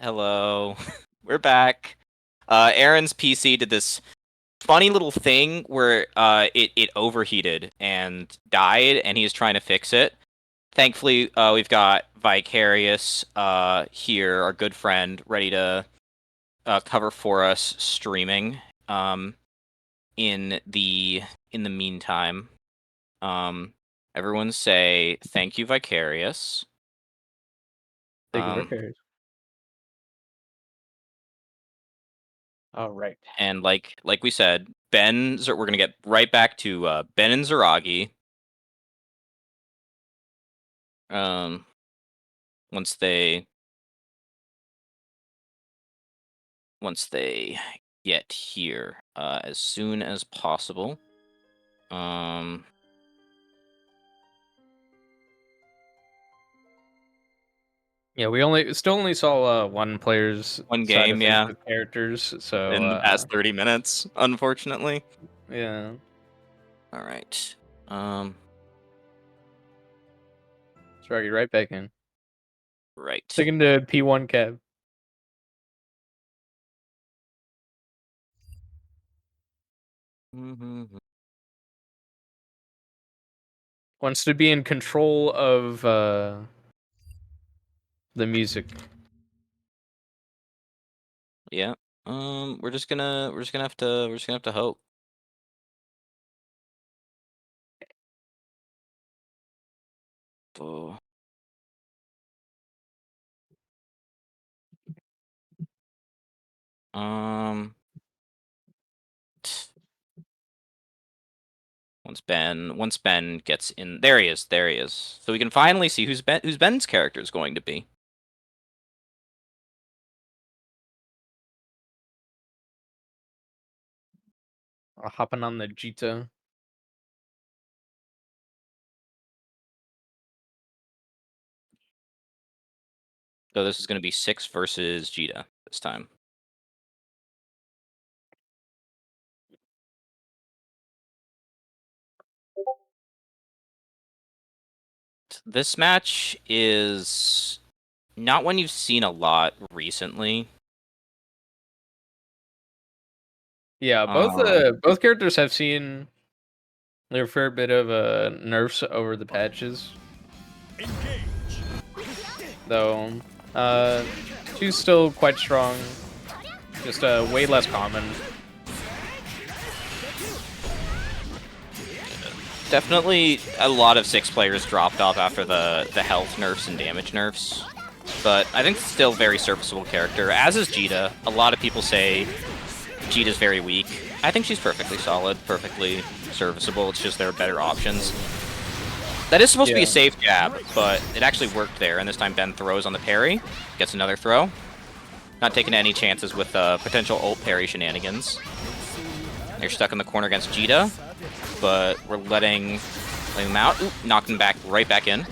Hello. We're back. Aaron's PC did this funny little thing where it overheated and died, and he's trying to fix it. Thankfully, we've got Vicarious here, our good friend, ready to cover for us streaming. In the meantime, everyone say thank you, Vicarious. Thank you, Vicarious. All right. And like we said, we're gonna get right back to Ben and Zaragi. Once they get here, as soon as possible. Yeah, we still only saw one player's One side game, of things yeah, with characters, so in the past 30 minutes, unfortunately. yeah. All right. Sorry, right back in. Right. Taking the P1 cab. Wants to be in control of the music. Yeah. We're just gonna have to hope. Oh. Once Ben gets in, there he is. So we can finally see who's Ben's character is going to be. Hopping on the Jita. So this is going to be 6 versus Jita this time. This match is not one you've seen a lot recently. Yeah, both characters have seen their fair bit of nerfs over the patches. Though, she's still quite strong. Just way less common. Definitely a lot of 6 players dropped off after the health nerfs and damage nerfs. But I think still very serviceable character, as is Jita. A lot of people say Jita's very weak. I think she's perfectly solid, perfectly serviceable. It's just there are better options. That is supposed to be a safe jab, but it actually worked there, and this time Ben throws on the parry, gets another throw. Not taking any chances with potential ult parry shenanigans. They're stuck in the corner against Jita, but we're letting him out. Oop, knocked him right back in.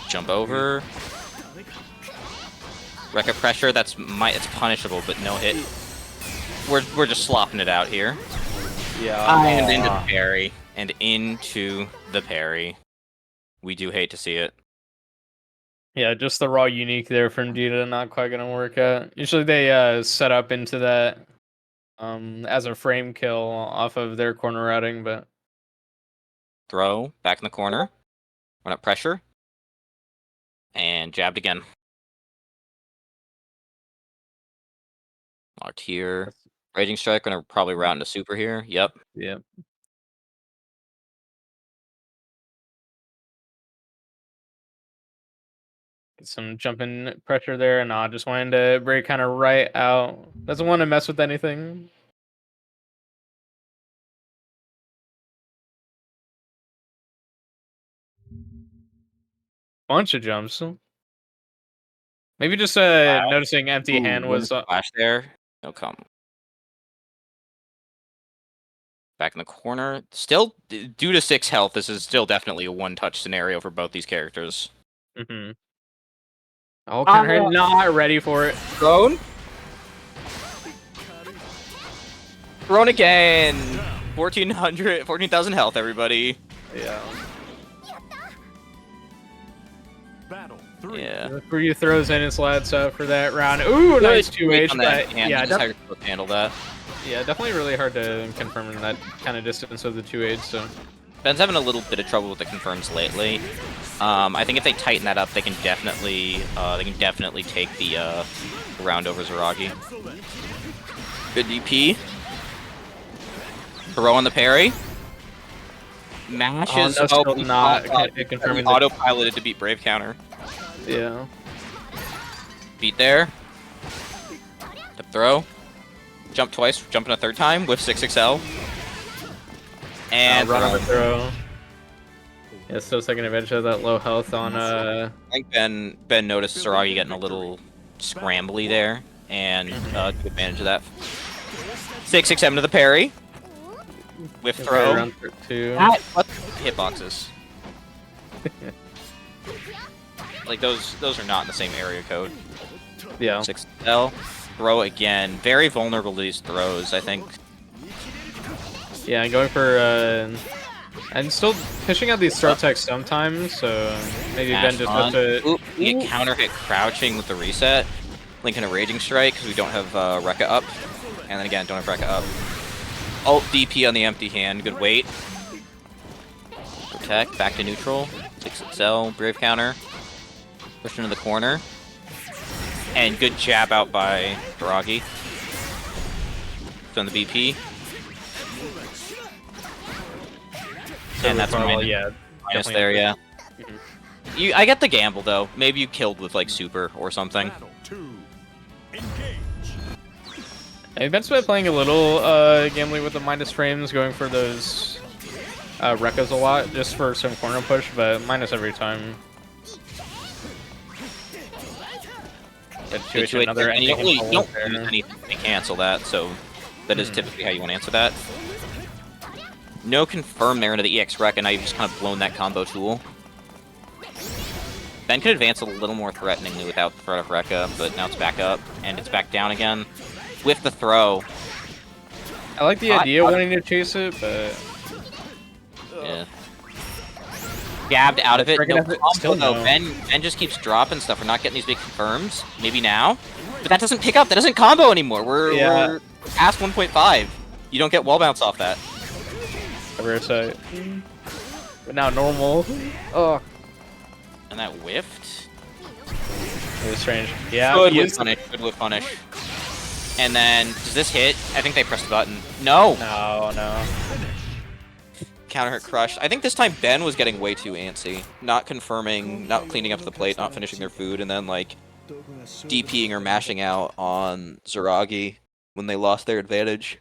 Jump over. Rekka pressure, it's punishable, but no hit. We're just slopping it out here. Yeah. And into the parry. And into the parry. We do hate to see it. Yeah, just the raw unique there from Jita, not quite gonna work out. Usually they set up into that as a frame kill off of their corner routing, but Throw, back in the corner. Run up pressure. And jabbed again. Locked here. Raging Strike, gonna probably route into super here. Yep. Yep. Get some jumping pressure there, and just wanting to break kind of right out. Doesn't want to mess with anything. Bunch of jumps. Maybe just noticing empty hand was flash there. No come. Back in the corner. Still, due to 6 health, this is still definitely a one-touch scenario for both these characters. Mm-hmm. Oh, kind of not ready for it. Thrown. Thrown again. 14,000 health, everybody. Yeah. Yeah. The free throws in his lats up for that round. Ooh, nice 2H, but yeah, just how to handle that. yeah, definitely really hard to confirm in that kind of distance with the 2H. So Ben's having a little bit of trouble with the confirms lately. I think if they tighten that up, they can definitely take the round over Zaragi. Good DP. Throw on the parry. Mashes. Oh, no, still not confirming. Autopiloted to beat Brave counter. Yeah. Beat there. Tip throw. Jump twice. Jumping a third time with 6XL. And run on the throw. Yeah, still taking advantage of that low health on. I think Ben noticed Zaragi getting a little scrambly there, and took advantage of that. 6XM to the parry. Whiff throw. What hitboxes? Like those are not in the same area code. Yeah. 6L. Throw again. Very vulnerable to these throws, I think. Yeah, going for I'm still pushing out these throw techs sometimes, so maybe Ben just has to. Oop, you get counter hit crouching with the reset. Link in a Raging Strike because we don't have Rekka up. And then again, don't have Rekka up. Alt DP on the empty hand. Good weight. Protect. Back to neutral. 6XL. Brave counter. Push into the corner. And good jab out by Zaragi. On the BP. And that's minus, yeah, minus there, yeah. I get the gamble though. Maybe you killed with like super or something. I've been playing a little gambling with the minus frames, going for those Rekkas a lot, just for some corner push, but minus every time. Another and you don't use anything to cancel that, so that is typically how you want to answer that. No confirm there into the EX Rek, and now you've just kind of blown that combo tool. Ben could advance a little more threateningly without the threat of Rekka, but now it's back up, and it's back down again. With the throw. I like the idea of wanting to chase it, but... Yeah. Gabbed out of it. No combo, no. Ben just keeps dropping stuff. We're not getting these big confirms. Maybe now. But that doesn't pick up. That doesn't combo anymore. We're past 1.5. You don't get wall bounce off that. Rare sight. But now normal. Oh. And that whiffed. It was strange. Yeah. Good with punish. Good with punish. And then, does this hit? I think they pressed the button. No! No. Counter hit crushed. I think this time Ben was getting way too antsy. Not confirming, not cleaning up the plate, not finishing their food, and then like DPing or mashing out on Zaragi when they lost their advantage.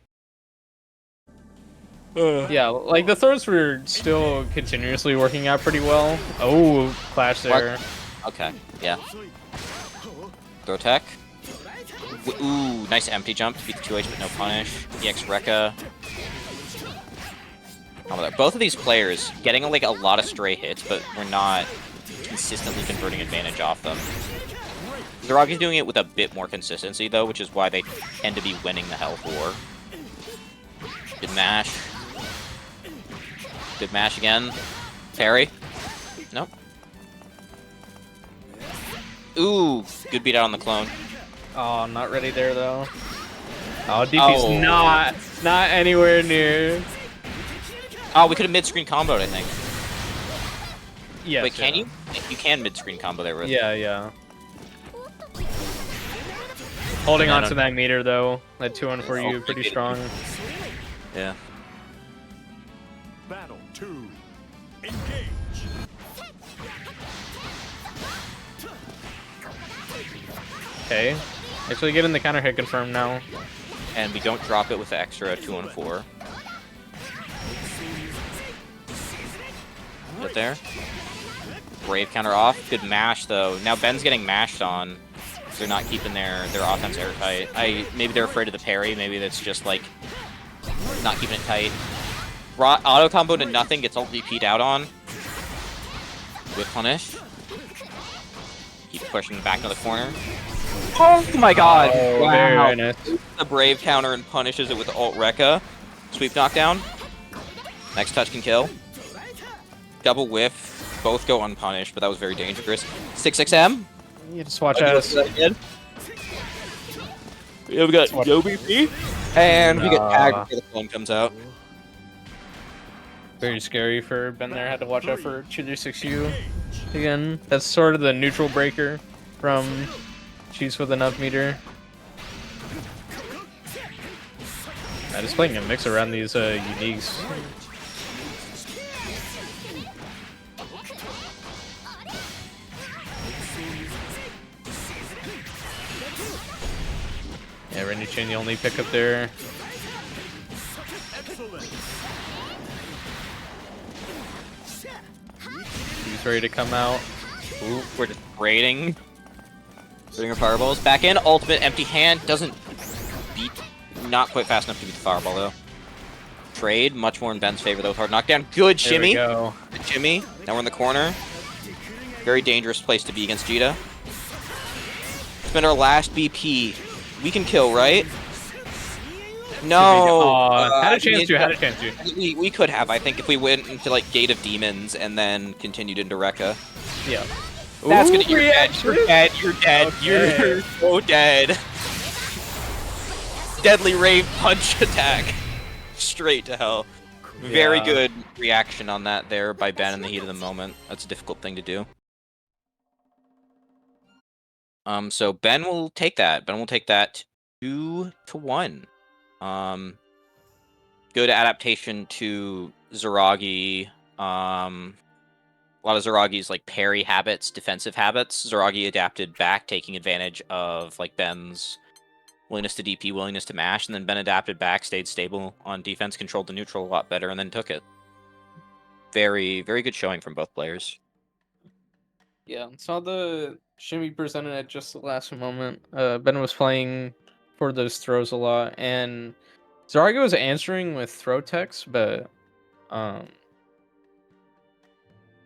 Yeah, like the throws were still continuously working out pretty well. Oh, clash there. Okay, yeah. Throw tech. Ooh, nice empty jump to beat the 2H but no punish. EX Rekka. Both of these players getting like a lot of stray hits, but we're not consistently converting advantage off them. Zaragi's doing it with a bit more consistency though, which is why they tend to be winning the health war. Good mash. Good mash again. Parry. Nope. Ooh, good beat out on the clone. Oh, not ready there though. Oh, DP's not anywhere near. Oh, we could have mid-screen comboed, I think. Yes. Wait, can you? You can mid-screen combo there with. Yeah. Holding on to that meter though. That 2-1 for you, pretty strong. Yeah. Battle 2. Engage. Okay. Actually getting the counter hit confirmed now. And we don't drop it with the extra 2-1-4. Right there. Brave counter off. Good mash though. Now Ben's getting mashed on. They're not keeping their offense airtight. Maybe they're afraid of the parry. Maybe that's just like not keeping it tight. Auto combo to nothing. Gets all DP'd out on. With punish. Keep pushing back to the corner. Oh my god! Oh, wow. very nice. The Brave counter and punishes it with Alt Rekka. Sweep knockdown. Next touch can kill. Double whiff. both go unpunished, but that was very dangerous. 6XM. You just watch us. We got no BP, and we get tagged before the phone comes out. Very scary for Ben there. Had to watch out for 236U. Again, that's sort of the neutral breaker from Cheats with Enough meter. Just playing a mix around these uniques. Yeah, Randy Chain the only pickup there. He's ready to come out. Ooh, we're just raiding. Putting our fireballs back in. Ultimate empty hand doesn't beat. Not quite fast enough to beat the fireball though. Trade much more in Ben's favor though. Hard knockdown. Good shimmy. There we go. Good shimmy. Now we're in the corner. Very dangerous place to be against Jita. It's been our last BP. We can kill, right? No. Had a chance to. We could have, I think, if we went into like Gate of Demons and then continued into Rekka. Yeah. That's Ooh, gonna. You're dead. You're dead. You're dead. Okay. You're so dead. Deadly Rave Punch attack. Straight to hell. Very Yeah. good reaction on that there by Ben in the heat of the moment. That's a difficult thing to do. So Ben will take that. Ben will take that 2-1. Good adaptation to Zaragi. A lot of Zaragi's like parry habits, defensive habits. Zaragi adapted back, taking advantage of like Ben's willingness to DP, willingness to mash, and then Ben adapted back, stayed stable on defense, controlled the neutral a lot better, and then took it. Very, very good showing from both players. Yeah, saw the shimmy presented at just the last moment. Ben was playing for those throws a lot, and Zaragi was answering with throw techs, but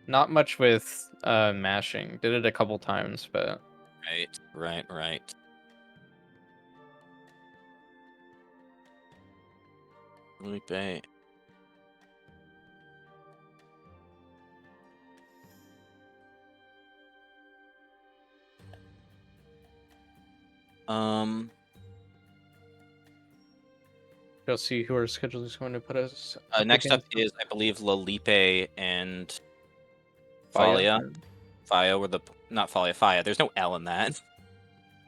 not much with mashing. Did it a couple times, but Right. Felipe. we'll see who our schedule is going to put us. Next up is, I believe, Lalipe and Falia. Faya were the not Falia. Faya. There's no L in that.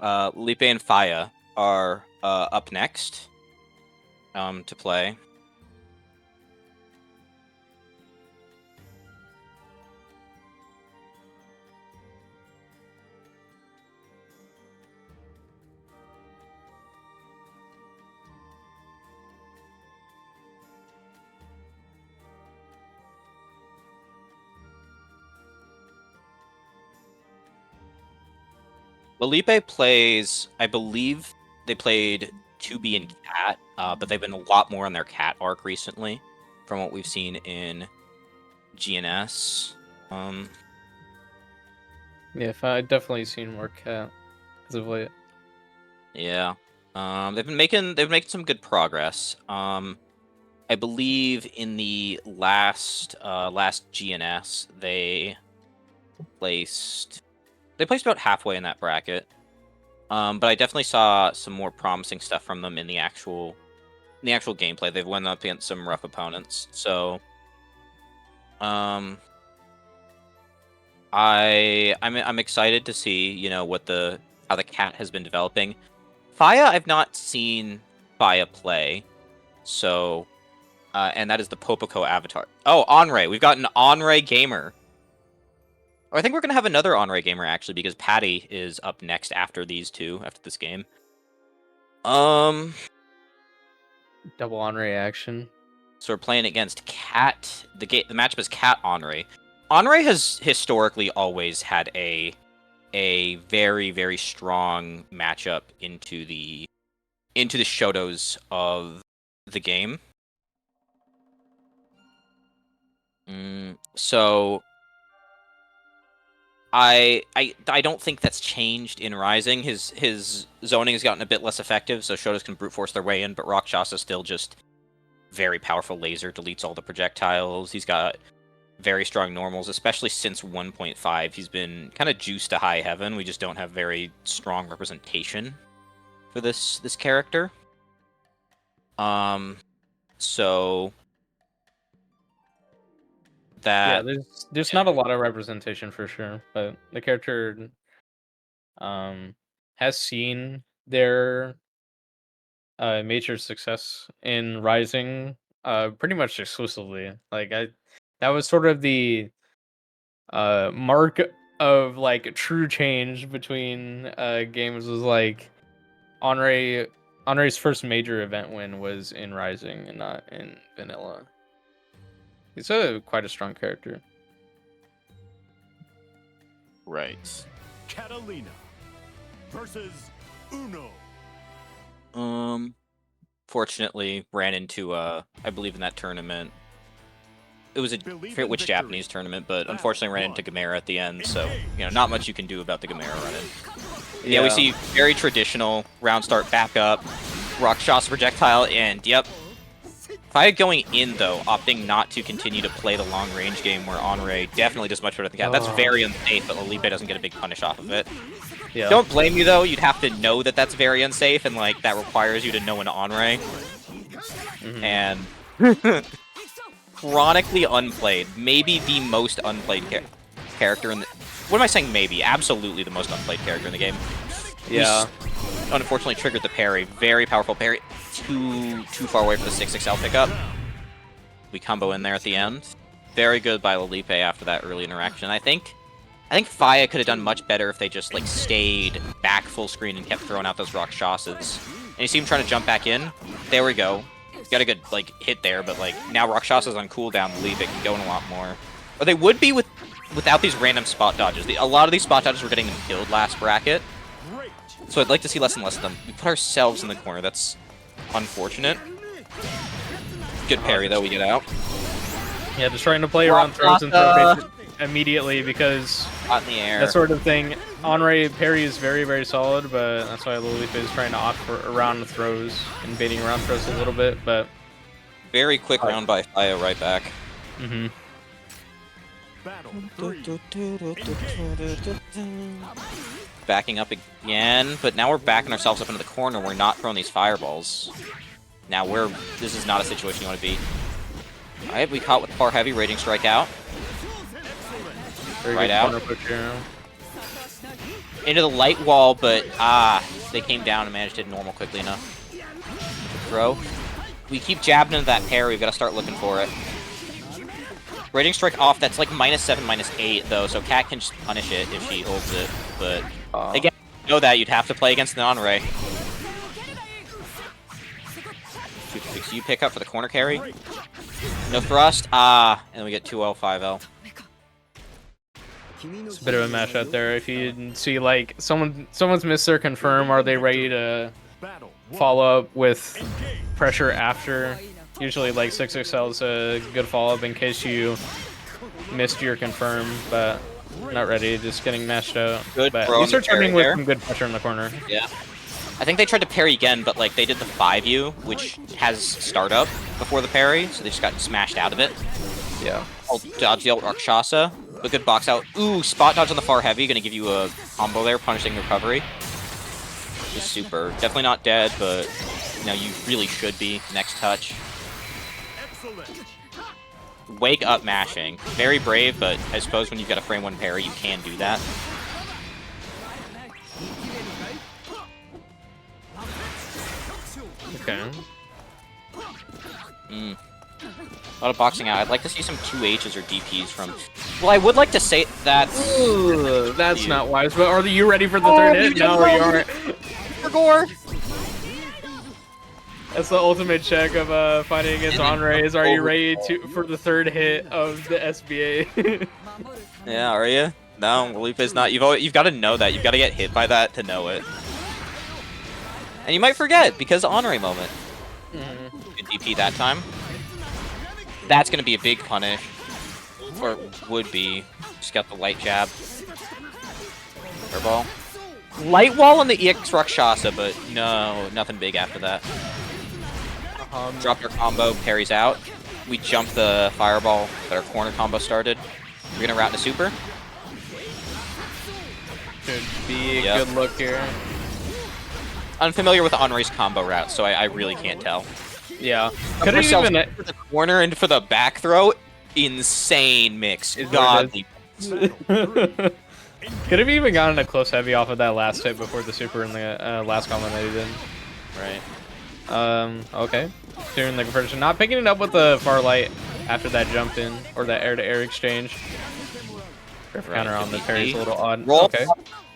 Lipe and Faya are up next to play. Lalipe plays, I believe they played 2B and Cat, but they've been a lot more on their Cat arc recently, from what we've seen in GNS. Yeah, I definitely seen more cat as of late. Yeah, they've been making some good progress. I believe in the last GNS they placed about halfway in that bracket. But I definitely saw some more promising stuff from them in the actual gameplay. They've went up against some rough opponents. So I'm excited to see, you know, how the Cat has been developing. Faya, I've not seen Faya play. So and that is the Popoco avatar. Oh, Onray. We've got an Onray gamer. Or I think we're going to have another Onray gamer, actually, because Patty is up next after these two, after this game. Double Onray action. So we're playing against Cat. The matchup is Cat Onray. Onray has historically always had a very, very strong matchup into the Shotos of the game. So I don't think that's changed in Rising. His zoning has gotten a bit less effective, so Shotos can brute force their way in, but Rakshasa still just very powerful laser, deletes all the projectiles. He's got very strong normals, especially since 1.5. He's been kind of juiced to high heaven. We just don't have very strong representation for this character. So that there's not a lot of representation for sure, but the character has seen their major success in Rising pretty much exclusively. Like that was sort of the mark of like true change between games was like Henri's first major event win was in Rising and not in Vanilla. He's quite a strong character. right. Catalina versus Uno. Fortunately, ran into I believe in that tournament. It was I forget which Japanese tournament, but unfortunately ran into Gamera at the end. So not much you can do about the Gamera run-in. Yeah, we see very traditional round start back up, Rakshasa projectile, and yep. Faya going in though, opting not to continue to play the long range game where Henri definitely does much better than Cat. That's very unsafe, but Lalipe doesn't get a big punish off of it. Yeah. Don't blame you though, you'd have to know that that's very unsafe, and like that requires you to know an Henri. And chronically unplayed, maybe the most unplayed character in the... What am I saying maybe? Absolutely the most unplayed character in the game. Yeah. Unfortunately triggered the parry. Very powerful parry. Too far away for the 6XL pickup. We combo in there at the end. Very good by Lalipe after that early interaction. I think Faya could have done much better if they just like stayed back full screen and kept throwing out those Rakshasas. And you see him trying to jump back in. There we go. Got a good like hit there, but like now Rakshasa's on cooldown. Lalipe can go in a lot more. Or they would be without these random spot dodges. A lot of these spot dodges were getting them killed last bracket. So I'd like to see less and less of them. We put ourselves in the corner. That's unfortunate. Good parry though, we get out. Yeah, just trying to play around throws and throw immediately because hot in the air. That sort of thing. Henri parry is very, very solid, but that's why Lalipe is trying to opt for around throws and baiting around throws a little bit, but very quick round by Faya right back. Backing up again, but now we're backing ourselves up into the corner. We're not throwing these fireballs. Now this is not a situation you want to be. Alright, we caught with far heavy, Raging Strike out. Right out. Into the light wall, but they came down and managed to hit normal quickly enough. Throw. We keep jabbing into that parry, we've got to start looking for it. Raging Strike off, that's like -7, -8 though, so Cat can just punish it if she holds it, but again, you know that you'd have to play against the Henri. So you pick up for the corner carry. No thrust, and then we get 2L, 5L. It's a bit of a mash out there. If you didn't see, like, someone's missed their confirm, are they ready to follow up with pressure after? Usually, like, 6XL is a good follow-up in case you missed your confirm, but not ready, just getting mashed out. Good, but at least they're turning with some good pressure in the corner. Yeah. I think they tried to parry again, but, like, they did the 5U, which has startup before the parry, so they just got smashed out of it. Yeah. I'll dodge the Rakshasa. A good box out. Ooh, spot dodge on the far heavy. Gonna give you a combo there, punishing recovery. Just super. Definitely not dead, but you really should be. Next touch. Wake up mashing. Very brave, but I suppose when you've got a frame 1 parry, you can do that. Okay. A lot of boxing out. I'd like to see some 2Hs or DPs from... Well, I would like to say that's... Ooh, that's not wise, but are you ready for the third hit? No, you aren't. For gore! That's the ultimate check of fighting against Henri. Are you ready for the third hit of the SBA? Yeah, are you? No, Lalipe's not. You've got to know that. You've got to get hit by that to know it. And you might forget, because Henri moment. Good DP that time. That's going to be a big punish. Or would be. Just got the light jab. Airball. Light wall on the EX Rakshasa, but no, nothing big after that. Dropped our combo, parries out. We jump the fireball that our corner combo started. We're gonna route into super. Should be a Yep. good look here. Unfamiliar with the on-race combo route, so I really can't tell. Yeah. Could Could have even even for the corner and for the back throw, insane mix. Is what it Godly. could have even gotten a close heavy off of that last hit before the super in the last combo that he did. Right. Okay. Doing the conversion, not picking it up with the far light after that jump in or that air-to-air exchange. Right, Counter on the good parry's DP. a little odd. Roll. Okay.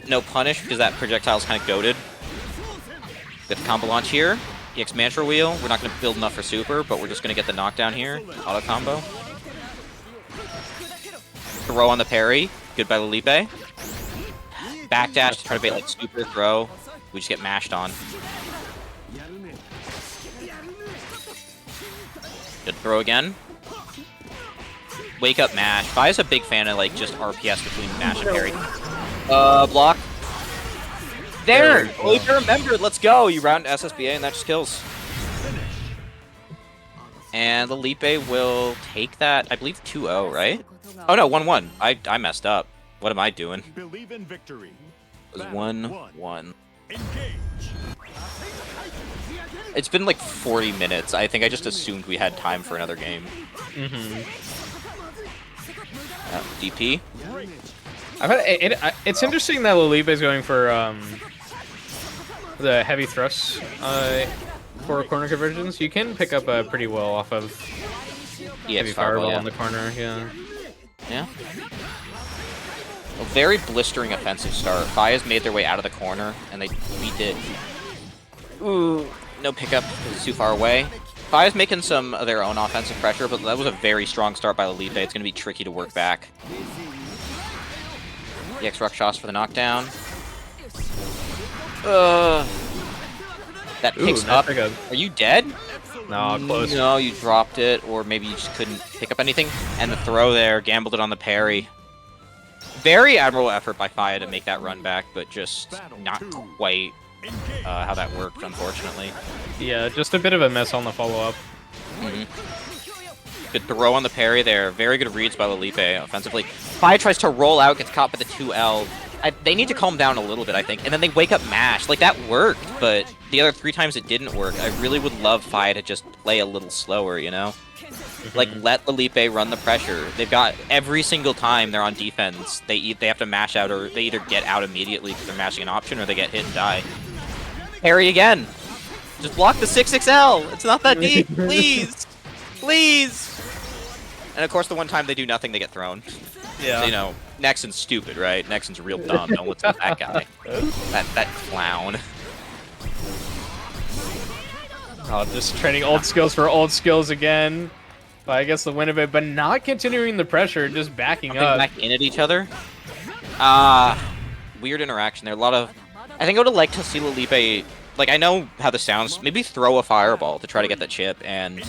No punish because that projectile's kind of goaded. Get the combo launch here. EX Mantra Wheel. We're not going to build enough for super, but we're just going to get the knockdown here. Auto combo. Throw on the parry. Good by Lilipe. Backdash to try to bait like super throw. We just get mashed on. Good throw again. Wake up mash. Fi's a big fan of like just RPS between mash and parry. Block. There! Well, you remembered. Let's go. You round SSBA and that just kills. And the Lipe will take that, I believe 2-0, right? Oh no, 1-1. I messed up. What am I doing? Believe in victory. It was Battle 1-1. Engage. It's been like 40 minutes. I think I just assumed we had time for another game. DP. It's interesting that Lilipe is going for the heavy thrusts for corner conversions. You can pick up pretty well off of heavy fireball yeah. in the corner. Yeah. Yeah. A very blistering offensive start. Fias made their way out of the corner, and they beat it. Ooh, no pickup. It's too far away. Fia's making some of their own offensive pressure, but that was a very strong start by Lilipe. It's going to be tricky to work back. EX Rakshas for the knockdown. That picks up. Pickup. Are you dead? No, close. No, you dropped it, or maybe you just couldn't pick up anything. And the throw there, gambled it on the parry. Very admirable effort by Faya to make that run back, but just not quite how that worked, unfortunately. Yeah, just a bit of a mess on the follow-up. Good throw on the parry there. Very good reads by Lilipe offensively. Faya tries to roll out, gets caught by the 2L. They need to calm down a little bit, I think. And then they wake up mash. Like, that worked, but the other 3 times it didn't work. I really would love Faya to just play a little slower, you know? Like, let Lilipe run the pressure. They've got every single time they're on defense, they have to mash out, or they either get out immediately because they're mashing an option, or they get hit and die. Parry again. Just block the 6XL. It's not that deep. Please. Please. And of course, the one time they do nothing, they get thrown. Yeah. So, you know, Nexon's stupid, right? Nexon's real dumb. Don't listen to that guy. That clown. Oh, just trading old skills for old skills again. But I guess the win of it, but not continuing the pressure, just backing up. Back in at each other. Weird interaction there. A lot of... I think I would have liked to see Lilipe... Like, I know how this sounds. Maybe throw a fireball to try to get the chip, and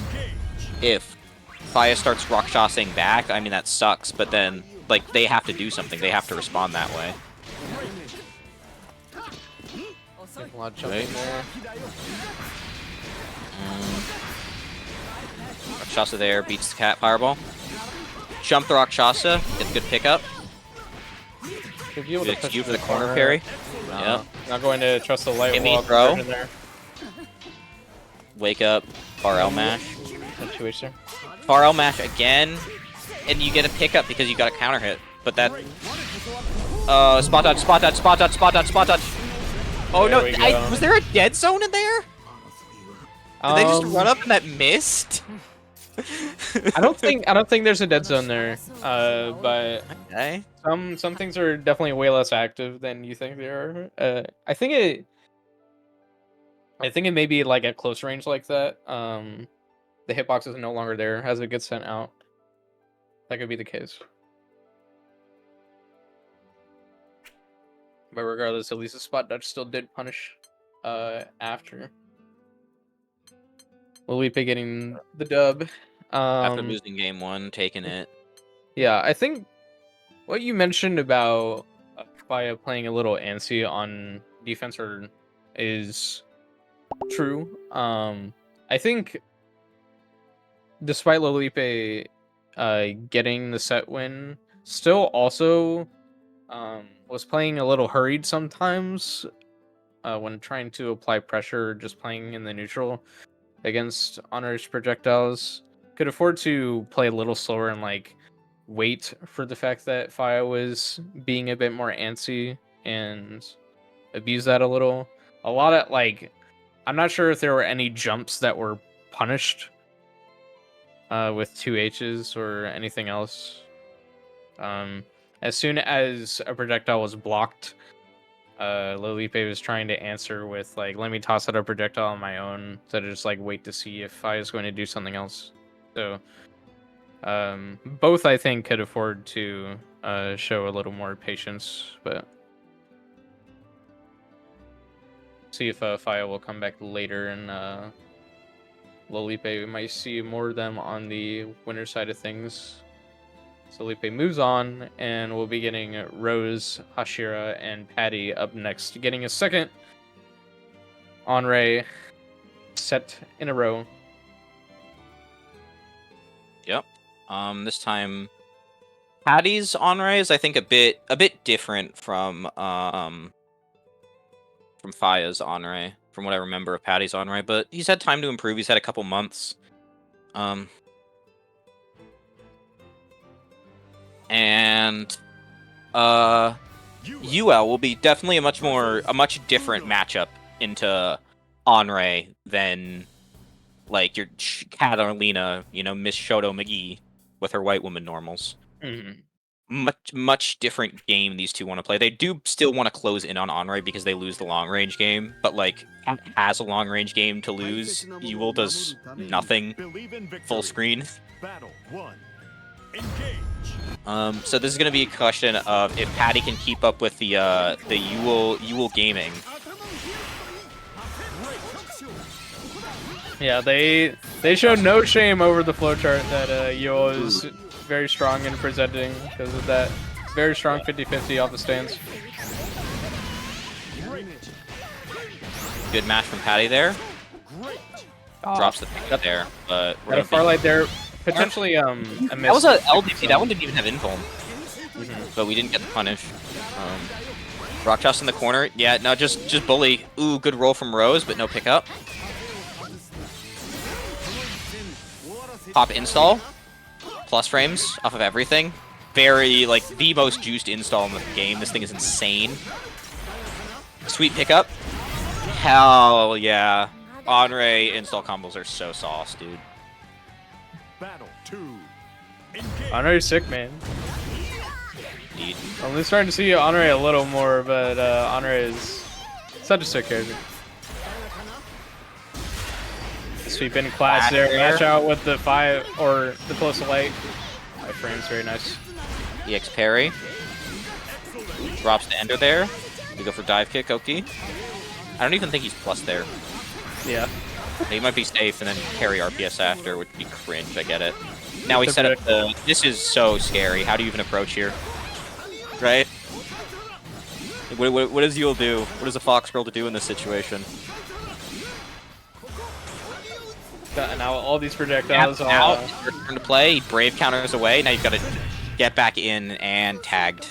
if Faya starts Rakshasing back, I mean, that sucks, but then, like, they have to do something. They have to respond that way. A lot of jumping there. Rakshasa there, beats the cat fireball. Jump the Rakshasa, gets a good pickup. Should be able to Good push XQ for the corner parry. Yeah. Not going to trust the light Gimme wall throw. conversion there. Wake up, far L mash. And 2H there. Far L mash again, and you get a pickup because you got a counter hit. But that... spot dodge, spot dodge, spot dodge, spot dodge, spot dodge. Oh There no, we go. was there a dead zone in there? Did they just run up and that missed? I don't think there's a dead zone there. But Okay. some things are definitely way less active than you think they are. I think it may be like at close range like that. The hitbox is no longer there as it gets sent out. That could be the case. But regardless, at least the spot dodge still did punish after. Lilipe getting the dub. After losing game 1, taking it. Yeah, I think what you mentioned about Faya playing a little antsy on defense is true. I think despite Lolipe getting the set win, still also was playing a little hurried sometimes when trying to apply pressure, just playing in the neutral against Honor's projectiles. Could afford to play a little slower and like wait for the fact that Faya was being a bit more antsy and abuse that a little. A lot of like, I'm not sure if there were any jumps that were punished with 2Hs or anything else. As soon as a projectile was blocked, Lolipe was trying to answer with like, let me toss out a projectile on my own instead of just like wait to see if I was going to do something else. So both I think could afford to show a little more patience, but see if Faya will come back later and Lolipe. We might see more of them on the winner side of things. So Lipe moves on, and we'll be getting Rose, Hashira, and Patty up next, getting a second Onray set in a row. Yep. This time, Patty's Onray is I think a bit different from Faya's Onray, from what I remember of Patty's Onray, but he's had time to improve. He's had a couple months. And UL will be definitely a much different matchup into Onray than like your Catalina, Miss Shoto McGee with her white woman normals. Mm-hmm. Much different game these two want to play. They do still want to close in on Onray because they lose the long range game, but like has a long range game to lose. UL does nothing. Full screen. Battle 1. Engage. So this is going to be a question of if Patty can keep up with the UL gaming. Yeah, they showed no shame over the flowchart that UL is very strong in presenting because of that very strong 50-50 off the stands. Good match from Patty there. Drops the pick there, but got a Farlight there. Potentially a miss. That was a LDP. That one didn't even have Inform. But we didn't get the punish. Rock toss in the corner. Yeah, no, just bully. Ooh, good roll from Rose, but no pickup. Pop install. Plus frames off of everything. Very, like, the most juiced install in the game. This thing is insane. Sweet pickup. Hell yeah. Onray install combos are so sauce, dude. Battle 2. Honoray's sick, man. Indeed. I'm starting to see Honoré a little more, but Honoré is such a sick character. Sweep in class there, match out with the 5 or the close to light. 5 frames, very nice. EX parry. Drops the ender there. We go for dive kick, Oki. I don't even think he's plus there. Yeah. He might be safe and then carry RPS after, which would be cringe, I get it. Now we set up the... This is so scary. How do you even approach here? Right? What does Yule do? What does a Fox Girl to do in this situation? Now all these projectiles are... Now, your turn to play. Brave counters away. Now you've got to get back in and tagged.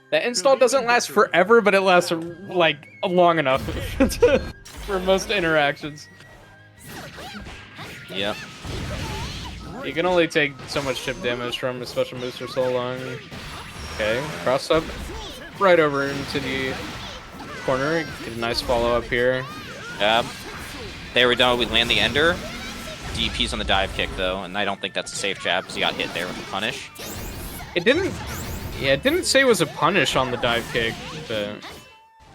The install doesn't last forever, but it lasts like long enough for most interactions. Yep. You can only take so much chip damage from a special moves for so long. Okay, cross up right over into the corner. Get a nice follow up here. Jab. There we go. We land the ender. DP's on the dive kick though, and I don't think that's a safe jab because he got hit there with the punish. It didn't. Yeah, it didn't say it was a punish on the dive kick, but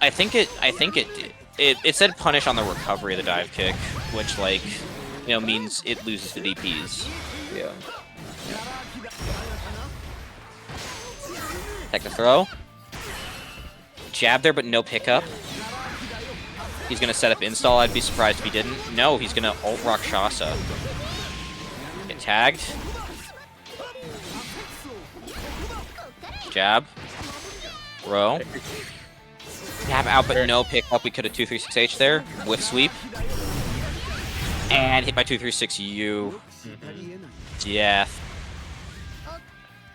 I think it did. It said punish on the recovery of the dive kick, which like, means it loses the DPs. yeah. Take the throw. Jab there, but no pickup. He's gonna set up install. I'd be surprised if he didn't. No, he's gonna ult Rakshasa. Get tagged. Jab. Row. Jab out, but no pickup. We could have 236H there. Whiff sweep. And hit by 236U. Death.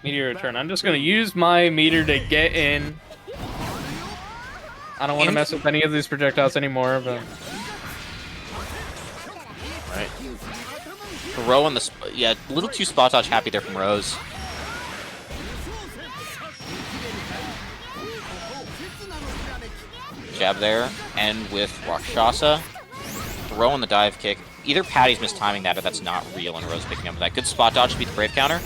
Meteor return. I'm just gonna use my meter to get in. I don't want to mess with any of these projectiles anymore, but Right. Ro on the yeah, a little too spot dodge happy there from Rose. Jab there, and with Rakshasa. Ro on the dive kick. Either Patty's mistiming that or that's not real and Rose picking up that. Good spot dodge to beat the Brave counter.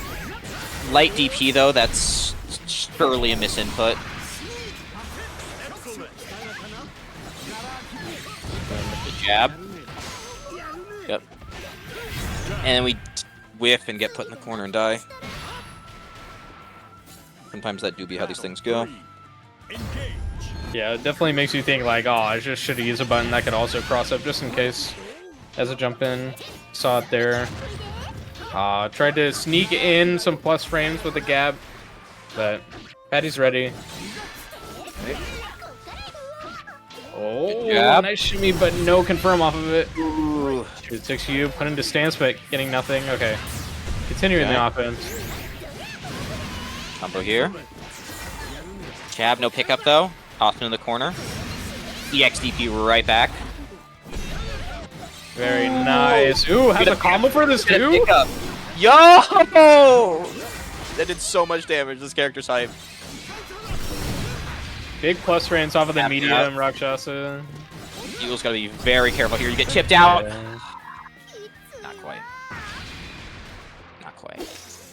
Light DP though, that's surely a misinput. The jab. Yep. And then we whiff and get put in the corner and die. Sometimes that do be how these things go. yeah, it definitely makes you think like, oh, I just should have used a button that could also cross up just in case. As a jump in, saw it there. Tried to sneak in some plus frames with the gap, but Patty's ready. Oh, nice shimmy, but no confirm off of it. Ooh. Shoot 6U, put into stance, but getting nothing. Okay. Continuing the offense. Combo here. Jab, no pickup though. Tossing in the corner. EXDP right back. Very nice. Ooh, has a combo for this too? Pickup. Yo! That did so much damage. This character's hype. Big plus frames off of the Tap medium out. Rakshasa. Eagle's gotta be very careful here. You get chipped out. Yeah. Not quite. Not quite.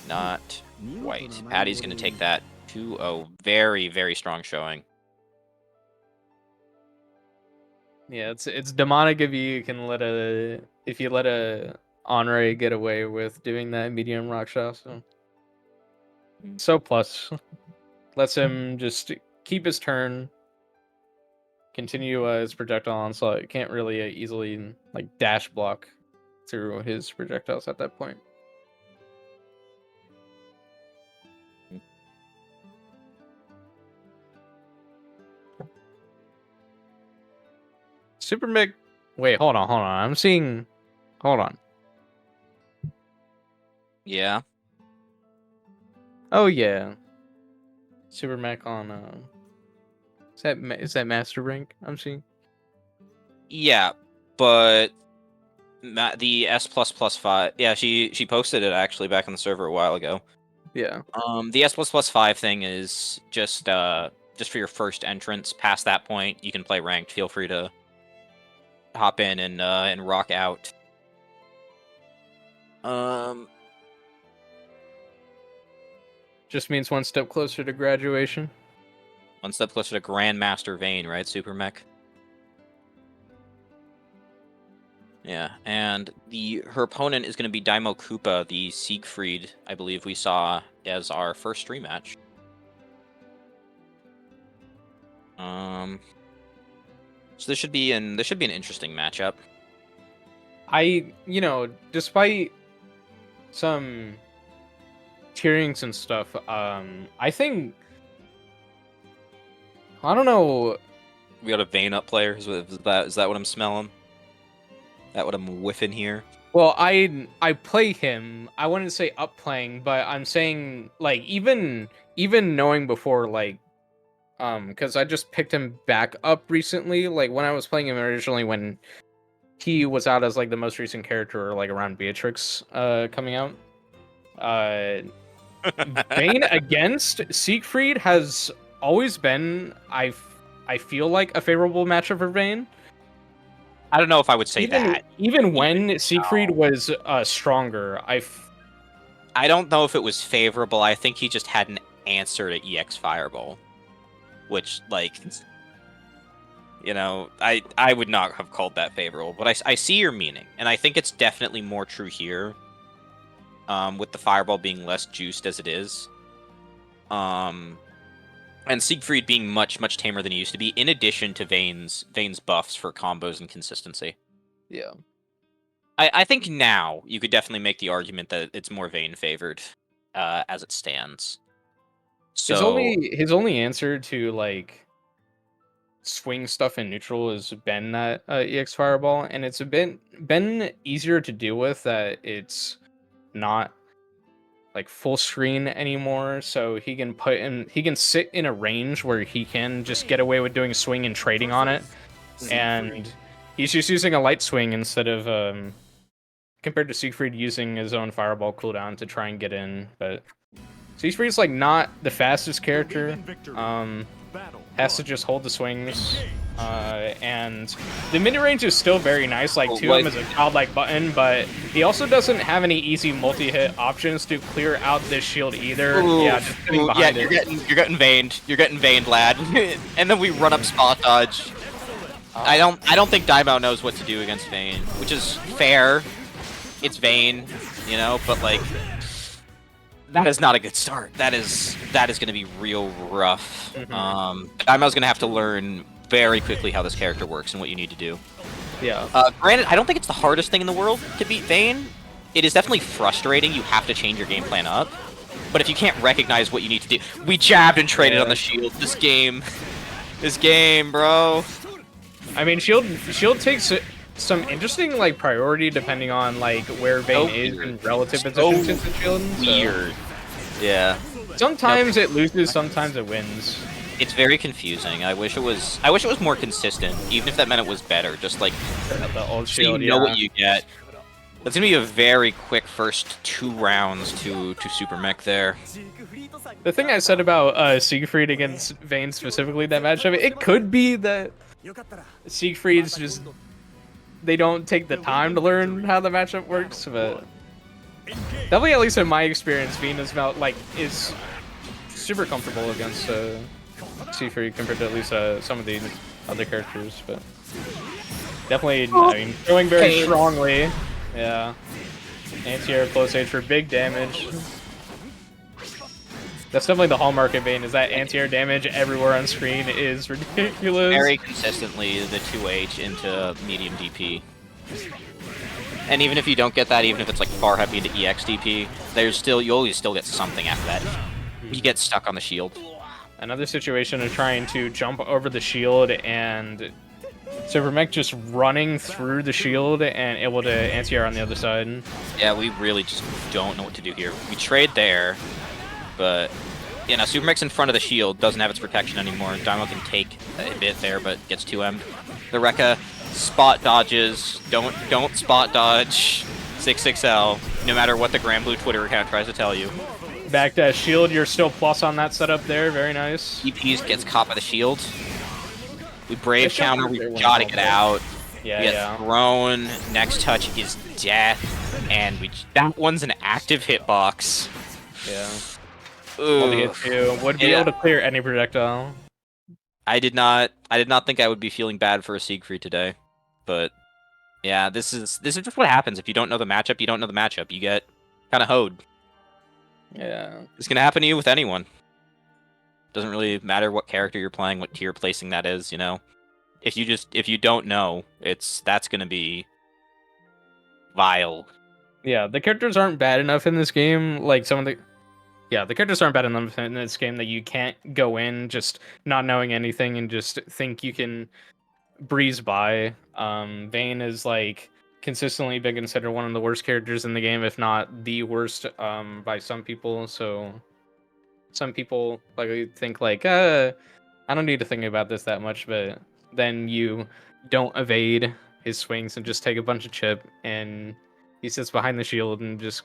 Not quite. Patty's gonna take that 2-0. Very, very strong showing. Yeah, it's demonic if you let a Honore get away with doing that medium Rakshasa. So plus lets him just keep his turn, continue his projectile onslaught. Can't really easily like dash block through his projectiles at that point. Super Mick. Wait, hold on. I'm seeing. Hold on. Yeah. Oh yeah. Super Mech on. Is that Master Rank? I'm seeing. Yeah, but the S++5. Yeah, she posted it actually back on the server a while ago. Yeah. The S++5 thing is just for your first entrance. Past that point, you can play ranked. Feel free to hop in and rock out. Just means one step closer to graduation. One step closer to Grandmaster Vayne, right, Super Mech? Yeah, and her opponent is going to be Daimo Koopa, the Siegfried, I believe we saw as our first stream match. So this should be an interesting matchup. Despite some tearings and stuff, I think I don't know. We got a Vayne up player. Is that what I'm smelling? That what I'm whiffing here? Well, I play him. I wouldn't say up playing, but I'm saying like even knowing before like because I just picked him back up recently. Like when I was playing him originally when he was out as like the most recent character, like around Beatrix coming out. Vayne against Siegfried has always been I feel like a favorable matchup for Vayne. I don't know if I would say that. Even when Siegfried was stronger, I don't know if it was favorable. I think he just had an answer to EX Fireball, which, like, you know, I would not have called that favorable. But I see your meaning, and I think it's definitely more true here, with the Fireball being less juiced as it is. And Siegfried being much, much tamer than he used to be, in addition to Vayne's buffs for combos and consistency. Yeah. I think now you could definitely make the argument that it's more Vayne favored, as it stands. So His only answer to like swing stuff in neutral has been that EX Fireball, and it's been easier to deal with that it's not like full screen anymore, so he can sit in a range where he can just get away with doing swing and trading on it, and he's just using a light swing instead of compared to Siegfried using his own fireball cooldown to try and get in. But Siegfried's like not the fastest character, has to just hold the swings, and the mid range is still very nice. Like 2M is a childlike button, but he also doesn't have any easy multi-hit options to clear out this shield either. Ooh, yeah, just sitting behind you're getting veined. You're getting veined, lad. And then we run up spot dodge. I don't think Daimao knows what to do against Vayne, which is fair. It's Vayne, you know, but like that is not a good start. That is going to be real rough. Daimao's going to have to learn very quickly how this character works and what you need to do. Yeah. Granted, I don't think it's the hardest thing in the world to beat Vayne. It is definitely frustrating. You have to change your game plan up. But if you can't recognize what you need to do, we jabbed and traded on the shield. This game, bro. I mean, shield takes some interesting like priority depending on like where Vayne is in relative position to the shield. Weird. Yeah. Sometimes it loses, sometimes it wins. It's very confusing. I wish it was more consistent, even if that meant it was better. Just like The old so shield, you know what you get. That's gonna be a very quick first 2 rounds to Super Mech there. The thing I said about Siegfried against Vayne specifically, that matchup, it could be that Siegfried's just they don't take the time to learn how the matchup works, but definitely, at least in my experience, Vayne is super comfortable against Siegfried compared to at least some of the other characters, but definitely, I mean, going very strongly. Yeah. Anti-air close age for big damage. That's definitely the hallmark of Vayne, is that anti-air damage everywhere on screen is ridiculous. Very consistently, the 2H into medium DP. And even if you don't get that, even if it's like far heavy to EX DP, you always still get something after that. You get stuck on the shield. Another situation of trying to jump over the shield and Super Mech just running through the shield and able to anti-air on the other side. Yeah, we really just don't know what to do here. We trade there, but you know, Super Mech's in front of the shield, doesn't have its protection anymore. Daimao can take a bit there, but gets 2M'd. The Rekka spot dodges. Don't spot dodge 6XL, no matter what the Grand Blue Twitter account tries to tell you. Backdash shield, you're still plus on that setup there, very nice. EPs gets caught by the shield. We brave counter, we gotta get out. Yeah, we get thrown, next touch is death, and that one's an active hitbox. Yeah. Would be able to clear any projectile. I did not think I would be feeling bad for a Siegfried today, but yeah, this is just what happens if you don't know the matchup. You don't know the matchup. You get kind of hoed. Yeah, it's gonna happen to you with anyone. Doesn't really matter what character you're playing, what tier placing that is. You know, if you don't know, that's gonna be vile. Yeah, the characters aren't bad enough in this game. Like the characters aren't bad enough in this game that you can't go in just not knowing anything and just think you can breeze by. Vayne is like consistently been considered one of the worst characters in the game, if not the worst, by some people. So some people like think like, I don't need to think about this that much, but then you don't evade his swings and just take a bunch of chip, and he sits behind the shield and just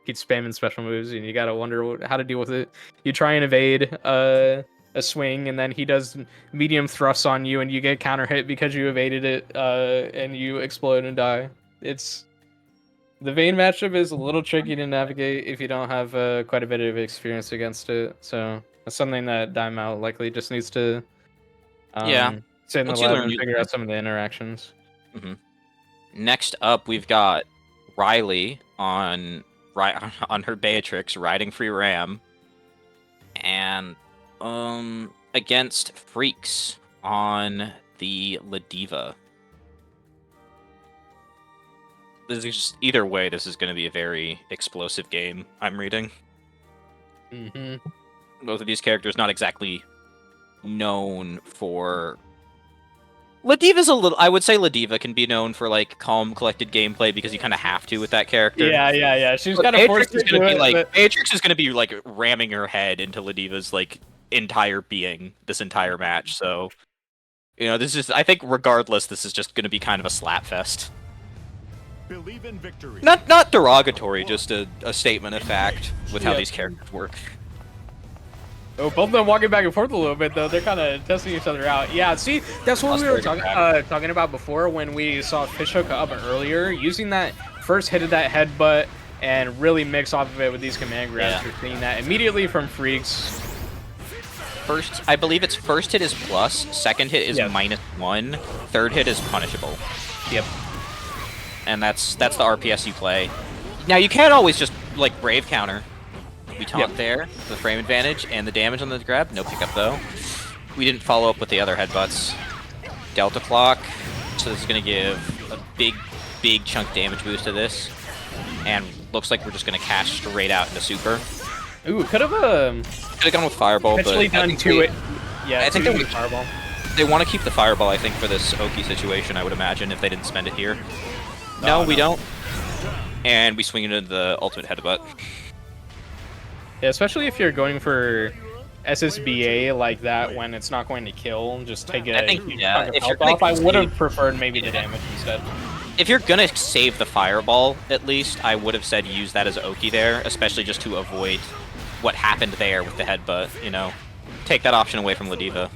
keeps spamming special moves, and you gotta wonder how to deal with it. You try and evade a swing, and then he does medium thrusts on you, and you get counter hit because you evaded it, and you explode and die. The Vayne matchup is a little tricky to navigate if you don't have quite a bit of experience against it. So that's something that Daimao likely just needs to sit in the lab and figure out some of the interactions. Next up, we've got Riley on her Beatrix riding free Ram, and against Freaks on the Ladiva. This is just, either way, this is going to be a very explosive game, I'm reading. Both of these characters not exactly known for Ladiva's a little. I would say Ladiva can be known for like calm, collected gameplay because you kind of have to with that character. Yeah. She's But kind of forced Matrix is to gonna do be it, like but- Matrix is gonna be like ramming her head into Ladiva's like entire being this entire match. So, this is. I think regardless, this is just gonna be kind of a slap fest. Believe in victory. Not derogatory, just a statement of fact with how Yeah. these characters work. Oh, both of them walking back and forth a little bit though. They're kind of testing each other out. Yeah, see, that's what we were talking about before when we saw Fishhook up earlier. Using that first hit of that headbutt and really mix off of it with these command grabs. Yeah. We're seeing that immediately from Freaks. First, I believe it's first hit is plus, second hit is Yeah. -1, third hit is punishable. Yep. And that's the RPS you play. Now you can't always just like brave counter. We taunt there, the frame advantage and the damage on the grab. No pickup though. We didn't follow up with the other headbutts. Delta clock. So this is gonna give a big chunk damage boost to this. And looks like we're just gonna cash straight out into super. Ooh, could have Gone with fireball, but potentially I done think to it. Yeah, I think two they- fireball. they want to keep the fireball, I think, for this Oki situation, I would imagine, if they didn't spend it here. No, we don't. And we swing into the ultimate headbutt. Yeah, especially if you're going for SSBA like that when it's not going to kill, just take I think, huge yeah, chunk of if health you're gonna off. I would have concede- preferred maybe the damage instead. If you're gonna save the fireball, at least, I would have said use that as Oki there, especially just to avoid what happened there with the headbutt, Take that option away from Ladiva.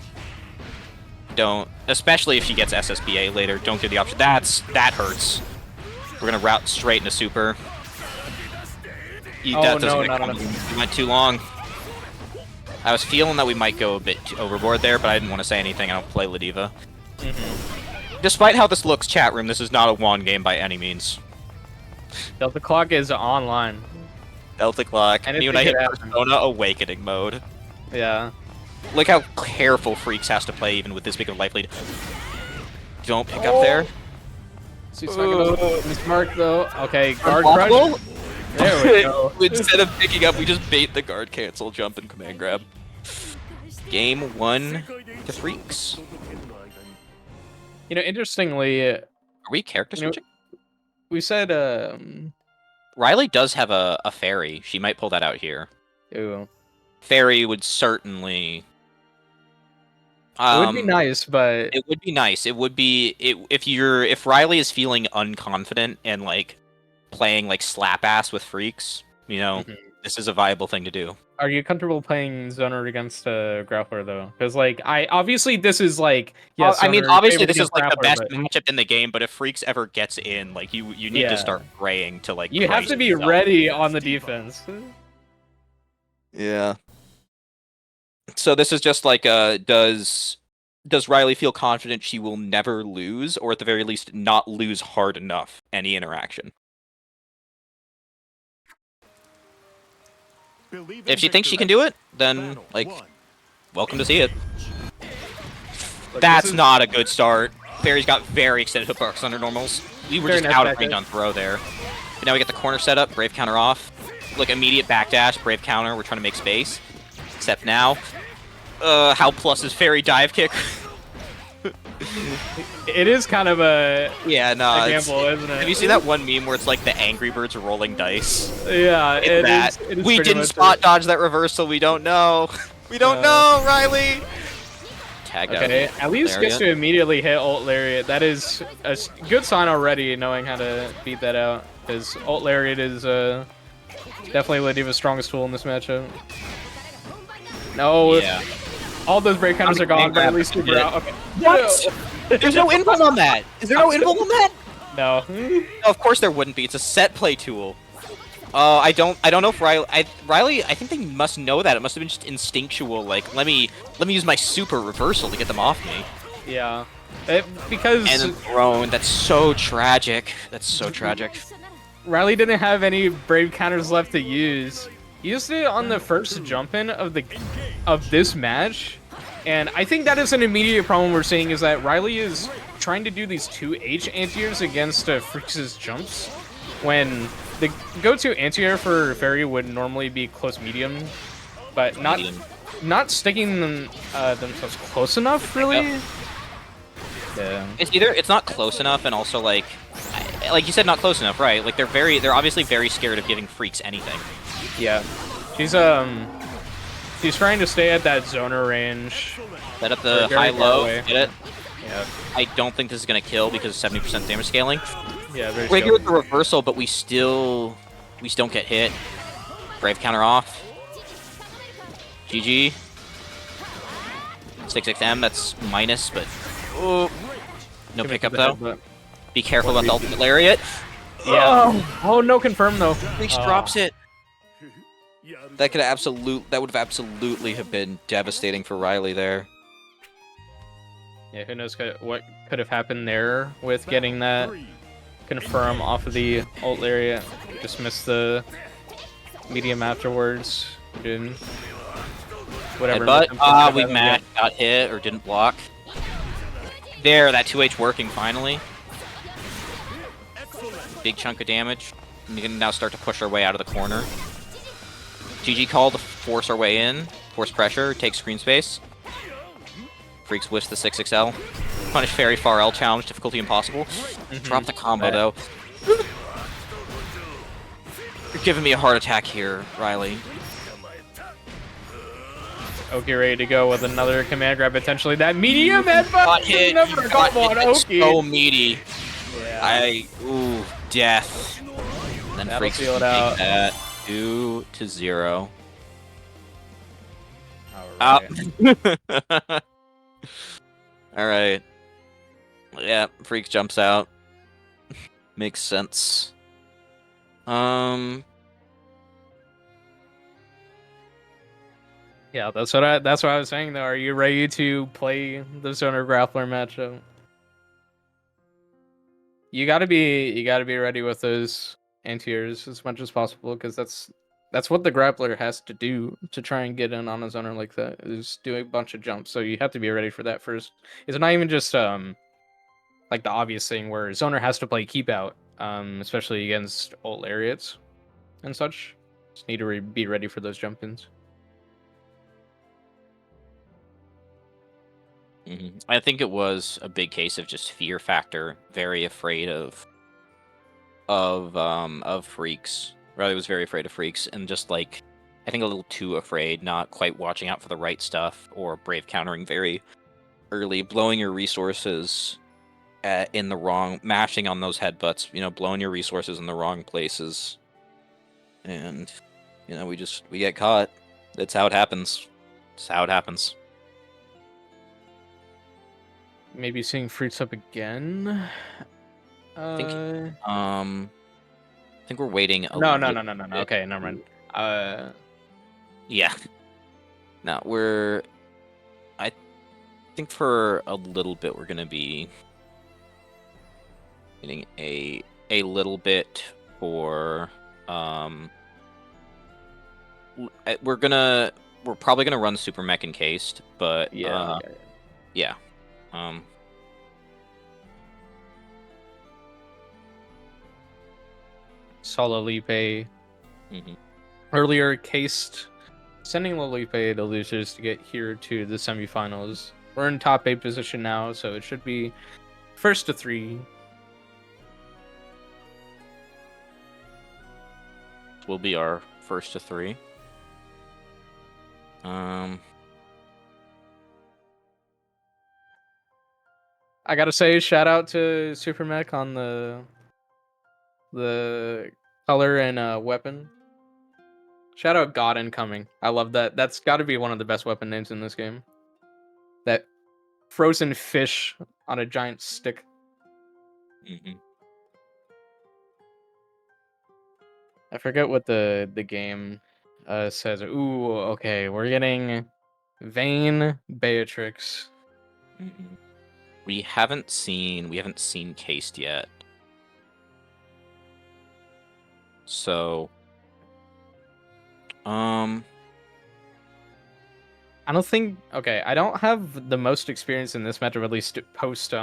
Don't, especially if she gets SSBA later, don't give the option. That hurts. We're gonna route straight into super. Oh, That doesn't no, make no. sense. We went too long. I was feeling that we might go a bit overboard there, but I didn't want to say anything. I don't play Ladiva. Despite how this looks, chat room, this is not a wand game by any means. Delta clock is online. Delta clock. And Me if when I they hit could happen. Persona Awakening mode. Yeah. Look how careful Freaks has to play even with this big of a life lead. Don't pick up there. So he's not gonna miss mark though. Okay, guard crush. Unblockable? There we go. Instead of picking up, we just bait the guard cancel, jump, and command grab. Game 1 to Freaks. Interestingly, Are we character You know- switching? we said Riley does have a fairy. She might pull that out here. ooh, Fairy would certainly. it would be nice, but It would be nice. It would be if Riley is feeling unconfident and like playing like slap ass with Freaks, this is a viable thing to do. are you comfortable playing Zoner against Grappler though? Because obviously this is yes. I mean, Zoner obviously favored this is against like the Grappler, best but matchup in the game, but if Freaks ever gets in, like you need Yeah. to start praying to like. you have Christ to be yourself. ready on the defense. Yeah. So this is just like does Riley feel confident she will never lose, or at the very least not lose hard enough any interaction? Believe in If she thinks she victory. can do it, then Battle like one. welcome to see it. Look, That's this is- not a good start. Barry's got very extended hitbox under normals. We were Very just nice out of back range there. on throw there. But now we get the corner set up, brave counter off. Look, immediate backdash, brave counter, we're trying to make space. Except now. How plus is fairy dive kick? It is kind of a Yeah, no. gamble, isn't it? Have you seen that one meme where it's like the Angry Birds rolling dice? Yeah, It's it that. is. It is We pretty didn't much spot it. dodge that reversal. We don't know. We don't know, Riley. Tagged Okay, out. at least gets to Lariat. immediately hit ult lariat. That is a good sign already, knowing how to beat that out. Because ult lariat is definitely Ladiva's strongest tool in this matchup. No, Yeah. all those break counters are gone, but at least super out. Okay. What? There's no invul on that. Is there no invul on that? No. No, of course there wouldn't be. It's a set play tool. I don't know if Riley. I think they must know that. It must have been just instinctual. Like, let me use my super reversal to get them off me. Yeah. Because And then thrown. That's so tragic. That's so tragic. Riley didn't have any brave counters left to use. He used it on the first jump in of this match, and I think that is an immediate problem we're seeing is that Riley is trying to do these 2H anti-airs against Freaks' jumps, when the go-to anti-air for Fairy would normally be close medium, but not Medium. not sticking themselves close enough really. Yeah. It's not close enough, and also like you said, not close enough, right? Like they're obviously very scared of giving freaks anything. Yeah. She's trying to stay at that zoner range. Set up the very far high-low, away. get it? Yeah. I don't think this is gonna kill because 70% damage scaling. Yeah, very We're here skilled. with the reversal, but we still don't get hit. Brave counter off. GG. 6XM, that's minus, but no Give it pickup to the though. headbutt. Be careful about the ultimate lariat. Yeah. Oh, no confirm though. Freaks drops it. That would have absolutely have been devastating for Riley there. Yeah, who knows what could have happened there with getting that confirm off of the ult lariat. Just missed the medium afterwards. Didn't. Whatever. But we got hit or didn't block. There, that 2H working finally. Big chunk of damage. And we can now start to push our way out of the corner. GG call to force our way in. Force pressure, take screen space. Freaks whiffs the 6XL. Punish Fairy Far L challenge, difficulty impossible. Drop the combo though. You're giving me a heart attack here, Riley. Oki ready to go with another command grab, potentially. That medium headbutt! Got hit. Never got one, Oki! So meaty. Yeah. Ooh, death. And then That'll Freaks seal it take out. that 2-0. Alright. Alright. Yeah, Freaks jumps out. Makes sense. Yeah, that's what I was saying though. Are you ready to play the Zoner Grappler matchup? You gotta be ready with those anti-airs as much as possible, because that's what the grappler has to do to try and get in on a zoner like that, is do a bunch of jumps. So you have to be ready for that first. It's not even just like the obvious thing where zoner has to play keep out, especially against ult lariats and such. Just need to be ready for those jump ins. I think it was a big case of just fear factor. Very afraid of freaks. Riley was very afraid of freaks, and just like I think a little too afraid, not quite watching out for the right stuff, or brave countering very early, blowing your resources in the wrong, mashing on those headbutts. You know, blowing your resources in the wrong places, and you know we get caught. That's how it happens. It's how it happens. Maybe seeing fruits up again. I think we're waiting. No. Bit. Okay, never mind. Yeah. No, I think for a little bit we're gonna be getting a little bit for we're probably gonna run Super Mech encased, but yeah. Yeah. Saw Lipe earlier cased, sending Lipe the losers to get here to the semifinals. We're in top 8 position now, so it should be first to 3. Will be our first to 3. I gotta say, shout out to Super Mech on the color and weapon. Shout out God Incoming. I love that. That's got to be one of the best weapon names in this game. That frozen fish on a giant stick. I forget what the game says. Ooh, okay, we're getting Vayne Beatrix. We haven't seen cased yet. So I don't think I don't have the most experience in this matchup, at least post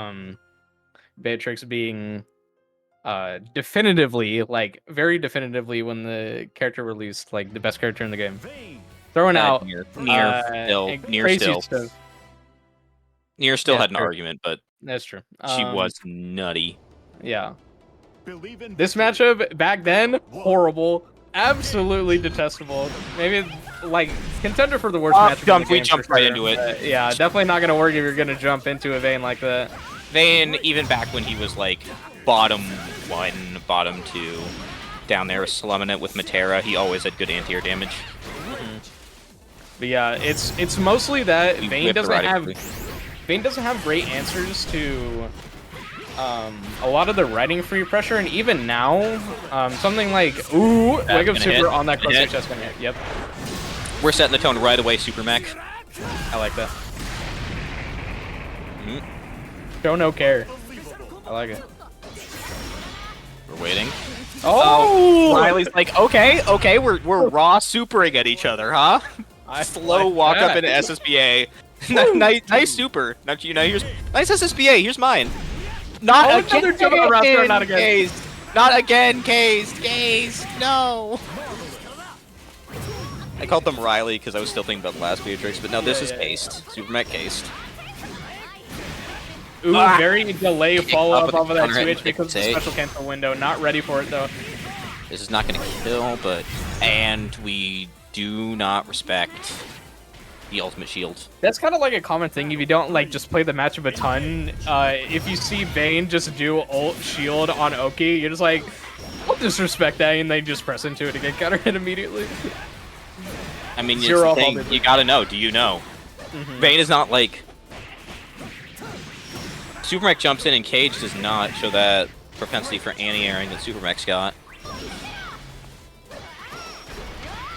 Beatrix being definitively, like very definitively, when the character released, like the best character in the game. Throwing out near crazy still. stuff. Nier still Yeah, had an true. argument, but That's true. she was nutty. Yeah. Believe in This victory. matchup back then, horrible. Absolutely detestable. Maybe like contender for the worst matchup. in the We game jumped for right sure, into it. but yeah, definitely not gonna work if you're gonna jump into a Vayne like that. Vayne, even back when he was like bottom 1, bottom 2, down there slumming it with Matera, he always had good anti-air damage. But yeah, it's mostly that He Vayne whipped doesn't erratically. have great answers to a lot of the riding free pressure, and even now, something like Wake Up gonna hit. Super on that Gonna close hit. range, that's gonna hit. Yep, We're setting the tone right away, Super Mech. I like that. Mhm. Show no care. I like it. We're waiting. Oh, Riley's like, okay, we're raw supering at each other, huh? I Slow like walk up that. into SSBA. nice super. Now, here's nice SSBA. Here's mine. Not Oh, again. another jump out roster, not again. Cased. Not again, Cased. No. I called them Riley because I was still thinking about the last Beatrix, but no, this is yeah. Cased. Super Mech Cased. Ooh, Ah! very delay follow up with off of that counter hit 2H because of the take. special cancel window. Not ready for it though. This is not going to kill, but... And we do not respect the ultimate shield. That's kind of like a common thing if you don't like just play the matchup a ton. If you see Vayne just do ult shield on Oki, you're just like, I'll disrespect that, and they just press into it and get counter hit immediately. I mean, it's Zero the off thing, all the- you gotta know. Do you know? Vayne is not like... Super Mech jumps in and Cage does not show that propensity for anti-airing that Super Mech's got.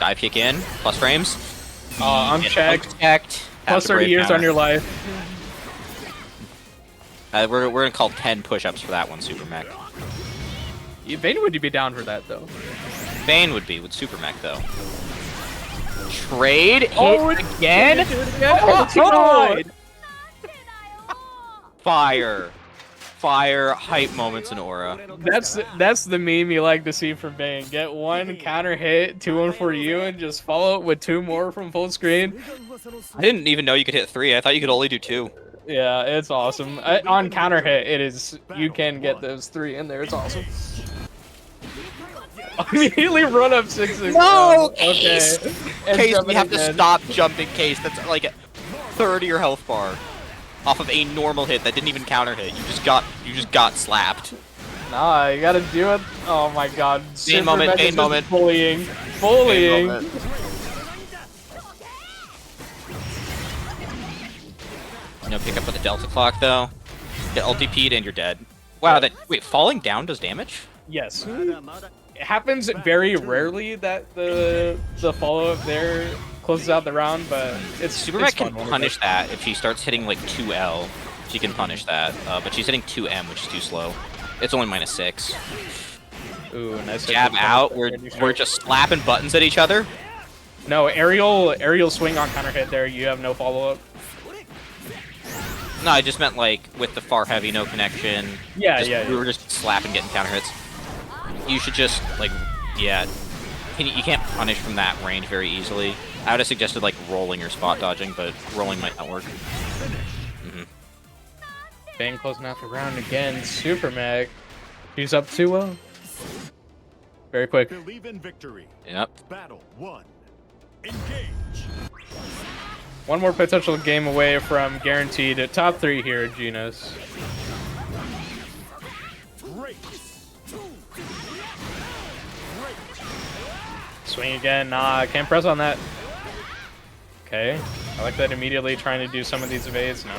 Dive kick in, plus frames. Unchecked. Unchecked. Plus 30 years on your life. We're gonna call 10 push-ups for that one, Super Mech. Vayne would be down for that though. Vayne would be with Super Mech though. Trade hit again. Oh, God. Fire, hype moments in Aura. That's the meme you like to see from Vayne. Get one counter hit, 2-1 for you, and just follow it with 2 more from full screen. I didn't even know you could hit 3. I thought you could only do 2. Yeah, it's awesome. On counter hit, it is you can get those 3 in there. It's awesome. Immediately run up 6-6. No, okay. Case! And Case, jump we it have to again. stop jumping Case. That's like a third of your health bar off of a normal hit that didn't even counter hit. You just got slapped. Nah, you gotta do it. Oh my god. Vayne moment, Vayne moment. Bullying. Vayne moment. No pick up with the Delta Clock though. Get ulti P'd and you're dead. Wow, wait, falling down does damage? Yes. It happens very rarely that the follow-up there closes out the round, but it's Super it's Mech can fun when it punish does. that if she starts hitting like 2L. She can punish that, but she's hitting 2M, which is too slow. It's only -6. Ooh, nice. hit Jab from out. Punish. We're just slapping buttons at each other. No, aerial swing on counter hit there. You have no follow-up. No, I just meant like with the far heavy, no connection. Yeah, We were just slapping, getting counter hits. You should just like, yeah. You can't punish from that range very easily. I would have suggested like rolling or spot dodging, but rolling might not work. Vayne closing out the round again. Super Mech. She's up 2-0. Very quick. Believe in victory. Yep. Battle 1. Engage. One more potential game away from guaranteed top 3 here at Geno's. Great. Swing again. Nah, can't press on that. Okay. I like that immediately trying to do some of these evades. No.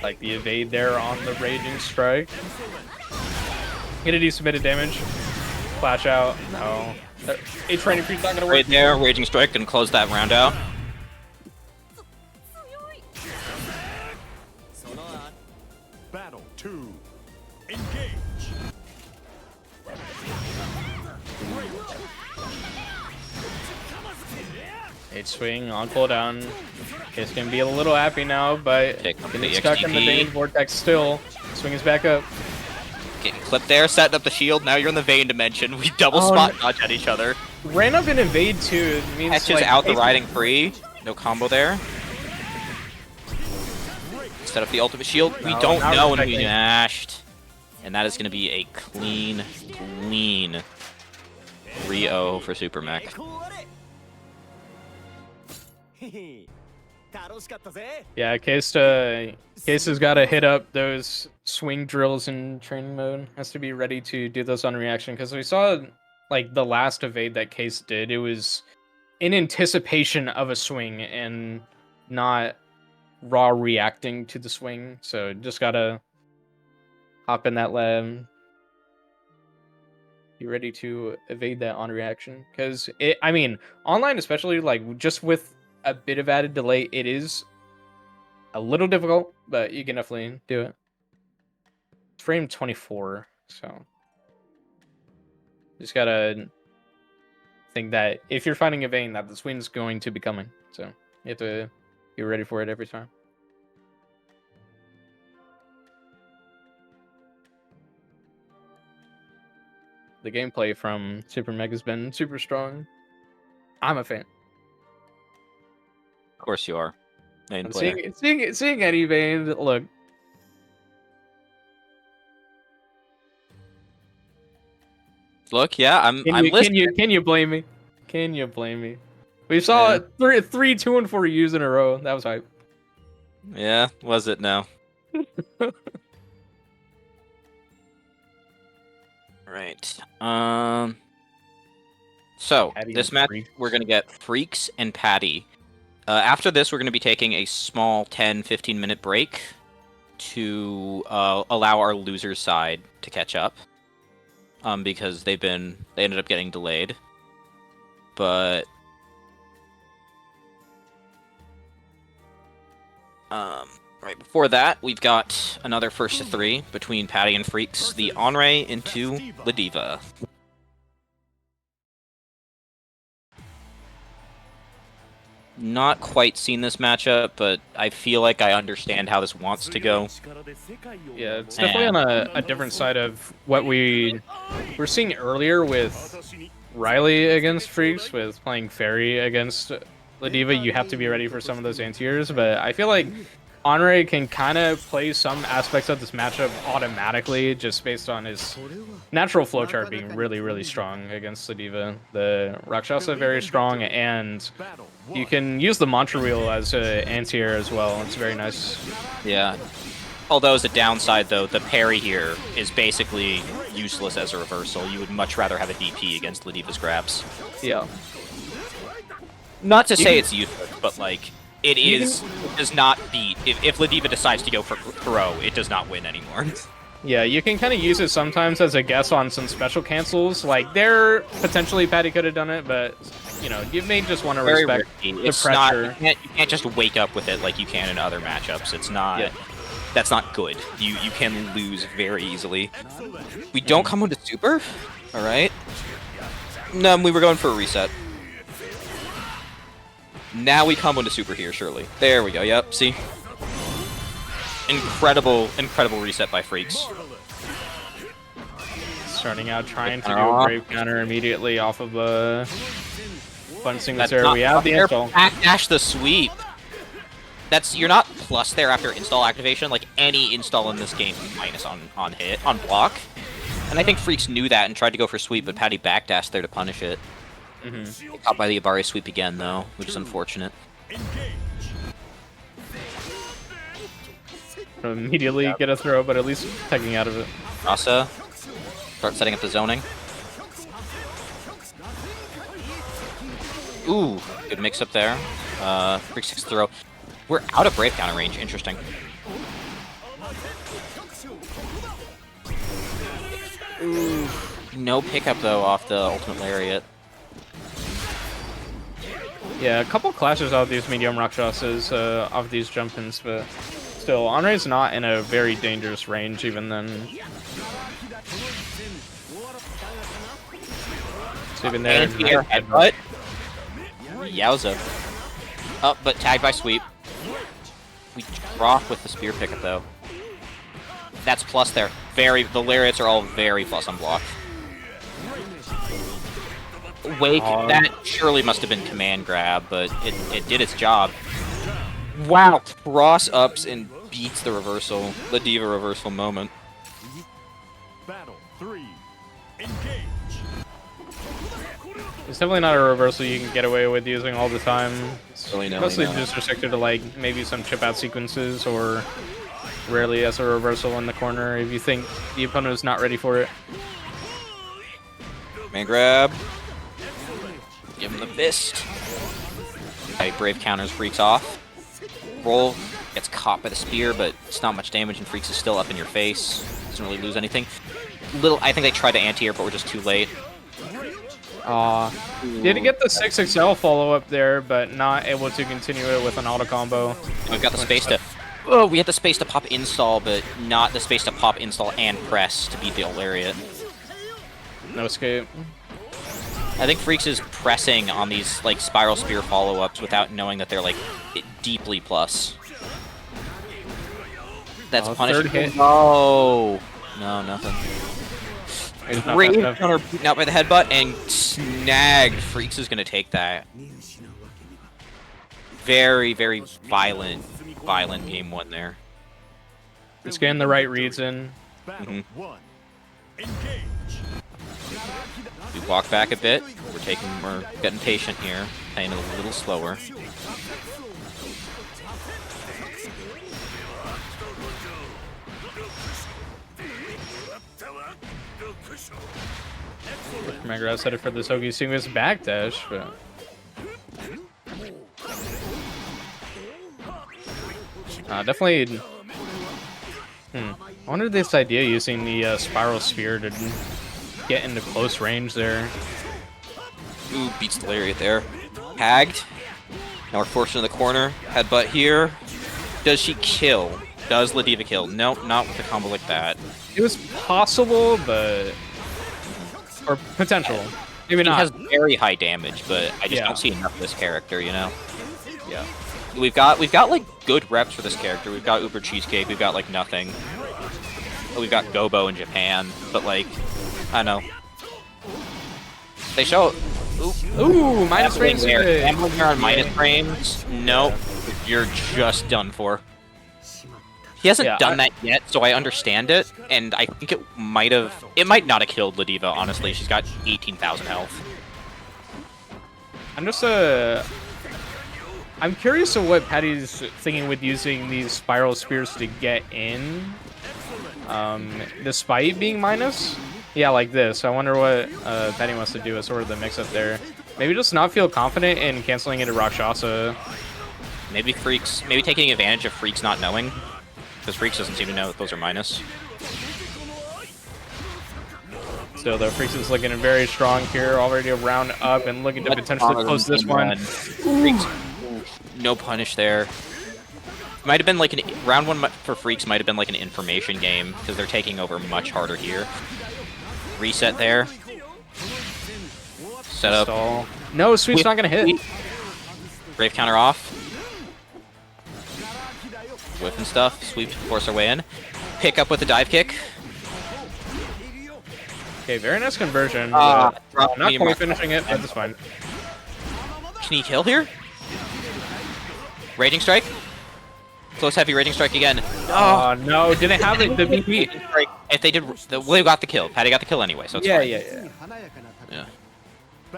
Like the evade there on the Raging Strike. Gonna do submitted damage. Flash out. No. A training free's not gonna work. Right there, Raging Strike can close that round out. Battle 2. Engage. H swing on cooldown. It's gonna be a little happy now, but Pick up getting the stuck in the XTP. Vayne vortex still. Swing is back up. Getting clipped there, setting up the shield. Now you're in the Vayne dimension. We double Oh, spot dodge at each other. ran up and evade too. It means Catches like, out the riding free. No combo there. Set up the ultimate shield. We No, don't not know, and we respecting. mashed. And that is going to be a clean 3-0 for Super Mech. Yeah, Case has got to hit up those swing drills in training mode. Has to be ready to do those on reaction because we saw like the last evade that Case did. It was in anticipation of a swing and not raw reacting to the swing. So just gotta hop in that lab. Be ready to evade that on reaction because I mean, online especially, like just with a bit of added delay, it is a little difficult, but you can definitely do it. Frame 24, so just gotta think that if you're fighting a vein, that the swing's going to be coming. So you have to be ready for it every time. The gameplay from Super Mech has been super strong. I'm a fan. Of course you are. Main I'm player. seeing any vein. Look, Look, yeah, I'm listening. can you blame me? Can you blame me? We saw Yeah. three 2 and 4 U's in a row. That was hype. Yeah, was it now? Right. So Patty this and match Freaks. we're gonna get Freaks and Patty. After this, we're gonna be taking a small 10-15 minute break to allow our losers side to catch up. Because they ended up getting delayed. But right before that, we've got another first to 3 between Patty and Freaks, the Onray into Ladiva. Not quite seen this matchup, but I feel like I understand how this wants to go. Yeah, it's definitely on a different side of what we were seeing earlier with Riley against Freaks, with playing Fairy against Ladiva. You have to be ready for some of those anti-airs, but I feel like Onray can kind of play some aspects of this matchup automatically just based on his natural flowchart being really, really strong against Ladiva. The Rakshasa very strong, and you can use the Mantra Wheel as an anti-air as well. It's very nice. Yeah. Although as a downside, though, the parry here is basically useless as a reversal. You would much rather have a DP against Ladiva's grabs. Yeah. Not to say it's useless, but like it does not beat. If Ladiva decides to go for throw, it does not win anymore. Yeah, you can kind of use it sometimes as a guess on some special cancels. Like there, potentially Patty could have done it, but you know, you may just want to Very respect risky. the It's pressure. not. You can't just wake up with it like you can in other matchups. It's not. Yeah. That's not good. You can lose very easily. We don't come into super. All right. No, we were going for a reset. Now we combo into super here, surely. There we go, yep, see? Incredible reset by Freaks. Starting out trying to do a brave counter immediately off of fun single zero. We have the install. Backdash the sweep. You're not plus there after install activation. Like any install in this game is minus on hit, on block. And I think Freaks knew that and tried to go for sweep, but Patty backdashed there to punish it. Caught by the Abari sweep again, though, which is unfortunate. Immediately get a throw, but at least taking out of it. Rasa, start setting up the zoning. Ooh, good mix up there. Freaks 6 throw. We're out of Brave counter range. Interesting. Ooh, no pickup though off the ultimate lariat. Yeah, a couple clashes out of these medium Rakshasas off these jump-ins, but still, Onray's not in a very dangerous range even then. It's even there. Anti-air headbutt. Yowza. Up, but tagged by sweep. We drop with the spear pickup though. That's plus there. The lariats are all very plus on block. wake, that surely must have been command grab, but it did its job. Wow, cross ups and beats the reversal, the Diva reversal moment. Battle 3. Engage. It's definitely not a reversal you can get away with using all the time. It's Really no, mostly no. just restricted to like maybe some chip out sequences or rarely as a reversal in the corner if you think the opponent is not ready for it. Man grab. Give him the fist. Okay, Brave counters Freaks off. Roll gets caught by the spear, but it's not much damage, and Freaks is still up in your face. Doesn't really lose anything. I think they tried to anti-air, but we're just too late. Did get the 6XL follow up there, but not able to continue it with an auto combo. We've got the space to... Oh, we had the space to pop install, but not the space to pop install and press to beat the lariat. No escape. I think Freaks is pressing on these like spiral spear follow-ups without knowing that they're like deeply plus. That's punishable. Third hit. Oh no, nothing. It's not Great fast enough. counter beaten out by the headbutt and snagged. Freaks is gonna take that. Very, very violent game one there. It's getting the right reads in. Battle 1. Engage. We walk back a bit. We're getting patient here, playing a little slower. Remember, I was headed for the Sogi Seamless backdash, but definitely. I wonder this idea using the spiral spear to get into close range there. Ooh, beats the lariat there. Tagged. Now we're forced into the corner. Headbutt here. Does she kill? Does Ladiva kill? Nope, not with a combo like that. It was possible, but or potential. Maybe He not. has very high damage, but I just Yeah. don't see enough of this character, you know? Yeah. We've got like good reps for this character. We've got Uber Cheesecake, we've got like nothing. We've got Gobo in Japan, but like, I don't know. They show Ooh, minus gambling range. there. Gambling there on minus frames. Nope. You're just done for. He hasn't Yeah, done that yet, so I understand it, and I think it might not have killed Ladiva, honestly. She's got 18,000 health. I'm just I'm curious of what Patty's thinking with using these spiral spears to get in. Despite being minus. Yeah, like this. I wonder what Patty wants to do as sort of the mix-up there. Maybe just not feel confident in canceling into Rakshasa. Maybe taking advantage of Freaks not knowing, because Freaks doesn't seem to know that those are minus. Still, though, Freaks is looking very strong here, already a round up and looking to potentially close this one. Freaks, no punish there. Might have been like round one for Freaks might have been like an information game, because they're taking over much harder here. Reset there. Set up. Stall. No, Sweep's not gonna hit. Brave counter off. Whiff and stuff. Sweep to force our way in. Pick up with the dive kick. Okay, very nice conversion. Drop not medium quite rock. finishing it, but that's fine. Can he kill here? Raging strike. Close heavy raging strike again. Oh no! Did they have it? The BP? If they did, they got the kill. Patty got the kill anyway, so it's Yeah, fine. yeah.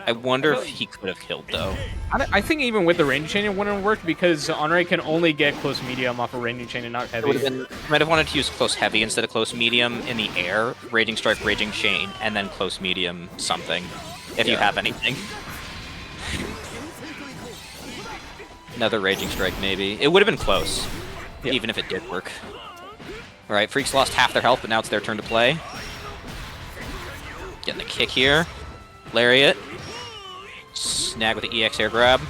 I wonder if he could have killed though. I think even with the range chain it wouldn't have worked because Honore can only get close medium off a range chain and not heavy. Might have wanted to use close heavy instead of close medium in the air. Raging strike, raging chain, and then close medium something. If you have anything. Another raging strike maybe. It would have been close. Yeah. Even if it did work. Alright, Freaks lost half their health, but now it's their turn to play. Getting the kick here. Lariat. Snag with the EX air grab.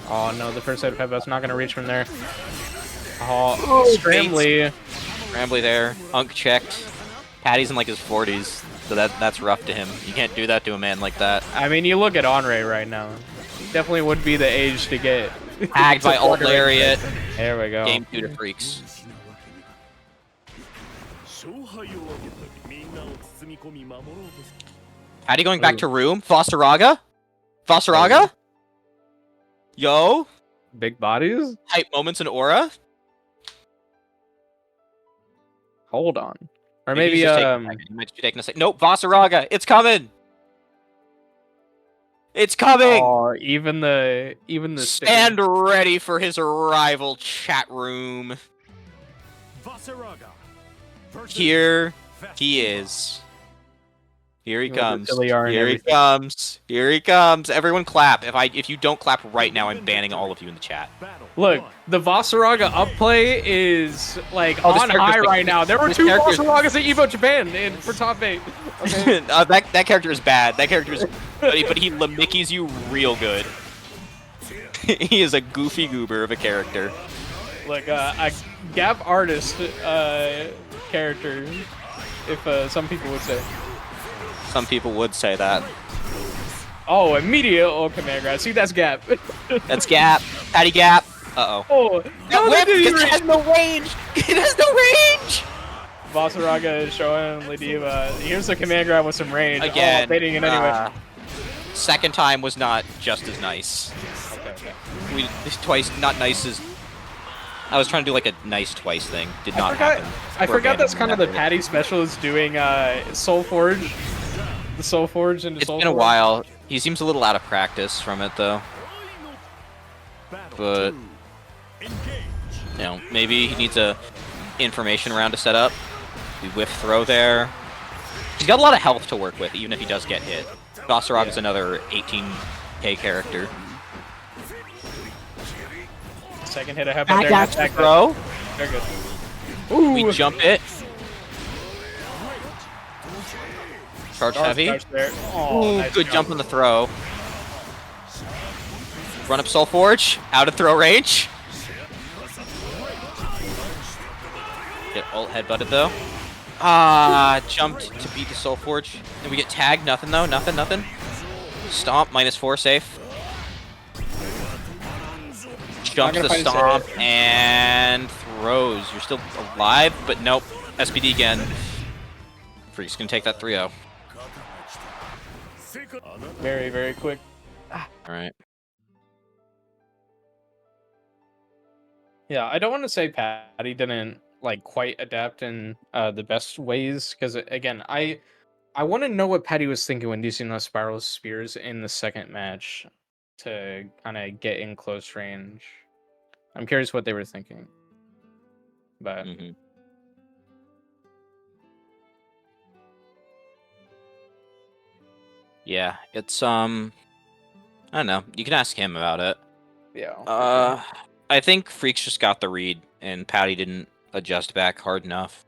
Oh no, the first side of headbutt's not going to reach from there. Oh, Scrambly. Scrambly there. Unk checked. Patty's in like his 40s, so that's rough to him. You can't do that to a man like that. I mean, you look at Honore right now. Definitely would be the age to get Tagged by Alt Lariat. There we go. Game 2 to Freaks. Patty going back Ooh. to room. Fosseraga? Fosseraga? Yo? Big bodies? Hype moments and aura? Hold on. Or Maybe maybe he's just taking a second. He might be taking a second. Nope, Fosseraga! It's coming! It's coming! oh, even the Stand sticker. ready for his arrival, chat room. Here he is. Here he With the comes. silly R and Here he everything. comes. Here he comes. Everyone clap. If you don't clap right now, I'm banning all of you in the chat. Look, the Vossaraga upplay is like Oh, this on character's high like- right now. There were this two character's- Vossaragas at Evo Japan for top 8. Okay. that character is bad. That character is, but he limickies you real good. He is a goofy goober of a character. Like a Gap artist character, if some people would say. Some people would say that. Oh, immediate command grab. See, that's Gap. That's Gap. Patty Gap. Uh-oh. Oh, That no, whip, that didn't because it has no range! It has no range! Vossaraga is showing Ladiva. Here's a command grab with some range. Again. Oh, baiting it anyway. Second time was not just as nice. Okay. Twice, not nice as... I was trying to do like a nice twice thing. Did not happen. I We're forgot that's kind of the abandoning that. Patty special is doing Soul Forge. The Soul Forge into It's Soul been a Forge. while. He seems a little out of practice from it though. But, you know, maybe he needs a information round to set up. We whiff throw there. He's got a lot of health to work with, even if he does get hit. Gossarog is another 18k character. Second hit I have on there. Back Back throw. Very good. Ooh, We jump it. Charge heavy. There. Oh, Ooh, nice good jump on the throw. Run up Soul Forge. Out of throw range. Get ult headbutted though. Ah, jumped to beat the Soul Forge. And we get tagged. Nothing though. Nothing. Stomp. -4 safe. Jump to the stomp and throws. You're still alive, but nope. SPD again. Freak's gonna take that 3-0. Very, very quick. Alright. Yeah, I don't want to say Patty didn't like quite adapt in the best ways because again, I want to know what Patty was thinking when using those spiral spears in the second match to kind of get in close range. I'm curious what they were thinking. But Yeah, it's I don't know. You can ask him about it. yeah. I think Freaks just got the read and Patty didn't adjust back hard enough.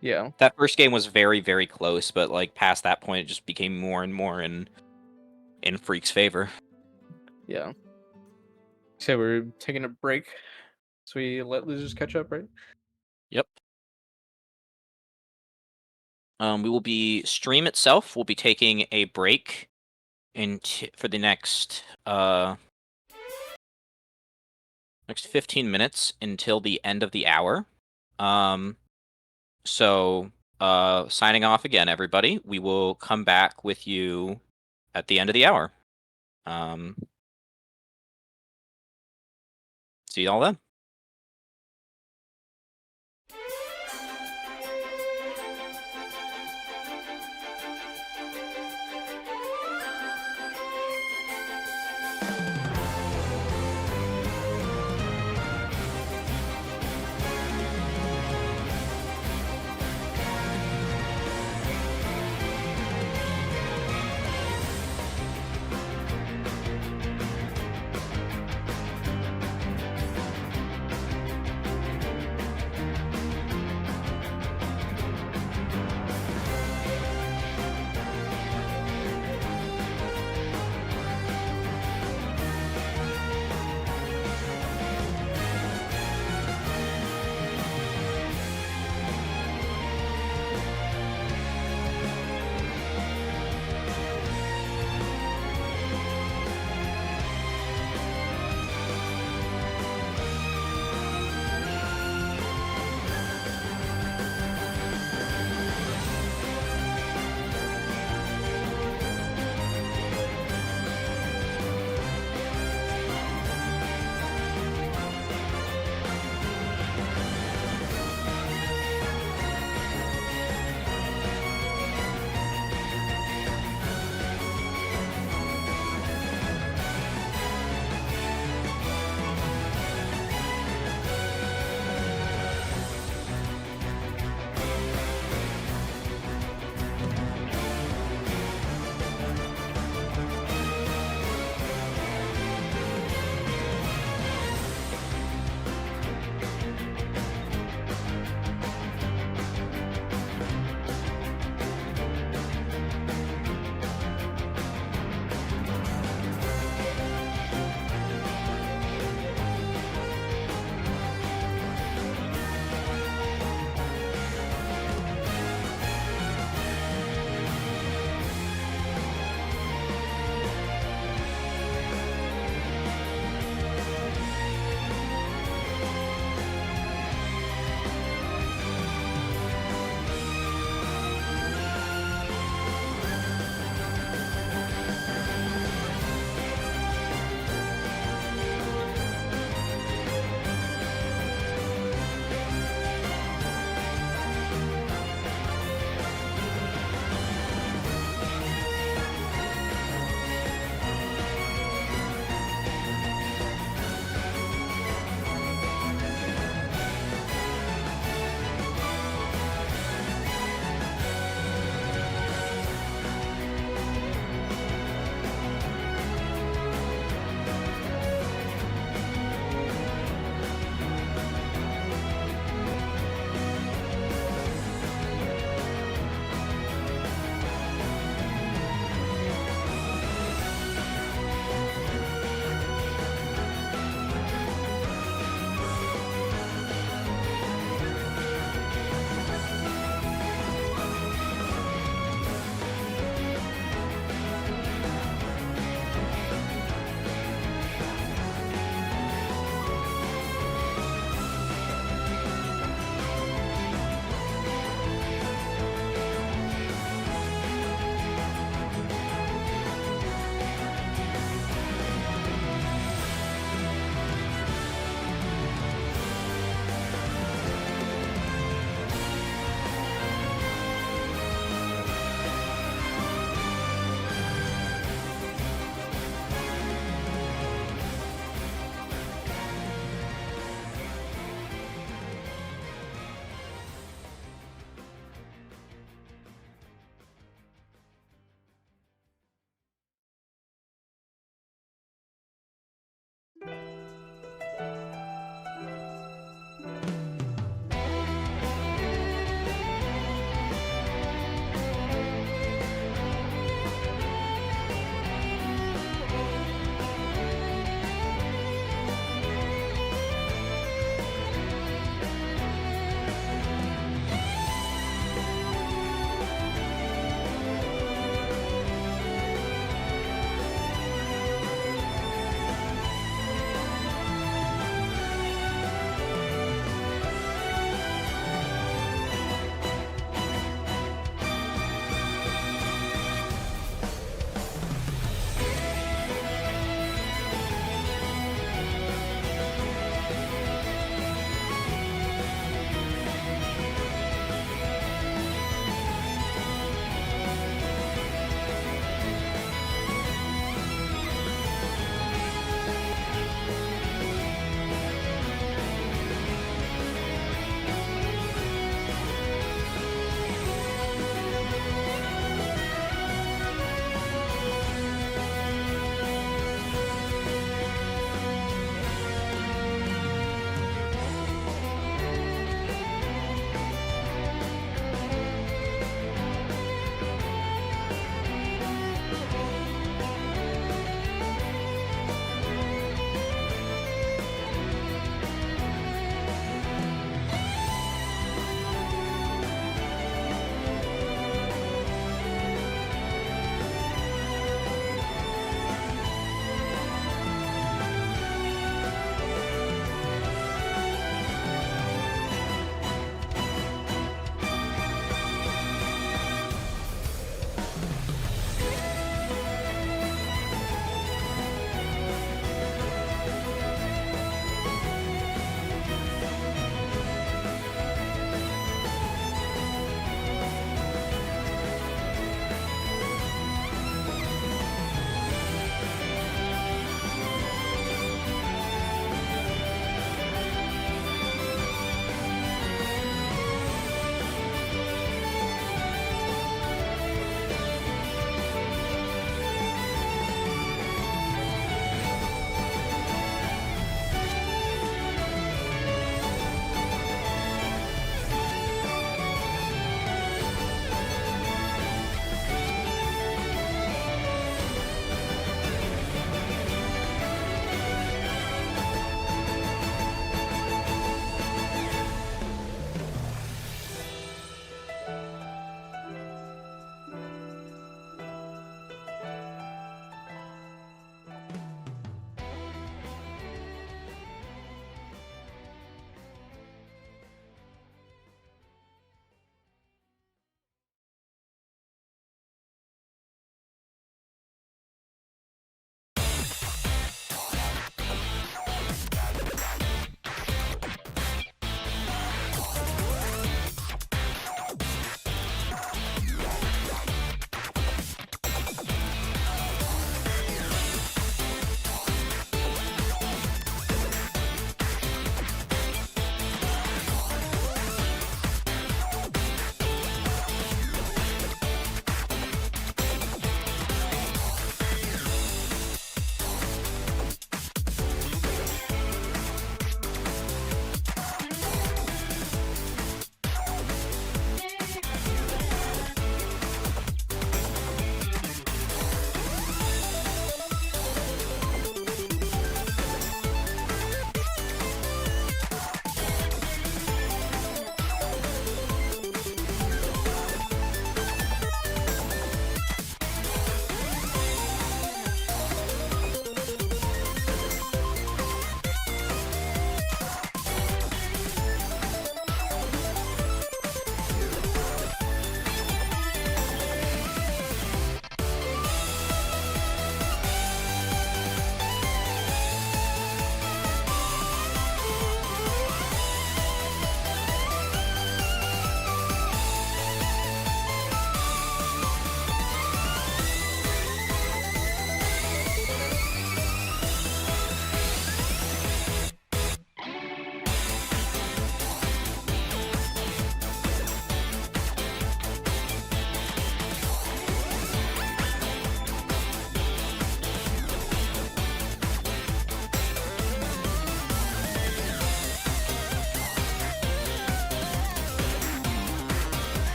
Yeah. That first game was very, very close, but like past that point, it just became more and more in Freak's favor. Yeah. So we're taking a break, so we let losers catch up, right? Yep. We will be stream itself. We'll be taking a break for the next 15 minutes until the end of the hour. So signing off again, everybody. We will come back with you at the end of the hour. See you all then.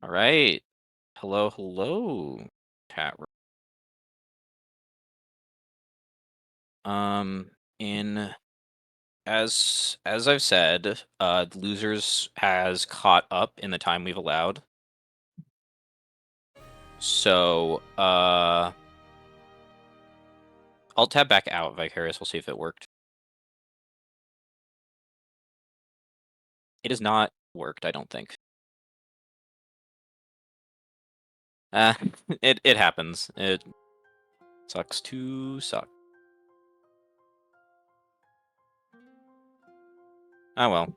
All right. Hello, hello, chat room. In as I've said, losers has caught up in the time we've allowed. So, I'll tab back out Vicarious. We'll see if it worked. It has not worked, I don't think. It happens. It sucks to suck. Oh well.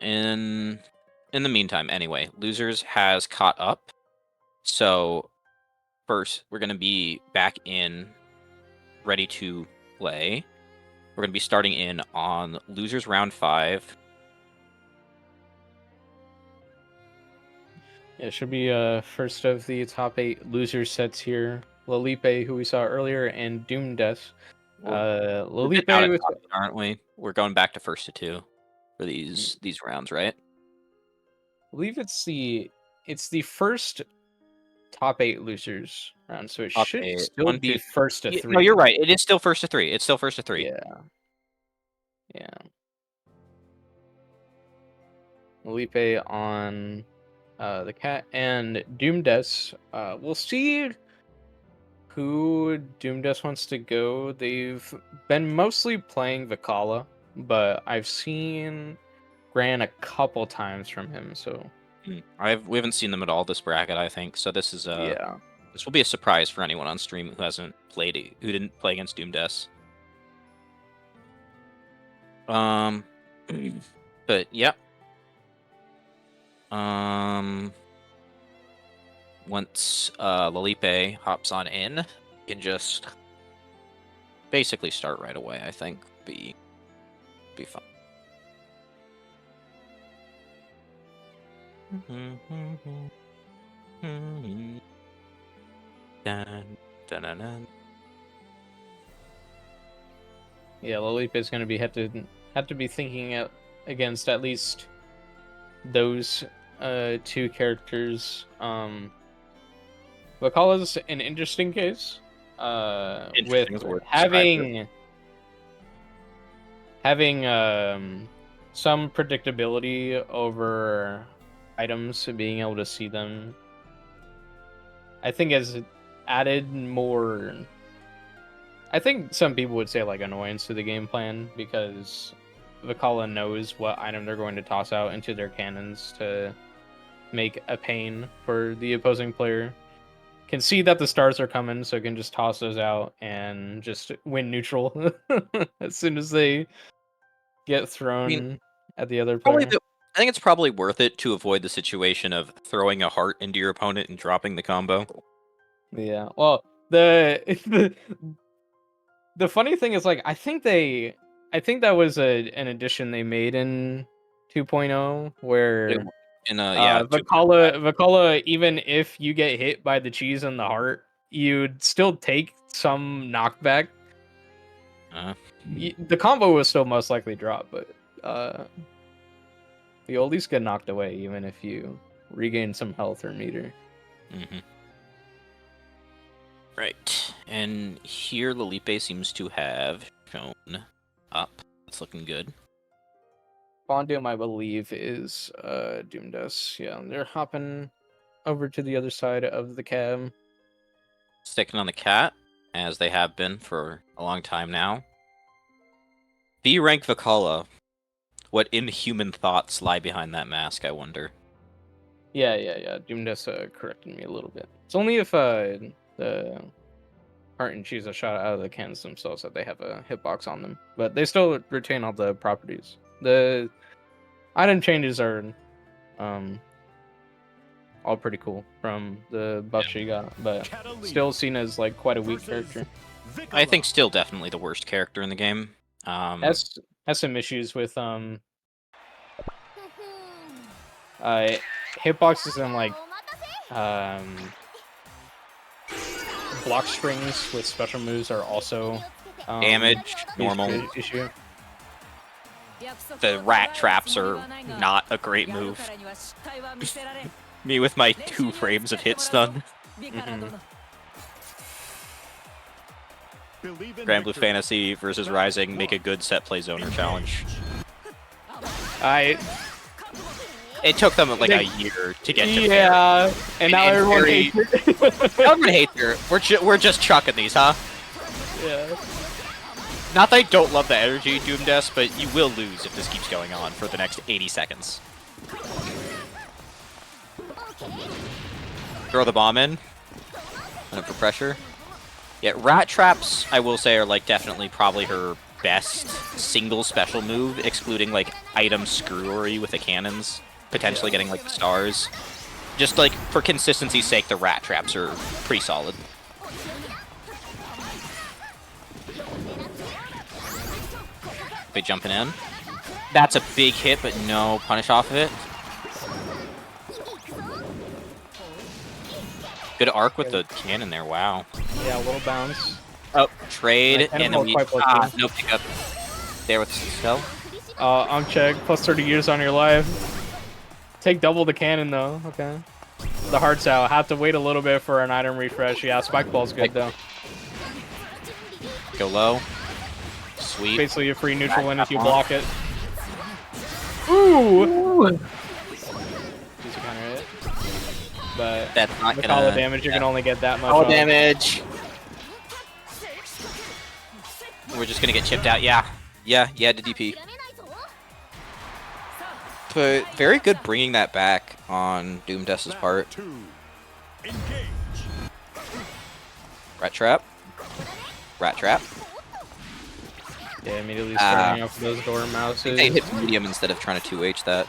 In the meantime, anyway, losers has caught up. So first, we're gonna be back in, ready to play. We're gonna be starting in on losers round 5. Yeah, it should be first of the top 8 loser sets here. Lalipe, who we saw earlier, and Doom Death. We're a bit Lalipe out of with time, aren't we? We're going back to first to 2 for these rounds, right? I believe it's the first top 8 losers round, so it Top should 8. still 1, be 2. first to Yeah, 3. no, you're right. It is still first to 3. It's still first to 3. Yeah. Yeah. Felipe on the cat and Doomdes. We'll see who Doomdes wants to go. They've been mostly playing Vicala, but I've seen Gran a couple times from him, so We haven't seen them at all this bracket, I think. So this is yeah. this will be a surprise for anyone on stream who hasn't played it, who didn't play against Doom Death. But yeah. Once Lalipe hops on in, you can just basically start right away, I think. Be fun. Dun, dun, dun, dun. Yeah, Lalipe is going to be have to be thinking against at least those 2 characters. Vicala's an interesting case. With Interesting is the word to describe it. having some predictability over items, being able to see them, I think has added more. I think some people would say like annoyance to the game plan because Vicala knows what item they're going to toss out into their cannons to make a pain for the opposing player. Can see that the stars are coming, so can just toss those out and just win neutral as soon as they get I mean, thrown at the other probably player. I think it's probably worth it to avoid the situation of throwing a heart into your opponent and dropping the combo. Yeah. Well, the funny thing is like I think that was an addition they made in 2.0 where Yeah, Vicala, even if you get hit by the cheese and the heart, you'd still take some knockback. The combo was still most likely drop, but you'll at least get knocked away even if you regain some health or meter. Mm-hmm. Right, and here Lalipe seems to have shown up. It's looking good. Bondoom, I believe, is Doomdust. Yeah, they're hopping over to the other side of the cab. Sticking on the cat, as they have been for a long time now. B rank Vicala. What inhuman thoughts lie behind that mask, I wonder. Yeah. Doomdust corrected me a little bit. It's only if the heart and cheese are shot out of the cans themselves that they have a hitbox on them, but they still retain all the properties. The item changes are all pretty cool from the buff she got, but still seen as like quite a weak character. I think still definitely the worst character in the game. Has some issues with hitboxes and like block strings with special moves are also damage normal issue. the rat traps are not a great move. Me with my 2 frames of hit stun. Believe in Grand Blue victory. Fantasy versus Rising, make a good set play zoner challenge. It took them like a year to get to yeah, and now everyone hates it. Everyone hates her. We're just chucking these, huh? Yeah. Not that I don't love the energy, Doom Death, but you will lose if this keeps going on for the next 80 seconds. Throw the bomb in. And for pressure. Yeah, rat traps, I will say, are like definitely probably her best single special move, excluding like item screwery with the cannons, potentially getting like the stars. Just like for consistency's sake, the rat traps are pretty solid. They jumping in. That's a big hit, but no punish off of it. Good arc with the cannon there, wow. Yeah, a little bounce. Oh, trade, I and then we no pickup there with the spell. I'm check, plus 30 years on your life. Take double the cannon though, okay. The heart's out, have to wait a little bit for an item refresh. Yeah, Spike Ball's good though. Go low. Sweet. Basically a free neutral win if you block it. Ooh! Easy counter hit. But that's not with gonna... all the damage, you can only get that much all off. damage! We're just gonna get chipped out, yeah. Yeah, to DP. But very good bringing that back on Doom Death's part. Rat trap. Rat trap. Yeah, immediately starting off those door mouses. They hit medium instead of trying to 2H that.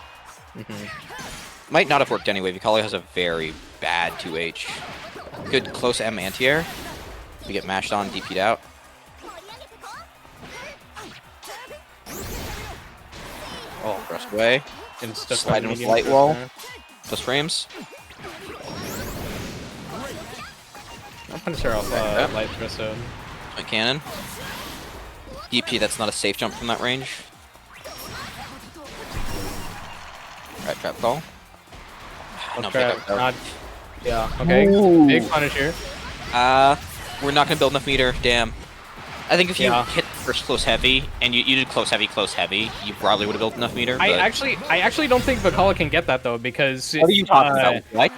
Might not have worked anyway. Vicala has a very bad 2H. Good close M anti-air. We get mashed on, DP'd out. Oh, rush away. Slide in with light wall. Plus frames. I'll punish her off light throw. My cannon. DP, that's not a safe jump from that range. Right, trap call. No pickup. Not, yeah, okay. Ooh. Big punish here. We're not gonna build enough meter, damn. I think if you hit first close heavy, and you did close heavy, you probably would have built enough meter. I actually don't think Vicala can get that though, because what are you talking about? What?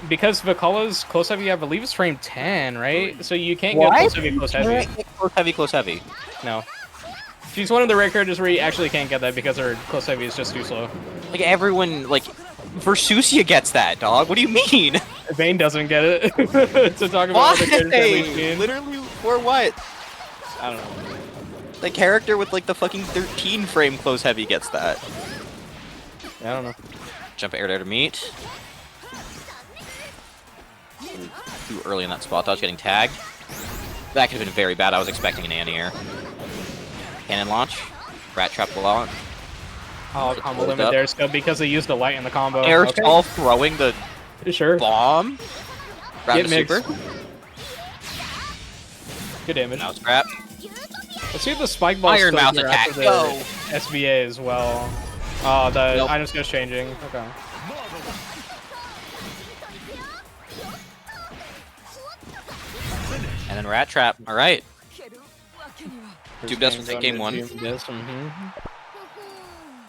Because Vicala's close heavy, I believe, is frame 10, right? So you can't get close heavy. Close heavy. No. She's one of the rare characters where you actually can't get that because her close heavy is just too slow. Like everyone, like Versusia gets that, dog. What do you mean? Vayne doesn't get it. To talk about the characters that we've seen. Literally, for what? I don't know. The character with like the fucking 13 frame close heavy gets that. I don't know. Jump air to meet. Too early in that spot dodge, getting tagged. That could have been very bad. I was expecting an anti-air. Cannon launch. Rat trap below. Oh, combo limit there, Scub, because they used the light in the combo. Air all throwing the bomb. Get super. Good damage. Now it's wrap. Let's see if the spike ball Iron Mouth here attack. after the Go. SBA as well. Oh, the item skill's changing. Okay. And then rat trap. All right. Doom Death will take game 1.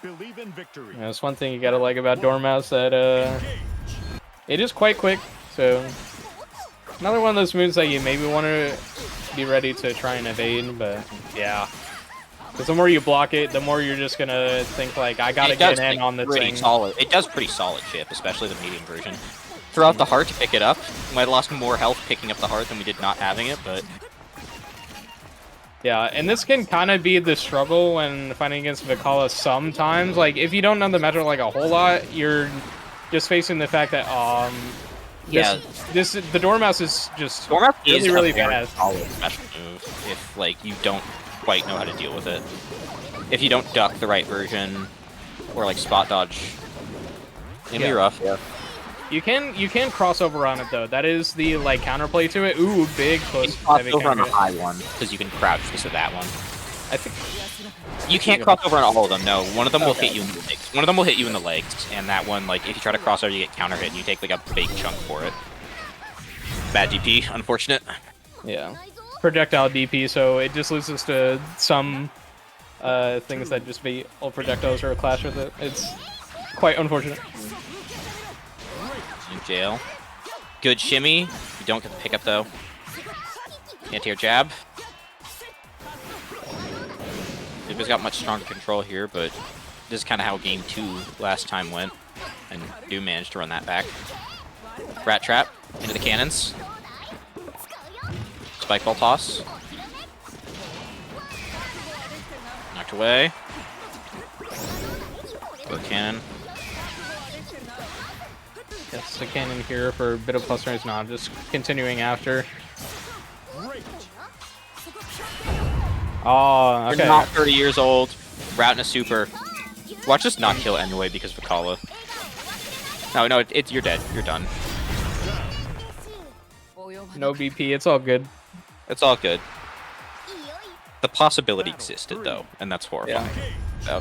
Believe in victory. That's one thing you gotta like about Dormouse, that it is quite quick. So another one of those moves that you maybe want to be ready to try and evade, but yeah. Because the more you block it, the more you're just gonna think like, I gotta get in on the thing. Solid. It does pretty solid chip, especially the medium version. Throw out the heart to pick it up. We might have lost more health picking up the heart than we did not having it, but yeah, and this can kind of be the struggle when fighting against Vicala sometimes. Like, if you don't know the meta like a whole lot, you're just facing the fact that the Dormouse is just really fast. Solid special move if like you don't quite know how to deal with it. If you don't duck the right version or like spot dodge, it'll be rough. Yeah. You can cross over on it though. That is the like counterplay to it. Ooh, big close. Cross over on the high one because you can crouch just at that one. I think You can't cross over on all of them. No, one of them will hit you in the legs. One of them will hit you in the legs, and that one, like, if you try to cross over, you get counter hit, and you take like a big chunk for it. Bad DP, unfortunate. Yeah. Projectile DP, so it just loses to some things that just be all projectiles or clash with it. It's quite unfortunate. In jail. Good shimmy. You don't get the pickup though. Anti-air jab. He's got much stronger control here, but this is kind of how game 2 last time went, and Doom managed to run that back. Rat trap into the cannons. Spike ball toss. Knocked away. Go cannon. Yes, the cannon here for a bit of plus range. No, just continuing after. Oh, okay. You're not 30 years old. Routing a super. Watch this not kill anyway because of Akala. No, you're dead. You're done. No BP, it's all good. It's all good. The possibility existed though, and that's horrifying. Yeah.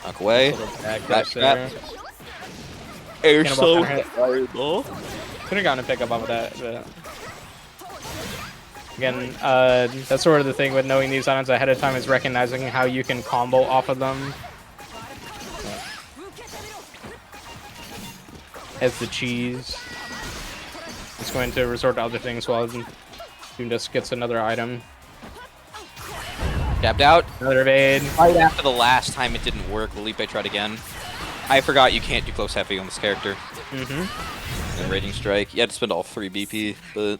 Knock away. Rat trap. Air so fireball. Could have gotten a pickup off of that, but again, that's sort of the thing with knowing these items ahead of time is recognizing how you can combo off of them. As the cheese, it's going to resort to other things while Doom just gets another item. Gapped out. Another evade. Right after the last time it didn't work, Felipe tried again. I forgot you can't do close heavy on this character. And Raging Strike. You had to spend all 3 BP, but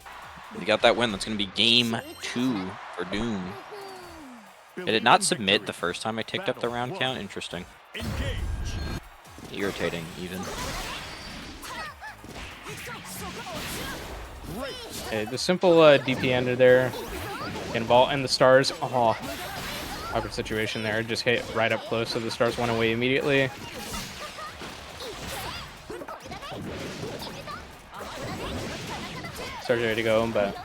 you got that win. That's going to be game 2 for Doom. Did it not submit the first time I ticked up the round count? Interesting. Irritating, even. Okay, the simple DP under there. And vault and the stars. Oh, awkward situation there. Just hit right up close, so the stars went away immediately. Stars ready to go, but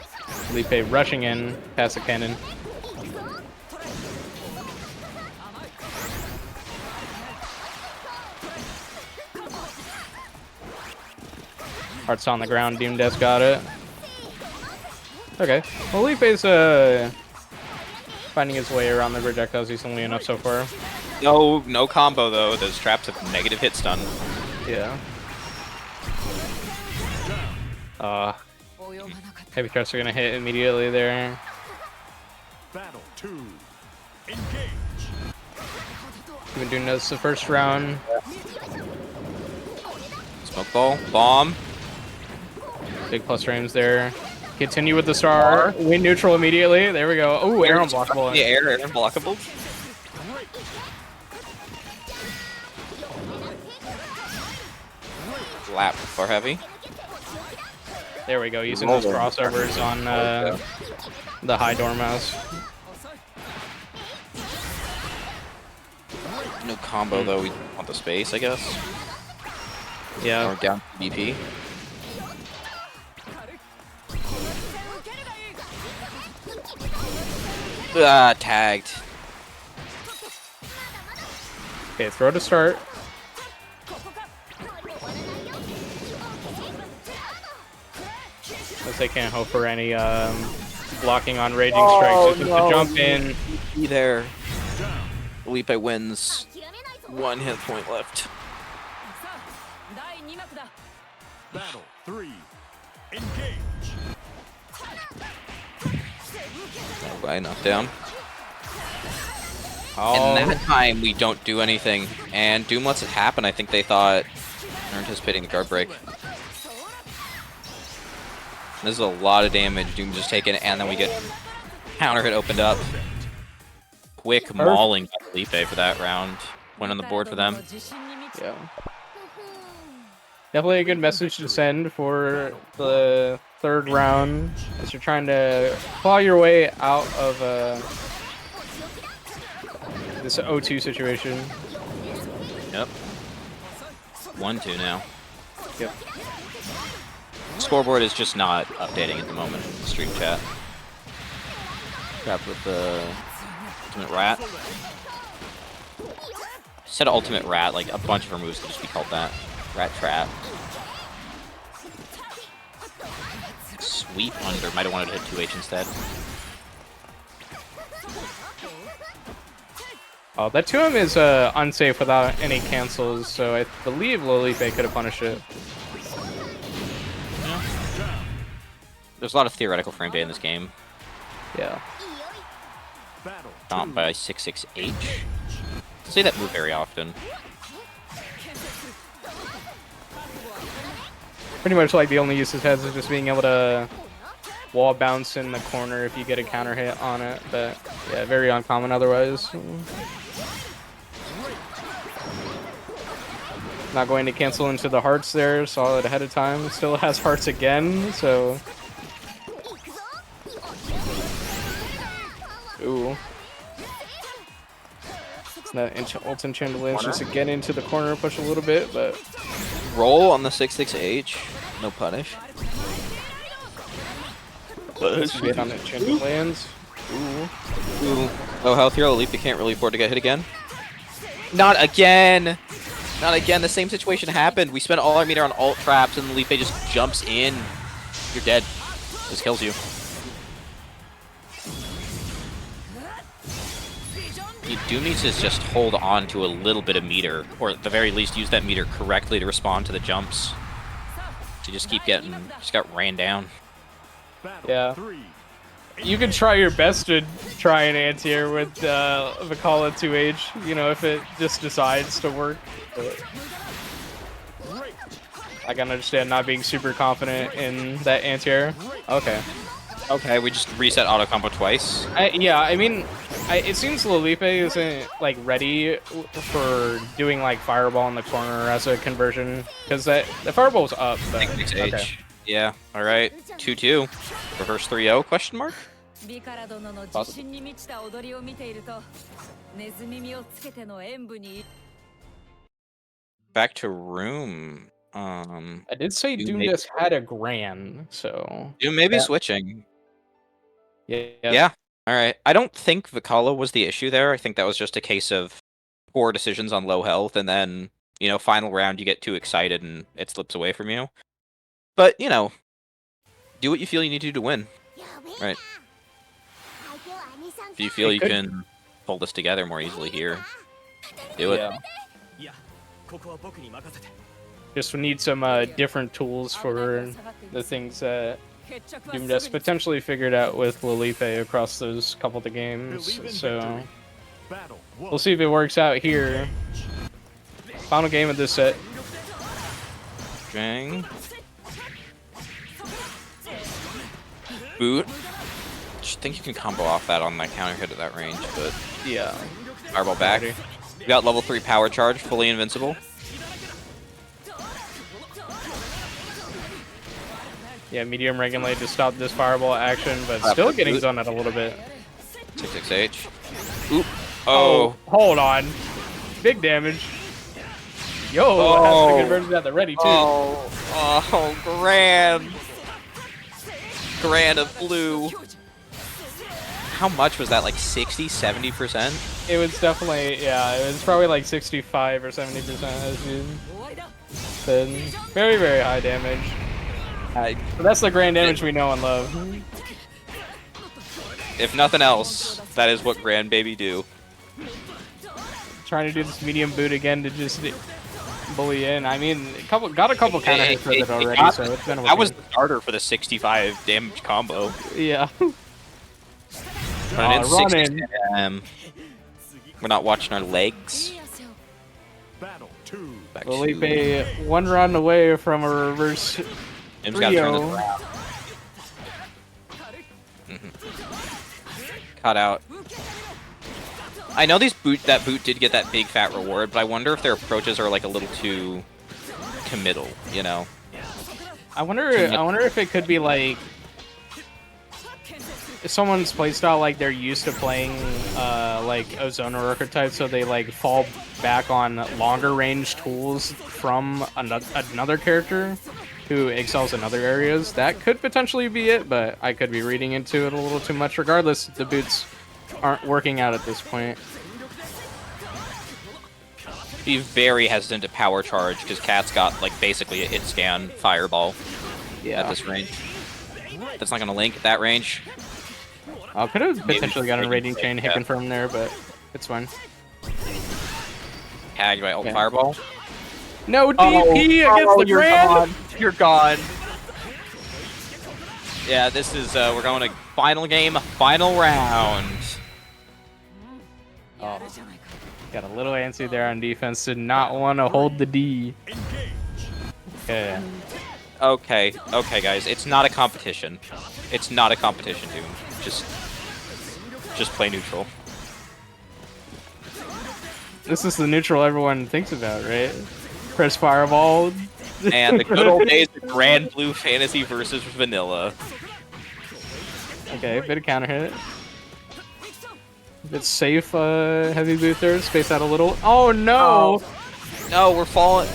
Felipe rushing in past the cannon. Heart's on the ground. Doom Death got it. Okay, Felipe's finding his way around the projectiles decently enough so far. No combo though. Those traps have negative hit stun. Yeah. Heavy traps are gonna hit immediately there. Battle 2. Engage. We've been doing this the first round. Smoke ball, bomb. Big plus frames there. Continue with the star. Win neutral immediately. There we go. Oh, air unblockable. Yeah, air unblockable. Lap for heavy. There we go. Using those crossovers on the high Dormouse. No combo though. We want the space, I guess. Yeah. Or down BP. Tagged. Okay, throw to start. Unless they can't hope for any blocking on Raging Strikes. Just to jump in. Be there. Felipe wins. 1 hit point left. Battle 3. Engage. By knockdown. Oh. And that time we don't do anything. And Doom lets it happen. I think they thought they're anticipating the guard break. This is a lot of damage. Doom just taking it, and then we get counter hit opened up. Quick mauling by Felipe for that round. Went on the board for them. Yeah. Definitely a good message to send for the third round as you're trying to claw your way out of this 0-2 situation. Yep. 1-2 now. Yep. Scoreboard is just not updating at the moment. Stream chat. Grab with the ultimate rat. Instead of ultimate rat, like a bunch of her moves could just be called that. Rat trap. Sweep under. Might have wanted to hit 2H instead. Oh, that 2M is unsafe without any cancels, so I believe Lolipe could have punished it. There's a lot of theoretical frame data in this game. Yeah. Stomped by 6-6-H. I say that move very often. Pretty much like the only use it has is just being able to wall bounce in the corner if you get a counter hit on it, but yeah, very uncommon otherwise. Not going to cancel into the hearts there, saw it ahead of time. Still has hearts again, so... Ooh. That ult enchant lands just to get into the corner, push a little bit, but... Roll on the 6-6-H. No punish. Get on enchanted lands. Ooh. Ooh. Low health here. Lolipe can't really afford to get hit again. Not again! Not again. The same situation happened. We spent all our meter on alt traps, and Lolipe just jumps in. You're dead. Just kills you. You do need to just hold on to a little bit of meter, or at the very least use that meter correctly to respond to the jumps. So you just keep getting, just got ran down. Yeah. You can try your best to try an anti-air with Vicala 2H, you know, if it just decides to work. But I can understand not being super confident in that anti-air. Okay. Okay, we just reset auto combo twice. Yeah, I mean, it seems Lolipe isn't like ready for doing like fireball in the corner as a conversion because the fireball's up. But, okay. Yeah. All right. 2-2. Reverse 3-0? Question mark. Back to room. I did say Doom just had a Gran, so Doom may be switching. Yeah. All right. I don't think Vicala was the issue there. I think that was just a case of poor decisions on low health, and then, you know, final round you get too excited and it slips away from you. But, you know, do what you feel you need to do to win. Right. If you feel you can pull this together more easily here, do it. Yeah. Just need some different tools for the things that Doom just potentially figured out with Lolipe across those couple of games. So we'll see if it works out here. Final game of this set. Jang. Boot. I think you can combo off that on that counter hit at that range, but yeah. Fireball back. You got level 3 power charge, fully invincible. Yeah, medium regulate to stop this fireball action, but still getting zoned out a little bit. 6-6-H. Oop. Oh, hold on. Big damage. Yo, has the conversion at the ready too. Oh, Gran. Gran of blue. How much was that? Like 60, 70%? It was definitely, yeah, it was probably like 65 or 70%. Then very, very high damage. But that's the grand damage we know and love. If nothing else, that is what Grand Baby do. Trying to do this medium boot again to just bully in. I mean, got a couple counter hits with it already, so it's been a That was the starter for the 65 damage combo. Yeah. Run in. We're not watching our legs. Lolipe one run away from a reverse. Jim's got to turn this around. Cut out. I know that boot did get that big fat reward, but I wonder if their approaches are like a little too committal, you know? I wonder if it could be like someone's playstyle, like they're used to playing like Ozona archetype, so they like fall back on longer range tools from another character. who excels in other areas. That could potentially be it, but I could be reading into it a little too much. Regardless, the boots aren't working out at this point. Be very hesitant to power charge because Cat's got like basically a hit scan fireball at this range. That's not gonna link at that range. I could have potentially gotten a Maybe rating chain hit yeah. confirm there, but it's fine. Tag by ult Yeah. fireball. No DP against the you're Grand. gone. You're gone. Yeah, this is we're going to final game, final round. Oh, got a little antsy there on defense. Did not want to hold the D. Okay. Okay, guys, it's not a competition. It's not a competition, Doom. Just play neutral. This is the neutral everyone thinks about, right? Press fireball. And the good old days of Grand Blue Fantasy versus Vanilla. Okay, bit of counter hit. Bit safe, heavy boot there. Space out a little. Oh no! No, we're falling.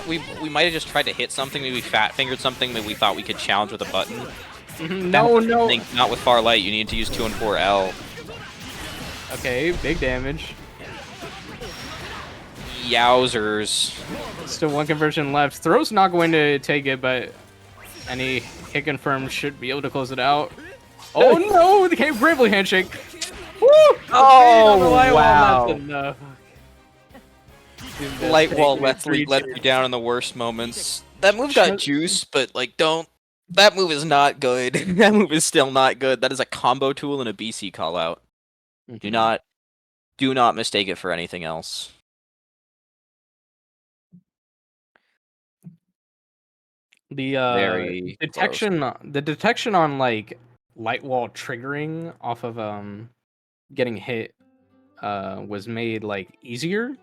We might have just tried to hit something. Maybe we fat fingered something that we thought we could challenge with a button. No, no. Not with Far Light. You need to use 2 and 4L. Okay, big damage. Yowzers. Still one conversion left. Throw's not going to take it, but any hit confirm should be able to close it out. Oh no! The Bravely handshake. Woo! Oh, wow! wow. That's enough. Light wall Taking it let 3-2. you down in the worst moments. That move got juice, but like don't. That move is not good. That move is still not good. That is a combo tool and a BC call out. Do not mistake it for anything else. The Very detection on like light wall triggering off of getting hit was made like easier.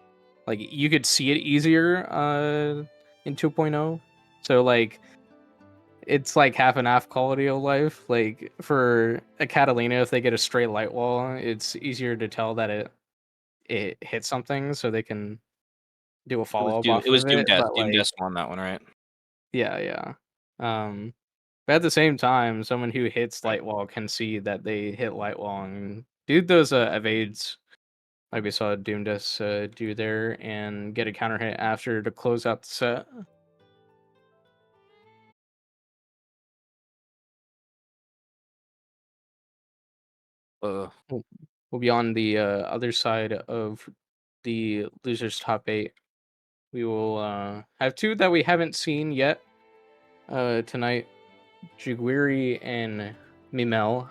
Like you could see it easier in 2.0. So like it's like half and half quality of life. Like for a Catalina, if they get a straight light wall, it's easier to tell that it hit something, so they can do a follow up off It was of Doom it. Death. But Doom like, Death on that one, right? yeah. But at the same time, someone who hits light wall can see that they hit light wall and do those evades, like we saw Doom Death do there, and get a counter hit after to close out the set. We'll be on the other side of the losers top 8. We will have 2 that we haven't seen yet tonight. Jiguiri and Mimel.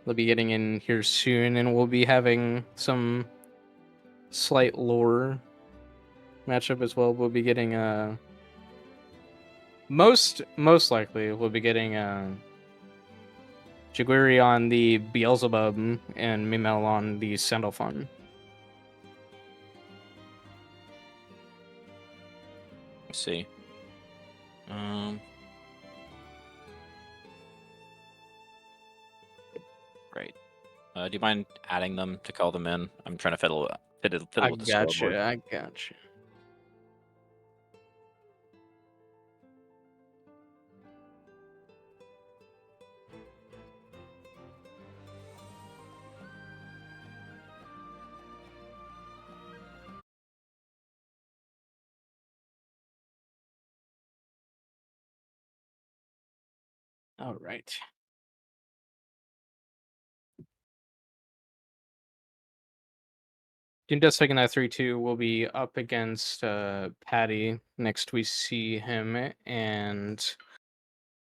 They'll be getting in here soon, and we'll be having some slight lore matchup as well. We'll be getting most likely we'll be getting Jiguiri on the Beelzebub and Mimel on the Sandalphon. Let's see. Right. Do you mind adding them to call them in? I'm trying to fiddle with the scoreboard. I gotcha. All right. Doom Death taking that 3-2 will be up against Patty. Next we see him, and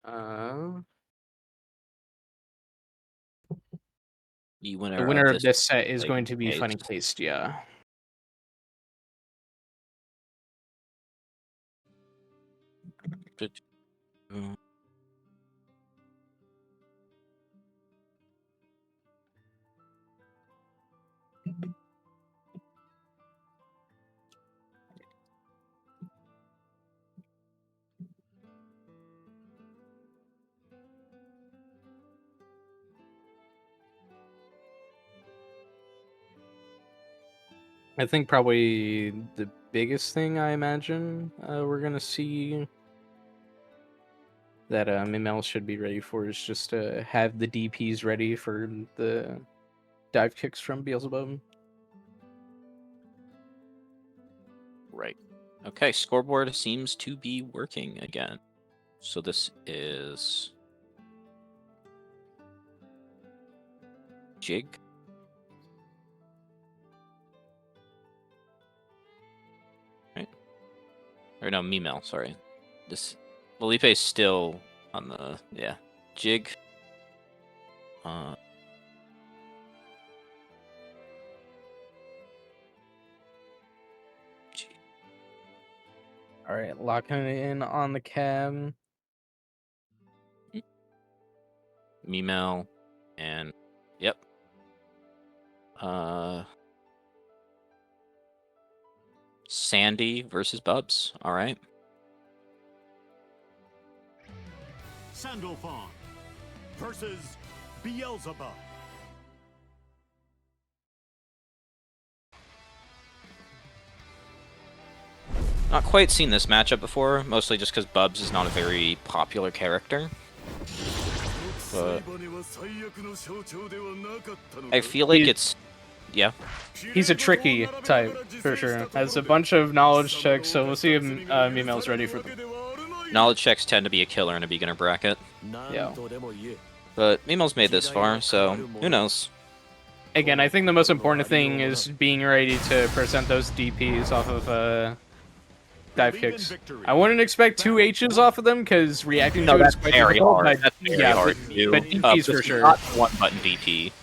The the winner of this set is going to be Taste. Funny Taste, yeah. I think probably the biggest thing I imagine we're gonna see that Mimel should be ready for is just to have the DPs ready for the dive kicks from Beelzebub. Right. Okay, scoreboard seems to be working again. So this is Jig. Right. Or no, Mimel, sorry. This Felipe's still on the Jig. All right, locking in on the cab. Mimel and yep. Sandy versus Bubs. All right. Sandalphon versus Beelzebub. Not quite seen this matchup before, mostly just because Bubs is not a very popular character. But I feel like it's He's a tricky type for sure. Has a bunch of knowledge checks, so we'll see if Mimel's ready for them. knowledge checks tend to be a killer in a beginner bracket. Yeah. But Mimel's made this far, so who knows? Again, I think the most important thing is being ready to present those DPs off of dive kicks. I wouldn't expect 2 H's off of them because reacting to it is quite very difficult, hard. but That's very yeah, hard to do. but DPs This for is sure. Not one button DP.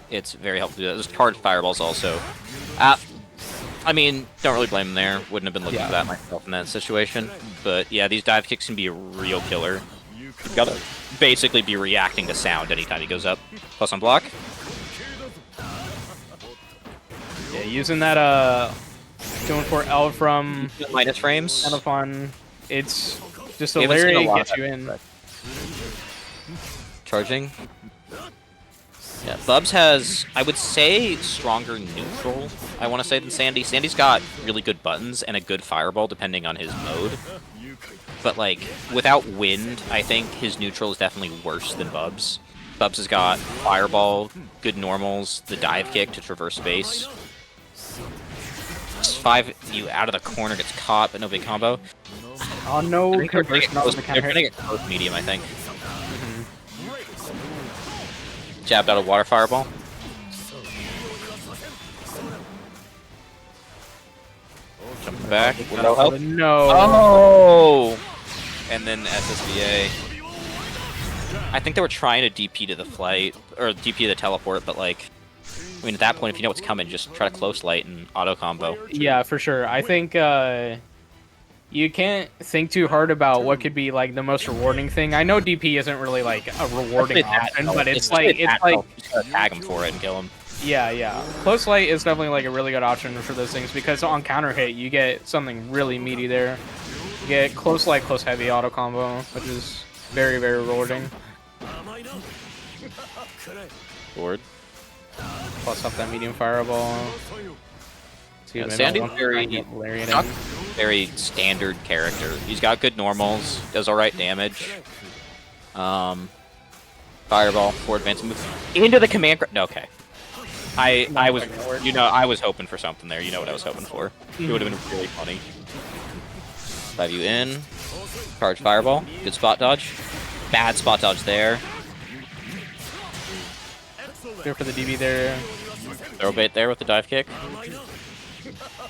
It's very helpful to do that. There's charged fireballs also. I mean, don't really blame him there. Wouldn't have been looking for that myself in that situation. But yeah, these dive kicks can be a real killer. You've got to basically be reacting to sound anytime he goes up. Plus on block. Yeah, using that going for L from Minus frames. kind of fun. It's just We a haven't seen a lariat lot gets of you that, in. but- Charging. Yeah, Bubs has, I would say, stronger neutral, I want to say, than Sandy. Sandy's got really good buttons and a good fireball, depending on his mode. But, like, without wind, I think his neutral is definitely worse than Bubs. Bubs has got fireball, good normals, the dive kick to traverse space. 5 you out of the corner, gets caught, but no big combo. Oh no, They're gonna conversion off the counter. get close medium, I think. Jabbed out a water fireball. Jumping back. No help. No. Oh! And then SSBA. I think they were trying to DP to the flight, or DP to the teleport, but like, I mean, at that point, if you know what's coming, just try to close light and auto combo. Yeah, for sure. I think you can't think too hard about what could be like the most rewarding thing. I know DP isn't really like a rewarding option, but it's like just gotta tag him for it and kill him. yeah. Close light is definitely like a really good option for those things because on counter hit you get something really meaty there. You get close light, close heavy auto combo, which is very rewarding. Lord. Plus up that medium fireball. See if Yeah, maybe Sandy's one very- can get lariat not- in. Very standard character. He's got good normals, does alright damage. Fireball, forward advance move. Into the command okay. I was, I was hoping for something there. You know what I was hoping for. It would have been really funny. Dive you in. Charge fireball. Good spot dodge. Bad spot dodge there. Good for the DB there. Throw bait there with the dive kick.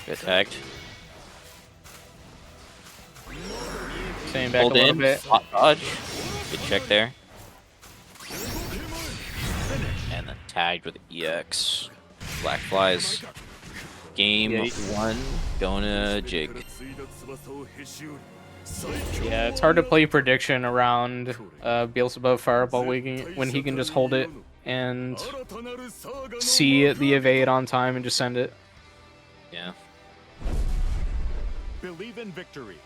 Get tagged. Staying back Hold a little in. bit. Spot dodge. Good check there. And then tagged with EX. Black flies. Game Yeah, 1. Going to Jig. Yeah, it's hard to play prediction around Beelzebub Fireball when he can just hold it and see the evade on time and just send it. Yeah. Believe in victory.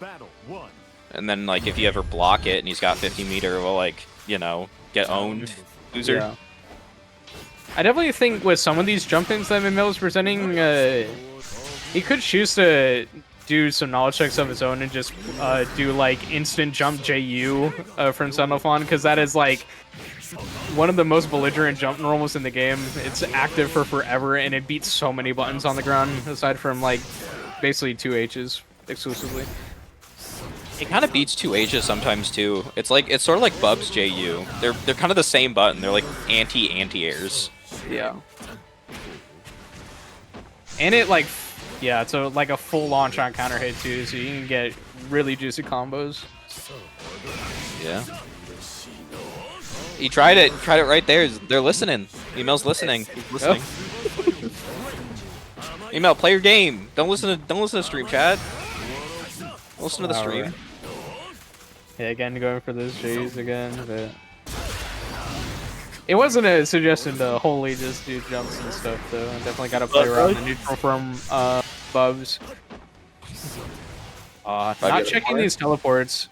Battle 1. And then, like, if you ever block it and he's got 50 meter, well, like, you know, get owned. Loser. Yeah. I definitely think with some of these jump things that Mimil is presenting, he could choose to do some knowledge checks of his own and just do like instant jump JU from Senlifon, because that is like one of the most belligerent jump normals in the game. It's active for forever and it beats so many buttons on the ground aside from like basically 2Hs exclusively. It kind of beats 2Hs sometimes too. It's sort of like Bub's JU. They're kind of the same button. They're like anti-airs. Yeah. And it like, yeah, it's like a full launch on counter hit too, so you can get really juicy combos. Yeah. He tried it right there. They're listening. Email's listening. He's listening. Email, play your game. Don't listen to stream chat. Don't listen to the stream. Right. Yeah, again going for those J's again, but it wasn't a suggestion to wholly just do jumps and stuff though. I definitely got to play around the neutral from Bubs. Not checking these teleports.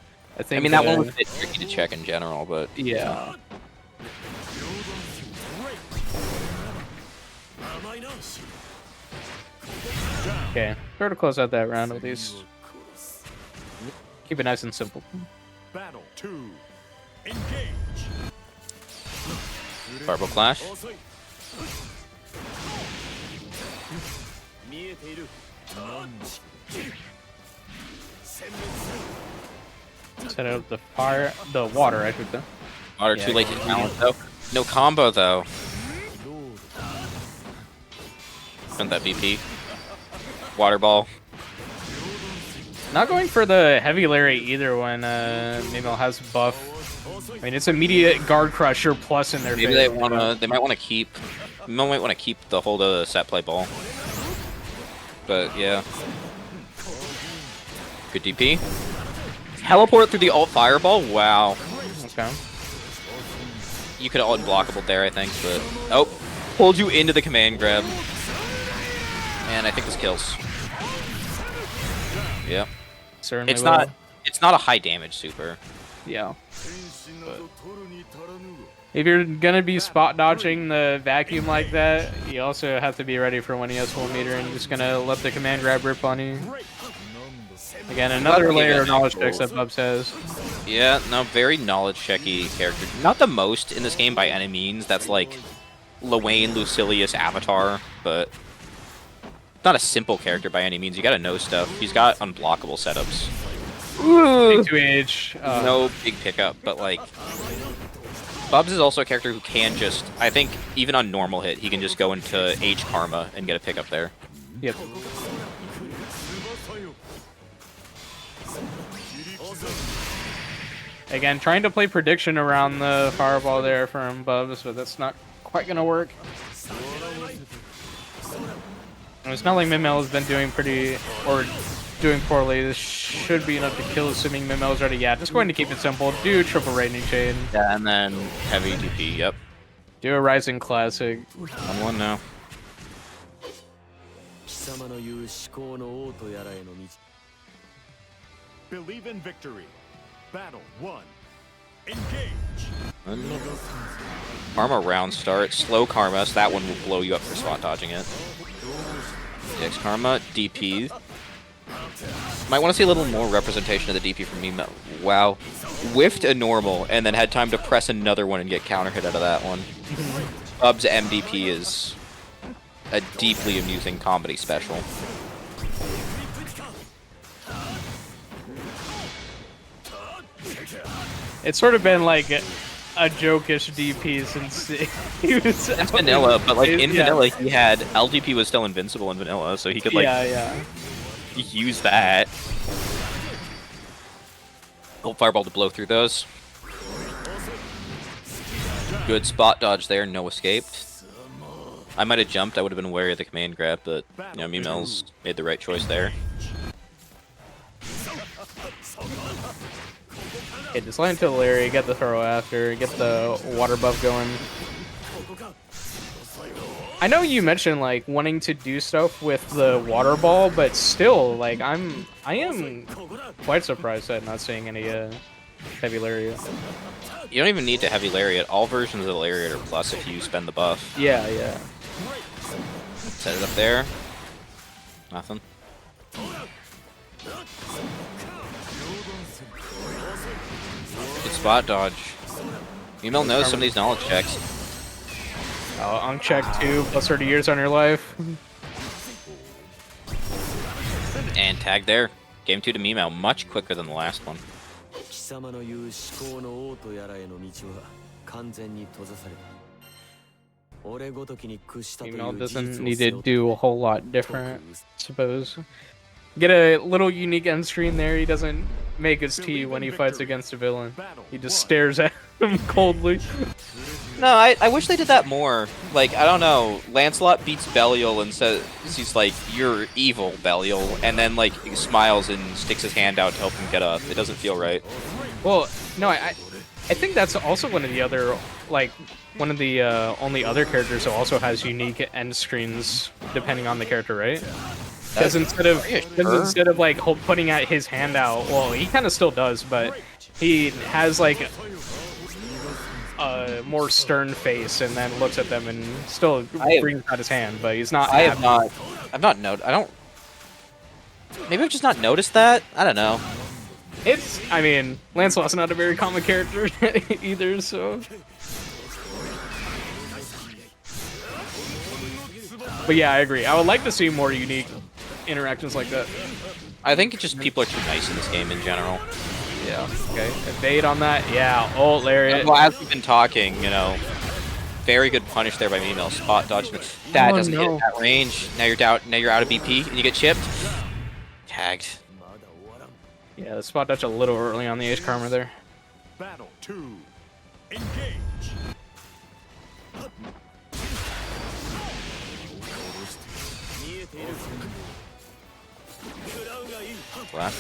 I mean, that one was a bit tricky to check in general, but yeah. Okay, try to close out that round at least. Keep it nice and simple. Battle 2. Engage. Barbell Clash. Set up the water, I should say. Water too late to challenge though. No combo though. And that VP. Water ball. Not going for the heavy lariat either when Mimil has buff. I mean, it's immediate guard crusher plus in their Maybe favor. they might want to keep. Mimil might want to keep the hold of the set play ball. But yeah. Good DP. Teleport through the alt fireball. Wow. Okay. You could have unblockable there, I think, but oh, pulled you into the command grab. And I think this kills. Yeah. Certainly It's will. not a high damage super. Yeah. But if you're gonna be spot dodging the vacuum like that, you also have to be ready for when he has full meter and you're just gonna let the command grab rip on you. Again, another layer of knowledge checks that Bubs has. Yeah, no, very knowledge checky character. Not the most in this game by any means. That's like Luane, Lucilius, Avatar, but not a simple character by any means. You gotta know stuff. He's got unblockable setups. Big 2H. No big pickup, but like Bubs is also a character who can just, I think, even on normal hit, he can just go into H Karma and get a pickup there. Yep. Again, trying to play prediction around the fireball there from Bubs, but that's not quite gonna work. And it's not like Mimil has been doing doing poorly. This should be enough to kill, assuming Mimil's ready. Yeah, just going to keep it simple. Do triple rating chain. Yeah, and then heavy DP, yep. Do a Rising Classic. 1-1 now. Believe in victory. Battle 1. Engage. Karma round start, slow Karma, so that one will blow you up for spot dodging it. X Karma, DP. Might want to see a little more representation of the DP from me. Wow. Whiffed a normal, and then had time to press another one and get counter hit out of that one. Bub's MDP is a deeply amusing comedy special. It's sort of been like a jokish DP since he was. It's vanilla, but like in vanilla, he had LDP was still invincible in vanilla, so he could like use that. Old fireball to blow through those. Good spot dodge there, no escaped. I might have jumped, I would have been wary of the command grab, but you know, Mimil's made the right choice there. Okay, just land to Larry, get the throw after, get the water buff going. I know you mentioned like wanting to do stuff with the water ball, but still, like I am quite surprised at not seeing any heavy Larry. You don't even need to heavy lariat. All versions of the lariat are plus if you spend the buff. Yeah, yeah. Set it up there. Nothing. Good spot dodge. Email knows some of these knowledge checks. Unk check 2, plus 30 years on your life. And tag there. Game 2 to Mimel, much quicker than the last one. 貴様の言う思考の王とやらへの道は完全に閉ざされた。俺ごときに屈したという Email 事実を doesn't 背 need 負 to って do a whole lot different, I suppose. Get a little unique end screen there. He doesn't make his T when he fights against a villain. He just stares at him coldly. No, I wish they did that more. Like, I don't know, Lancelot beats Belial and says, he's like, you're evil, Belial, and then, like, he smiles and sticks his hand out to help him get up. It doesn't feel right. Well, no, I think that's also one of the other, like, one of the only other characters who also has unique end screens depending on the character, right? Because instead of like putting out his hand out, well, he kind of still does, but he has like a more stern face and then looks at them and still brings out his hand, but he's not. I've not noticed. I don't. Maybe I've just not noticed that. I don't know. It's. I mean, Lancelot's not a very common character either, so. But yeah, I agree. I would like to see more unique interactions like that. I think it's just people are too nice in this game in general. Yeah. Okay. Evade on that. Yeah. Ult lariat. Well, as we've been talking, you know, very good punish there by Mimel. Spot dodge. That doesn't hit that range. Now you're down. Now you're out of BP and you get chipped. Tagged. Yeah, the spot dodge a little early on the Ace Karma there. Battle 2. Engage. Left.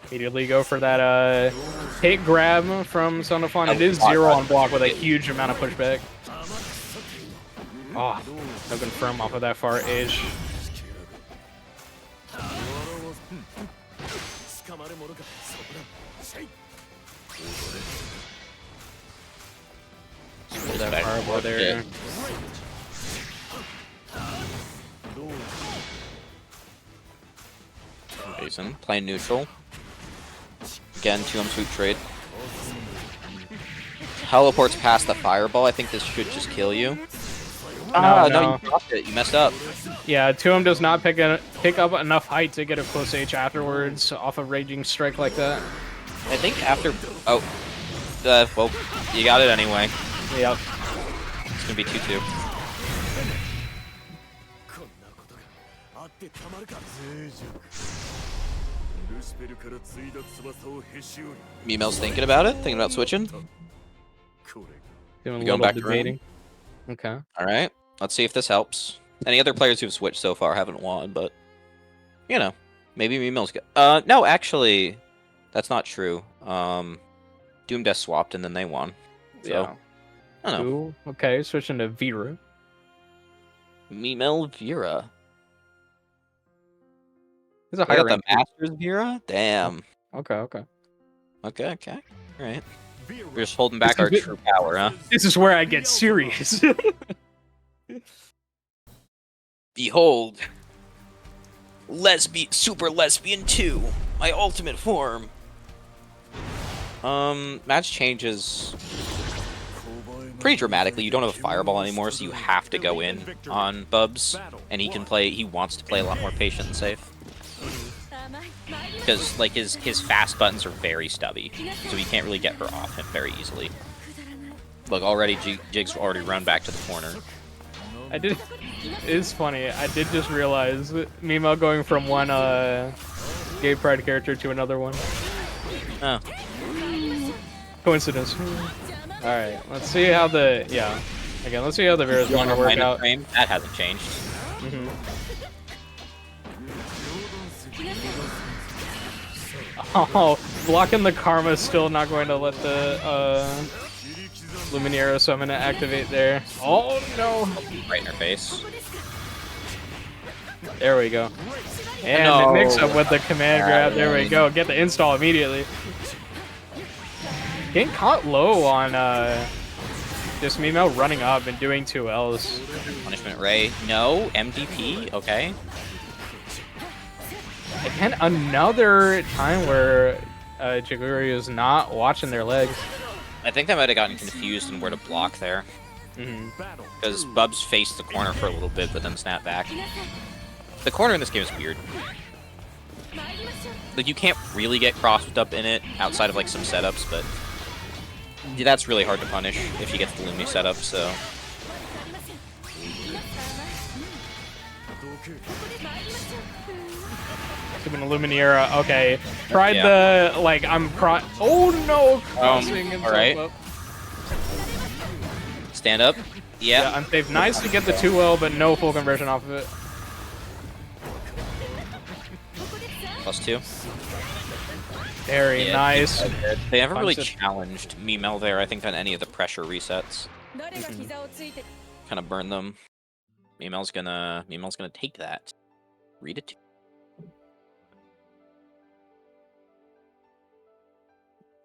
Immediately go for that hit grab from Sonofon. It is 0 on block with a huge amount of pushback. Oh, no confirm off of that far edge. That fireball there. Jason, playing neutral. Again, 2M sweep trade. Teleports past the fireball. I think this should just kill you. No, you dropped it. You messed up. Yeah, 2M does not pick up enough height to get a close H afterwards off a Raging Strike like that. I think after... Oh. Well, you got it anyway. Yep. It's gonna be 2-2. Mimel's thinking about it? Thinking about switching? Doing a Going little back to debating. Okay. Alright, let's see if this helps. Any other players who've switched so far haven't won, but... You know, maybe Mimel's good. No, actually, that's not true. Doom Death swapped and then they won. So, Yeah. I don't know. Ooh, okay, switching to Vera. Mimel Vera. There's a I higher got the rank. Masters Vera? Damn. Okay, okay. Okay. Alright. We're just holding back our true power, huh? This is where I get serious. Behold. Super Lesbian 2. My ultimate form. Match changes pretty dramatically. You don't have a fireball anymore, so you have to go in on Bubs. And he wants to play a lot more patient and safe. Because, like, his fast buttons are very stubby, so he can't really get her off him very easily. Look, already Jig's already run back to the corner. It's funny, I did just realize Mimo going from one gay pride character to another one. Oh. Coincidence. Alright, let's see how the let's see how the Vera's going to work out. Frame? That hasn't changed. Oh, blocking the Karma is still not going to let the Luminero summon activate there. Oh no! Right in her face. There we go. And the mix up with the command grab. There we go. Get the install immediately. Getting caught low on this Mimo running up and doing 2Ls. Punishment Ray. No. MDP. Okay. Again, another time where Jiguri is not watching their legs. I think they might have gotten confused in where to block there. Because Bubs faced the corner for a little bit, but then snapped back. The corner in this game is weird. Like, you can't really get crossed up in it outside of like some setups, but that's really hard to punish if you get the Lumi setup, so. Even Lumineera, okay. Tried the, like, oh no! Crossing himself alright. up. Stand up. Yeah, unsafe. Nice to get the 2L, but no full conversion off of it. +2. Very nice. They never really Punch it. challenged Mimel there, I think, on any of the pressure resets. Kind of burn them. Mimel's gonna take that. Read it.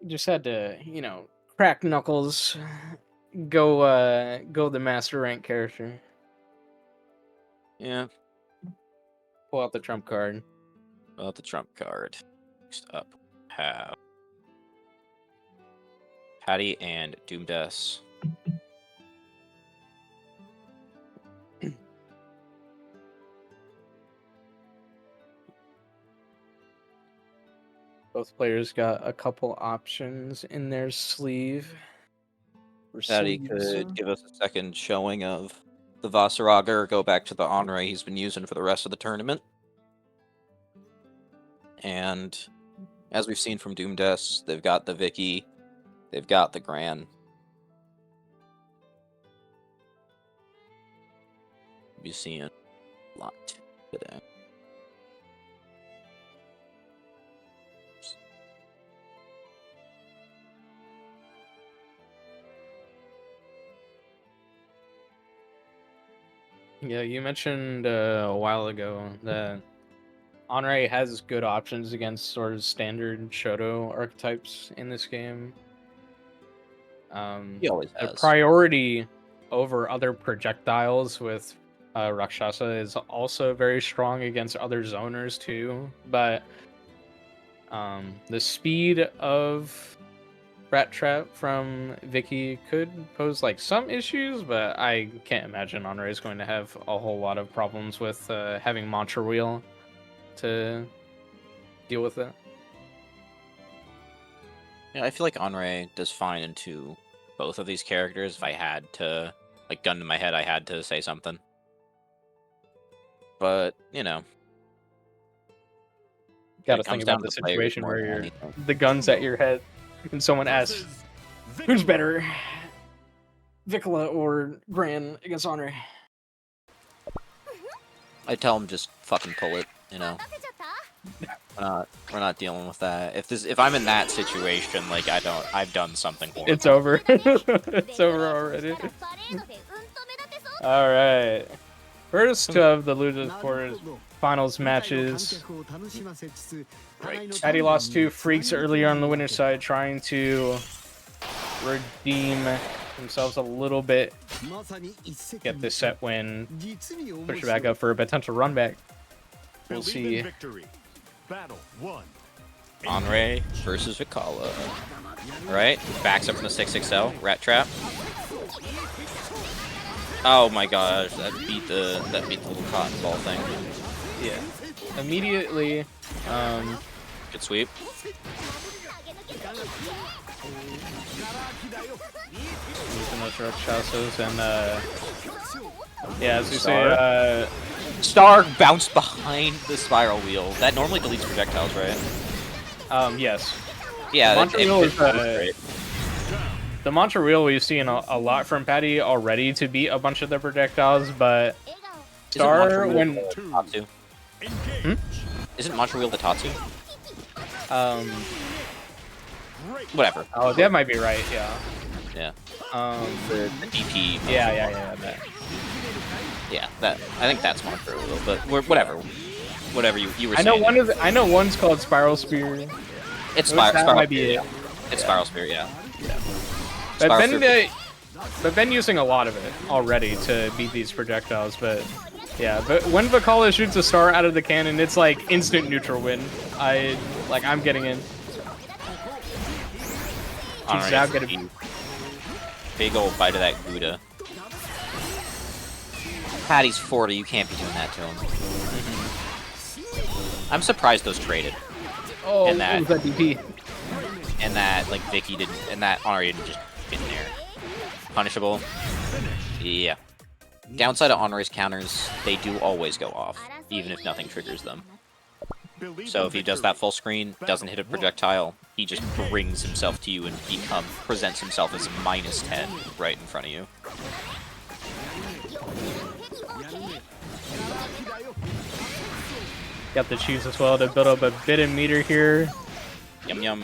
Just had to, you know, crack knuckles, go the master rank character, Yeah. pull out the trump card. Well, the trump card. Next up, have Patty and Doomdes. Both players got a couple options in their sleeve. Patty could give us a second showing of the Vasaraga or go back to the Honore he's been using for the rest of the tournament. And as we've seen from Doomdes, they've got the Vicky, they've got the Gran. We'll be seeing a lot today. Yeah, you mentioned a while ago that Honore has good options against sort of standard Shoto archetypes in this game. He always The has. priority over other projectiles with Rakshasa is also very strong against other zoners too, but the speed of Rat Trap from Vicky could pose like some issues, but I can't imagine Honore is going to have a whole lot of problems with having Mantra Wheel to deal with it. Yeah, I feel like Honore does fine into both of these characters. If I had to, like, gun to my head, I had to say something. But, you know. Got to it comes think down about the to players situation more where than you're anything. the gun's at your head and someone asks, who's better, Vicula or Gran against Honore? I tell him just fucking pull it, you know. We're not dealing with that. If I'm in that situation, like I've done something horrible. It's over. It's over already. All right. First of the Losers Quarters finals matches. Right. Patty lost to Freaks earlier on the winner's side, trying to redeem themselves a little bit, get this set win, push it back up for a potential run back. We'll see. Victory. Battle 1. Honore versus Vicala. Right? Backs up from the 6XL. Rat Trap. Oh my gosh, that beat the little cotton ball thing. Yeah. Immediately, Good sweep. using those Rakshasas and yeah, as you say, Star bounced behind the spiral wheel. That normally deletes projectiles, right? yes. Yeah, Mantra wheel is great. the mantra wheel we've seen a lot from Patty already to beat a bunch of the projectiles, but Star when Tatsu? Isn't Mantra Wheel the Tatsu? Whatever. Oh, that might be right. Yeah. Yeah. The DP. yeah. That. Yeah. That I think that's Mantra Wheel, but whatever. Whatever you were I saying. know one's called Spiral Spear. It's That Spiral might be Spear. it. Yeah. It's Spiral Spear. Yeah. But Star been using a lot of it already to beat these projectiles, but yeah, but when Vakala shoots a star out of the cannon, it's like instant neutral win. I'm getting in. She's now gonna big old bite of that Gouda. Patty's 40, you can't be doing that to him. I'm surprised those traded. Oh, and that, what was that DP? And that, like, Vicky didn't, and that Honore didn't just fit in there. Punishable? Yeah. Downside of Honore's counters, they do always go off, even if nothing triggers them. So if he does that full screen, doesn't hit a projectile, he just brings himself to you and presents himself as -10 right in front of you. Got the cheese as well to build up a bit of meter here. Yum yum.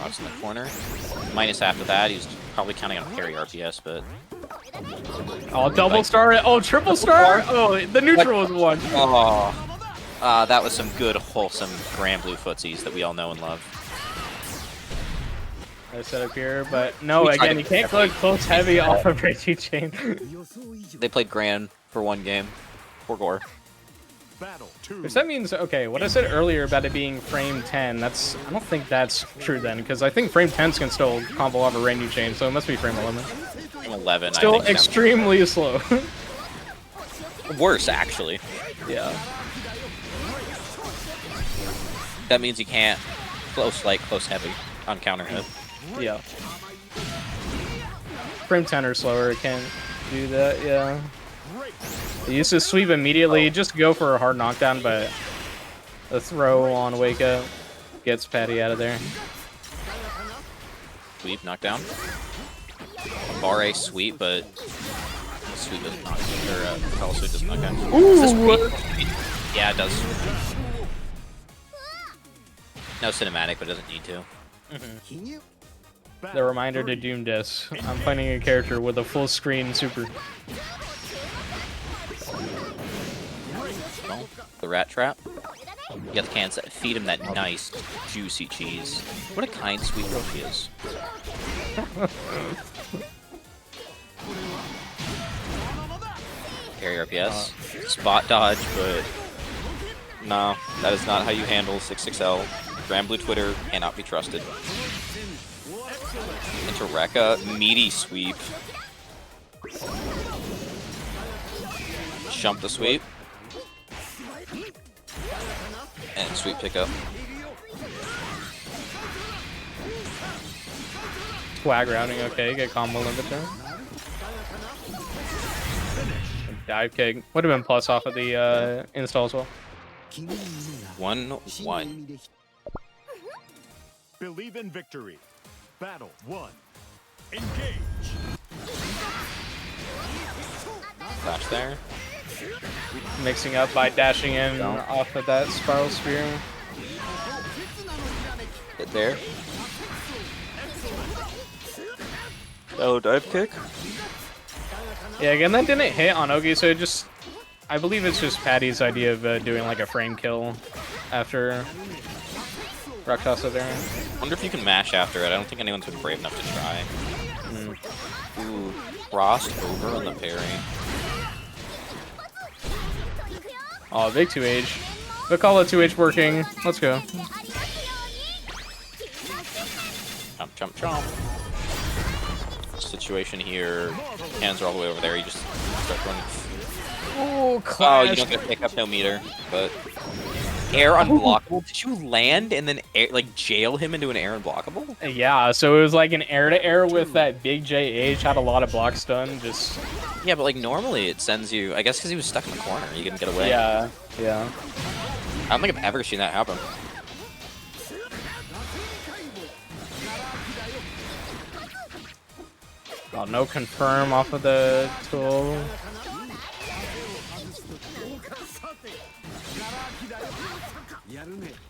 Rocks in the corner. Minus after that, he's probably counting on parry RPS, but... Oh, double star! Oh, triple star! Oh, the neutral was one. Oh, that was some good, wholesome Grand Blue footsies that we all know and love. I set up here, but no, again, you can't go close heavy off of Reggie Chain. They played Grand for one game. Poor Gore. Battle 2. Which that means, okay, what I said earlier about it being frame 10, I don't think that's true then, because I think frame 10s can still combo off a Rainy Chain, so it must be frame 11. Frame 11, Still I think. extremely slow. Worse, actually. Yeah. That means you can't close light, close heavy on counter hit. Yeah. Frame 10 or slower can't do that, yeah. He used to sweep immediately, just go for a hard knockdown, but the throw on wake up gets Patty out of there. Sweep, knockdown. Bar A sweep, but sweep doesn't knock down. Or follow sweep doesn't knock down. Ooh! Yeah, it does. No cinematic, but it doesn't need to. The reminder to Doom Disc. I'm finding a character with a full screen super. Oh, the rat trap. You got the cans that feed him that nice, juicy cheese. What a kind, sweet girl she is. Parry RPS. Spot dodge, but no, that is not how you handle 66L. Grand Blue Twitter cannot be trusted. Into Rekka, meaty sweep. Jump the sweep. And sweep pickup. Swag rounding, okay, get combo limit there. Dive kick. Would have been plus off of the install as well. 1-1. Believe in victory. Battle 1. Engage. Flash there. Mixing up by dashing in off of that spiral spear. Hit there. Oh, dive kick. Yeah, again, that didn't hit on Ogi, so it just... I believe it's just Patty's idea of doing like a frame kill after Rakshasa there. Wonder if you can mash after it. I don't think anyone's been brave enough to try. Ooh, crossed over on the parry. Oh, big 2H. We'll call it 2H working. Let's go. Chomp, chomp, chomp. Situation here. Hands are all the way over there. You just start running. Oh, Oh, clash. you don't get to pick up no meter, but air unblockable. Did you land and then air, like jail him into an air unblockable? Yeah, so it was like an air-to-air with that big JH, had a lot of block stun, just... Yeah, but like normally it sends you, I guess because he was stuck in the corner, you can get away. Yeah, yeah. I don't think I've ever seen that happen. Oh, no confirm off of the tool.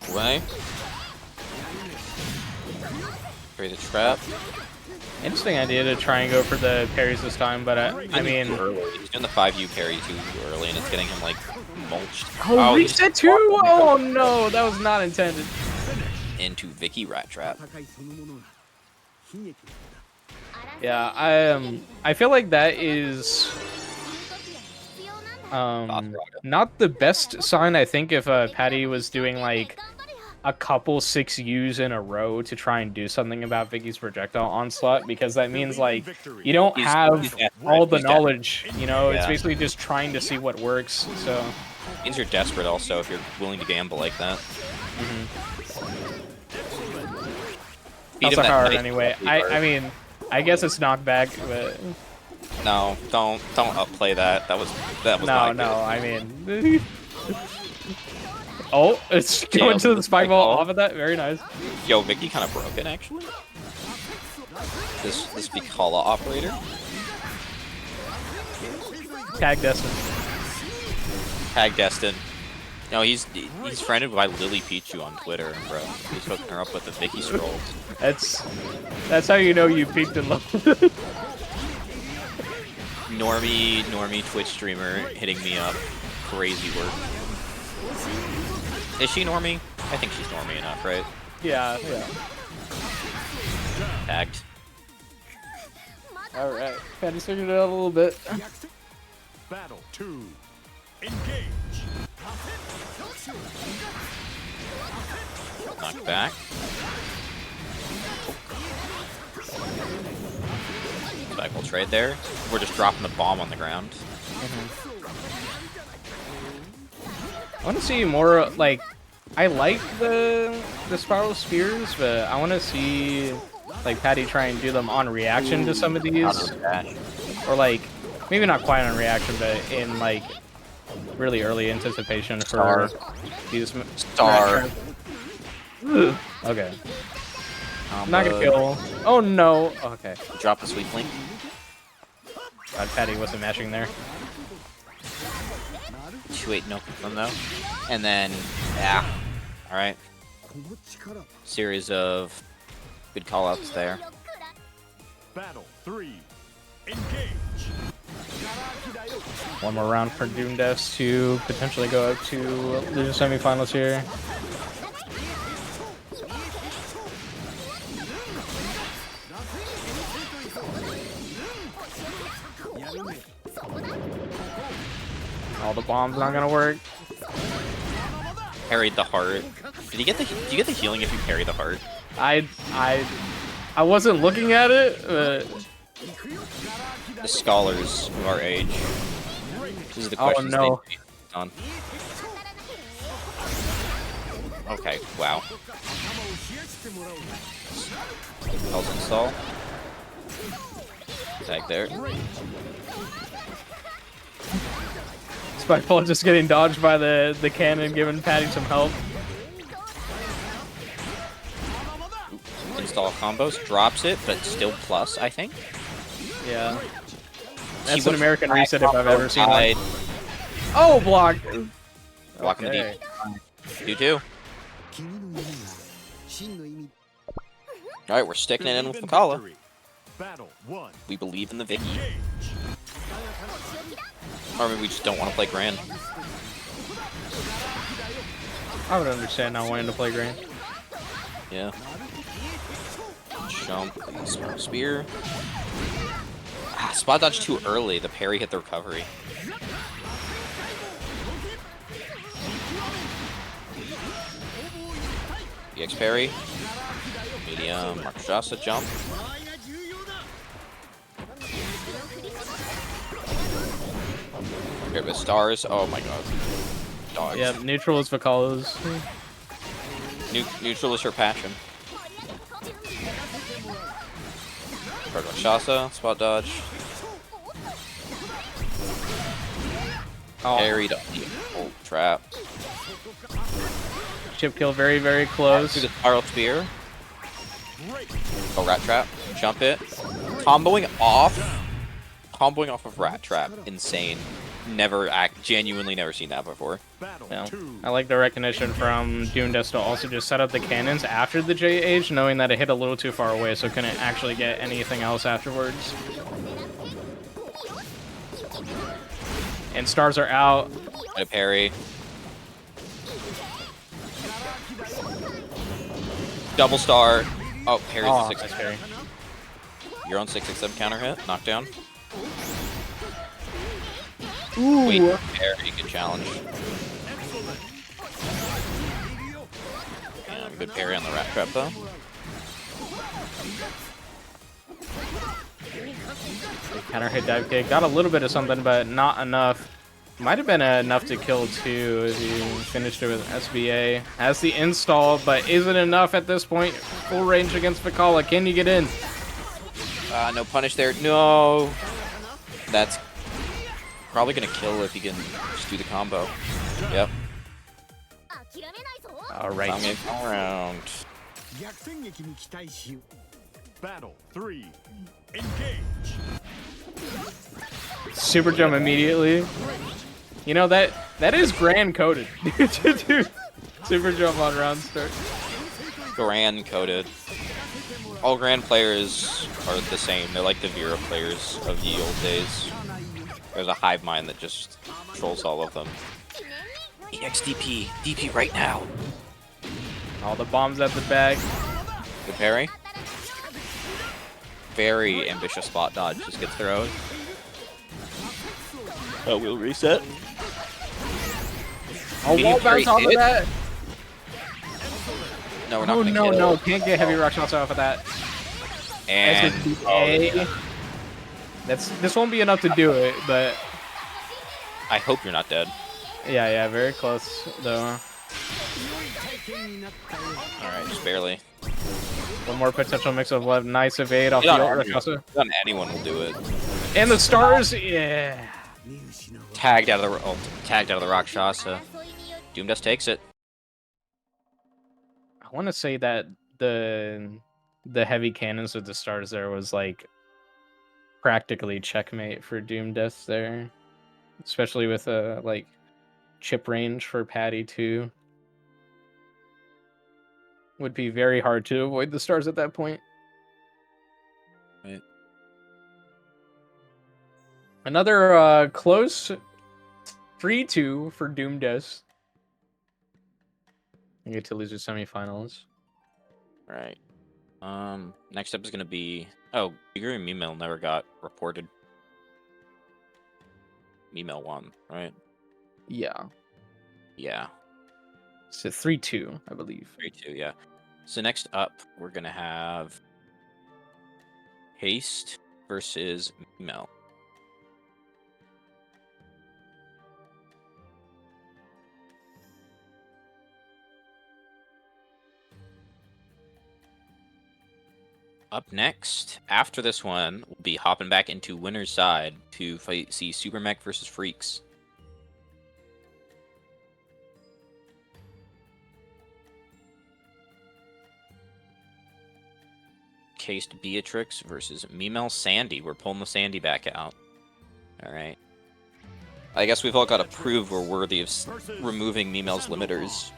Away. Parry the trap. Interesting idea to try and go for the parries this time, but I mean... He's doing the 5U parry too early, and it's getting him like mulched. Oh, he reset just- too? Oh no, that was not intended. into Vicky Rat Trap. Yeah, I feel like that is not the best sign. I think if Patty was doing like a couple 6Us in a row to try and do something about Vicky's projectile onslaught, because that means like you don't have all the knowledge, you know. It's basically just trying to see what works. So Means you're desperate also if you're willing to gamble like that. That's hard anyway. I mean, I guess it's knockback, but no, don't upplay that. That was no, not no. good. I mean, oh, it's going to the spike ball off of that. Very nice. Yo, Vicky kind of broken actually. This Vicala operator. Tag Destin. Tag Destin. No, he's friended by Lily Pichu on Twitter, bro. He's hooking her up with the Vicky scrolls. That's how you know you peaked in love. Normie Twitch streamer hitting me up. Crazy work. Is she Normie? I think she's Normie enough, right? Yeah. Tagged. All right, Patty's figured it out a little bit. Battle 2. Engage. Knocked back. Spike will trade there. We're just dropping the bomb on the ground. I want to see more like. I like the spiral spears, but I want to see like Patty try and do them on reaction to some of these, or like maybe not quite on reaction, but in like really early anticipation for these. Star. Okay. I'm not gonna kill. Oh no. Okay. Drop the sweet link. God, Patty wasn't mashing there. 2-8 no confirm though. And then, yeah. Alright. Series of good callouts there. Battle 3. Engage. One more round for Doomdeaths to potentially go up to the semifinals here. All the bombs not gonna work. Parried the heart. Did you get the healing if you parry the heart? I wasn't looking at it, but The scholars of our age. This is the question. no. On. Okay, wow. Pulse install. Tag there. Spikeball just getting dodged by the cannon, giving Patty some help. Install combos, drops it, but still plus, I think. Yeah. That's an American reset if I've ever seen one. Oh, block! Blocking Okay. the deep. 2-2. Alright, we're sticking it in with Vicala. Battle 1. We believe in the Vicky. Or maybe we just don't want to play Grand. I would understand not wanting to play Grand. Yeah. Jump, spear. Spot dodge too early. The parry hit the recovery. EX parry. Medium. Markjasa jump. Here with stars. Oh my god. Dodge. Yeah, neutral is Vicala's. Neutral is her passion. Markjasa. Spot dodge. Oh. Parried up the old trap. Chip kill very, very close. To the spiral spear. Oh, rat trap. Jump it. Comboing off of rat trap. Insane. Genuinely never seen that before. Yeah. I like the recognition from Doomdeaths to also just set up the cannons after the J-Age, knowing that it hit a little too far away, so couldn't actually get anything else afterwards. And stars are out. A parry. Double star. Oh, parries Oh, the nice 6. parry. You're on 667 counter hit. Knockdown. Ooh. Wait, parry. Good challenge. Yeah, good parry on the rat trap though. Counter hit dive kick. Got a little bit of something, but not enough. Might have been enough to kill too if you finished it with SBA. Has the install, but is it enough at this point? Full range against Mikala. Can you get in? No punish there. No. That's probably gonna kill if you can just do the combo. Yep. All right. I'm gonna come around. Battle 3. Engage. Super jump immediately. You know that is grand coded. Super jump on round start. Grand coded. All Grand players are the same. They're like the Vera players of the old days. There's a hive mind that just trolls all of them. EXDP. DP right now. All the bombs at the back. Good parry. Very ambitious spot dodge just gets thrown. Oh, we'll reset. Oh, wall bounce off of that. No, we're not Oh, gonna no, kill. no. Can't get heavy rock shots off of that. And SBA. This won't be enough to do it, but I hope you're not dead. yeah, very close though. Alright, just barely. One more potential mix of left. Nice evade off the Not ult Rakshasa. anyone will do it. And the stars, yeah. Tagged out of the Rakshasa. Doomdust takes it. I want to say that the heavy cannons with the stars there was like practically checkmate for Doom Death there, especially with a like chip range for Patty too. Would be very hard to avoid the stars at that point. Right. Another close 3-2 for Doom Death. You get to lose the semifinals. Alright. Next up is gonna be Bigger and Mimel never got reported. Mimel won, right? Yeah. Yeah. It's a 3-2, I believe. 3-2, yeah. So next up we're gonna have Haste versus Mimel. Up next, after this one, we'll be hopping back into winner's side to see Super Mech versus Freaks. Cased Beatrix versus Mimel Sandy. We're pulling the Sandy back out. Alright. I guess we've all got to prove we're worthy of removing Mimel's limiters.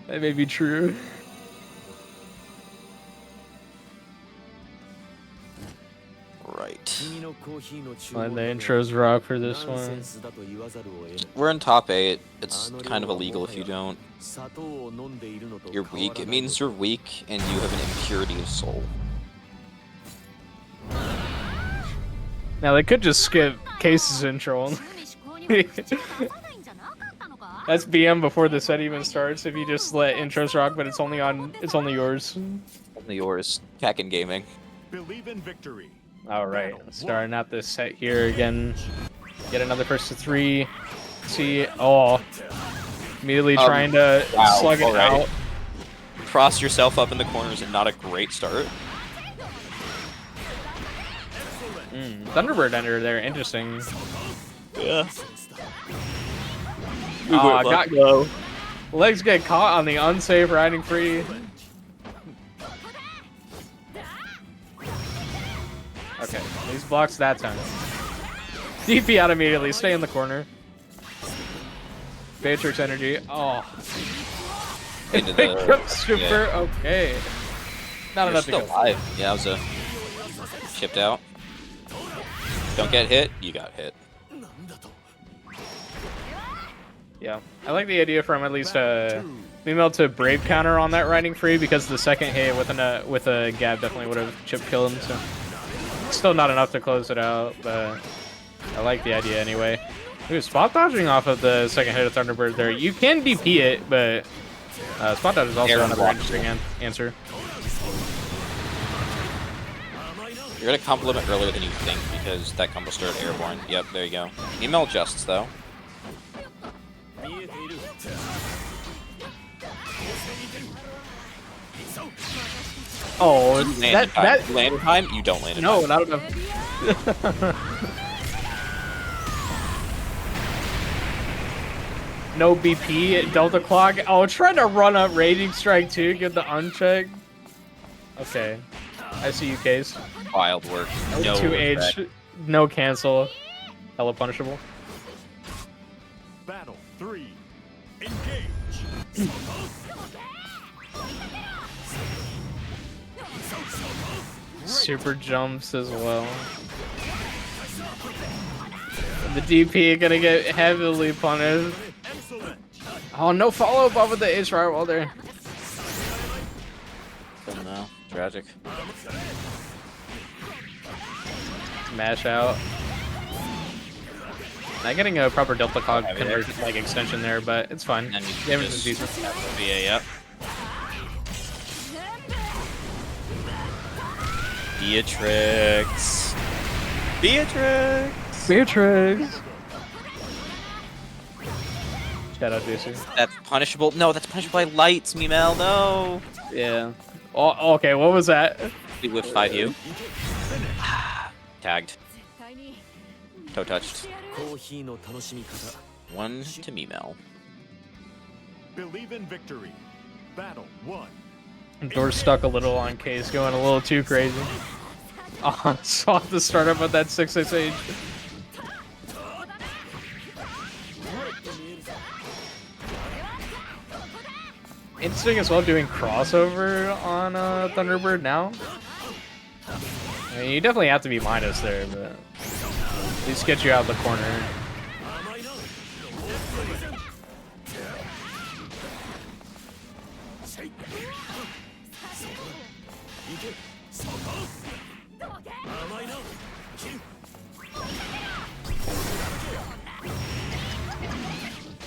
That may be true. Right. And the intros rock for this one. We're in top 8. It's kind of illegal if you don't. You're weak. It means you're weak and you have an impurity of soul. Now they could just skip Case's intro. That's BM before the set even starts. If you just let intros rock, but it's only yours. Only yours. Kakin Gaming. Believe in victory. All right, starting out this set here again. Get another first to 3. See, immediately trying to slug it out. Cross yourself up in the corners and not a great start. Thunderbird ender there, interesting. Yeah. Got legs get caught on the unsafe riding free. Okay, these blocks that time. DP out immediately, stay in the corner. Beatrix energy. Oh. Into the Super, okay. Not You're enough to still go. alive. Yeah, that was a chipped out. Don't get hit, you got hit. Yeah, I like the idea from at least being able to brave counter on that riding free, because the second hit with a gap definitely would have chip killed him. So still not enough to close it out, but I like the idea anyway. Ooh, spot dodging off of the second hit of Thunderbird there. You can DP it, but spot dodge is also another interesting answer. You're gonna combo limit earlier than you think because that combo started airborne. Yep, there you go. Email adjusts though. Oh, that land in time. You don't land in no, time. not enough. No BP at Delta Clock. Oh, trying to run up Raging Strike too, get the uncheck. Okay, I see you, Case. Wild work. No 2H, no cancel. Hella punishable. Battle 3. Engage. Super jumps as well. The DP gonna get heavily punished. Oh, no follow up off of the Ace Rival there. Don't know. Tragic. Smash out. Not getting a proper Delta Cog conversion like extension there, but it's fine. And you Damage just is decent. VA, yep. Beatrix. Beatrix. Beatrix. Shout out Juicy. That's punishable. No, that's punishable by lights, Mimel. No. Yeah. Oh, okay, what was that? We whipped 5U. Tagged. Toe touched. 1 to Mimel. Believe in victory. Battle 1. Door stuck a little on Case, going a little too crazy. Oh, saw the startup with that 6-6 age. Interesting as well doing crossover on Thunderbird now. I mean, you definitely have to be minus there, but at least get you out of the corner.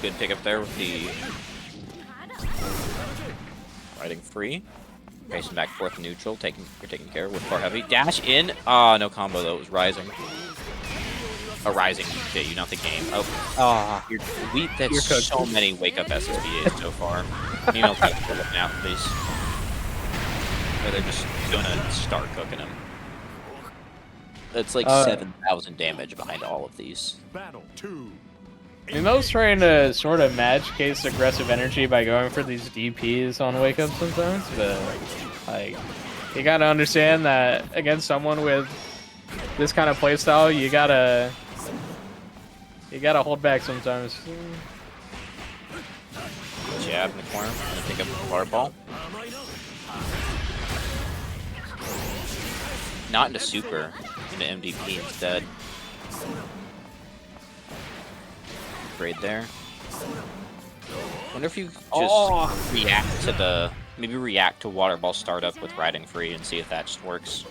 Good pick up there with the riding free. Racing back forth neutral, you're taking care with far heavy. Dash in. Ah, no combo though. It was rising. A rising bit, you not the game. Oh, that's so many wake up SSBAs so far. You know, people looking out for these. Or they're just gonna start cooking them. That's like 7,000 damage behind all of these. Battle 2. Mimel's trying to sort of match Case aggressive energy by going for these DPs on wake up sometimes, but like you gotta understand that against someone with this kind of playstyle, you gotta hold back sometimes. Jab in the corner, gonna pick up the fireball. Not into super, into MDP instead. Grade there. Wonder if you just react to water ball startup with riding free and see if that just works.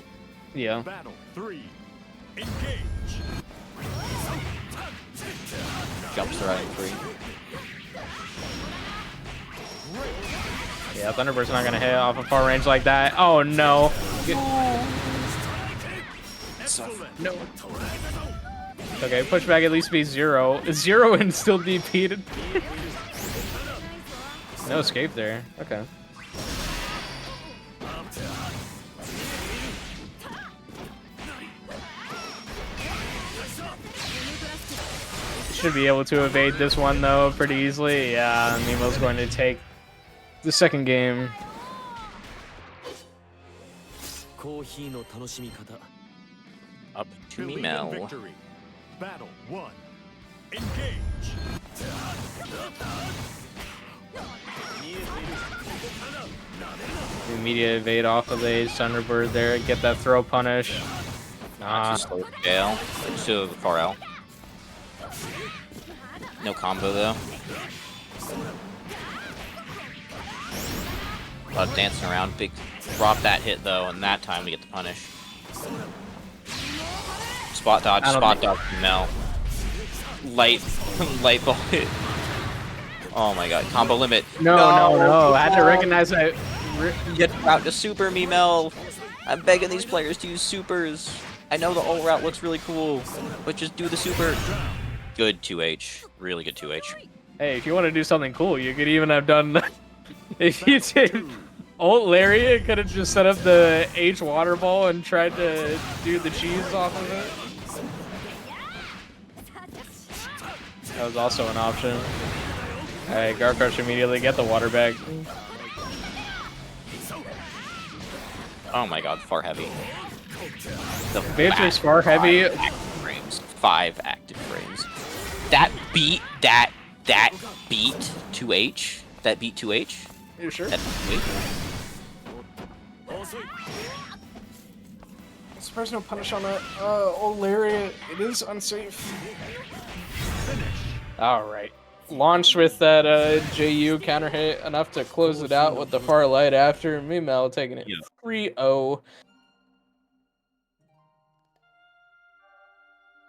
Yeah. Battle 3. Engage. Jumps the riding free. Yeah, Thunderbird's not gonna hit off a far range like that. Oh no. No. Okay, pushback at least be 0. 0 and still DP'd. No escape there. Okay. Should be able to evade this one though pretty easily. Yeah, Nemo's going to take the second game. Up to Believe in Mimel. victory. Battle 1. Engage. Immediate evade off of the Age Thunderbird there. Get that throw punish. Too slow to jail. Too far out. No combo though. A lot of dancing around. Big drop that hit though, and that time we get the punish. Spot dodge, Mel. Light ball hit. Oh my god, combo limit. No. I had to recognize that. Get out to super me, Mel. I'm begging these players to use supers. I know the ult route looks really cool, but just do the super. Good 2H. Really good 2H. Hey, if you want to do something cool, you could even have done. If you did ult Lariat, could have just set up the H water ball and tried to do the cheese off of it. That was also an option. Alright, Guard Crush immediately, get the water bag. Oh my god, far heavy. The Beatrix far heavy. Frames. 5 active frames. That beat 2H. That beat 2H. You sure? That beat 2H. Surprised no punish on that. Oh, Lariat. It is unsafe. Alright. Launched with that JU counter hit, enough to close it out with the far light after. Mimel taking it 3-0.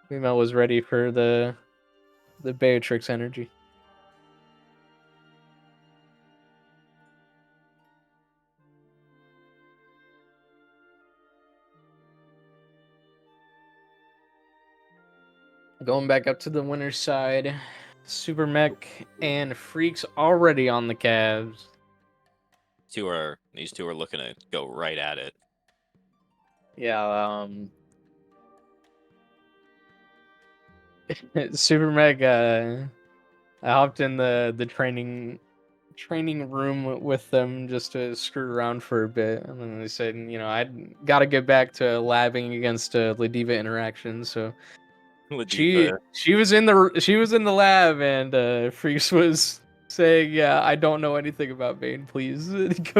Mimel was ready for the Beatrix energy. Going back up to the winner's side. Super Mech and Freaks already on the Cavs. These two are looking to go right at it. Yeah, Super Mech, I hopped in the training room with them just to screw around for a bit, and then they said, you know, I gotta get back to labbing against Ladiva interaction, so she was in the lab, and Freaks was saying, yeah, I don't know anything about Vayne, please. Freaks,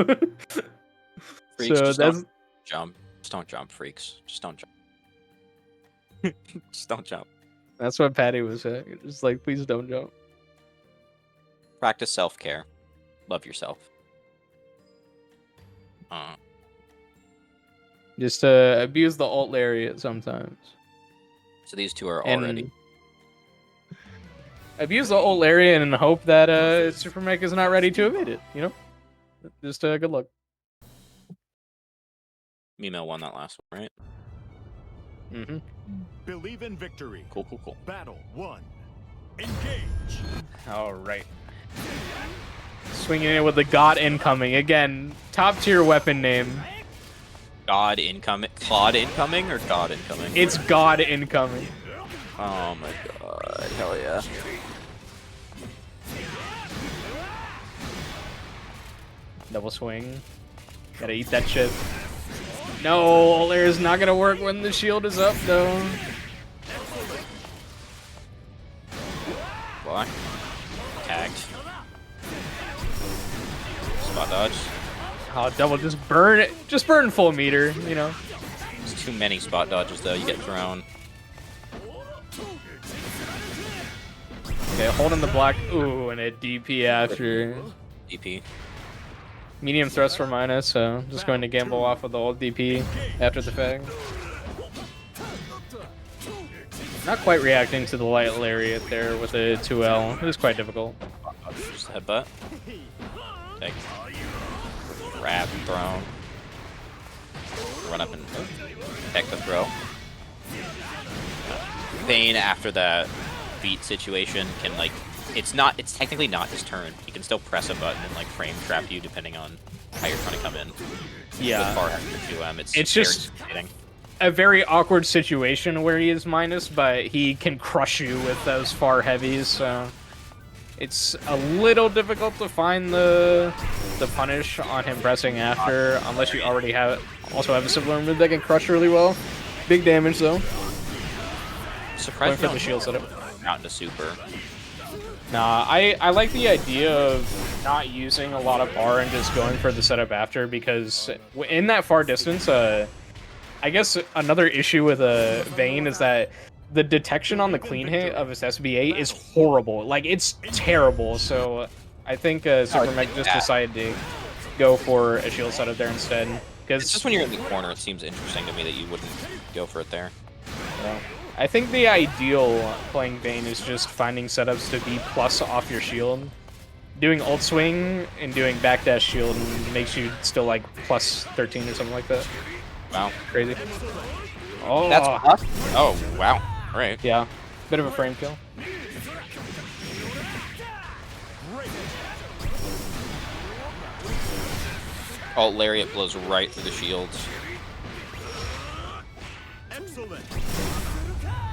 so just that's don't jump. Just don't jump, Freaks. Just don't jump. Just don't jump. that's what Patty was saying. Just like, please don't jump. Practice self-care. Love yourself. Just abuse the ult lariat sometimes. So these two are And already. abuse the ult lariat and hope that Super Mech is not ready to evade it, you know? Just good luck. Mimel won that last one, right? Mm-hmm. Believe in victory. Cool. Battle 1. Engage. All right. Swinging in with the God incoming. Again, top tier weapon name. God incoming. Claude incoming or God incoming? It's God incoming. Oh my god. Hell yeah. Double swing. Gotta eat that shit. No, Lair's not gonna work when the shield is up, though. Why? Tagged. Spot dodge. Oh, double, just burn it. Just burn full meter, you know. There's too many spot dodges though, you get thrown. Okay, holding the block. Ooh, and a DP after. DP. Medium thrust for minus, so just going to gamble off of the old DP after the fag. Not quite reacting to the light lariat there with a 2L. It was quite difficult. Just a headbutt. Take. Grab and throw. Run up and tech the throw. Vayne after that beat situation can like it's technically not his turn. He can still press a button and like frame trap you depending on how you're trying to come in. Yeah. With far after 2M, It's just a very awkward situation where he is minus, but he can crush you with those far heavies, so it's a little difficult to find the punish on him pressing after, unless you already also have a similar move that can crush really well. Big damage though. Surprised for the shield setup. Out into super. Nah, I like the idea of not using a lot of bar and just going for the setup after, because in that far distance, I guess another issue with Vayne is that the detection on the clean hit of his SBA is horrible. Like, it's terrible, so I think Super Mech just decided to go for a shield setup there instead. It's Because just when you're in the corner, it seems interesting to me that you wouldn't go for it there. I think the ideal playing Vayne is just finding setups to be plus off your shield. Doing ult swing and doing backdash shield makes you still like plus 13 or something like that. Wow. Crazy. Oh, That's plus? Oh, wow. All right. yeah. Bit of a frame kill. Alt Lariat blows right through the shields. Excellent.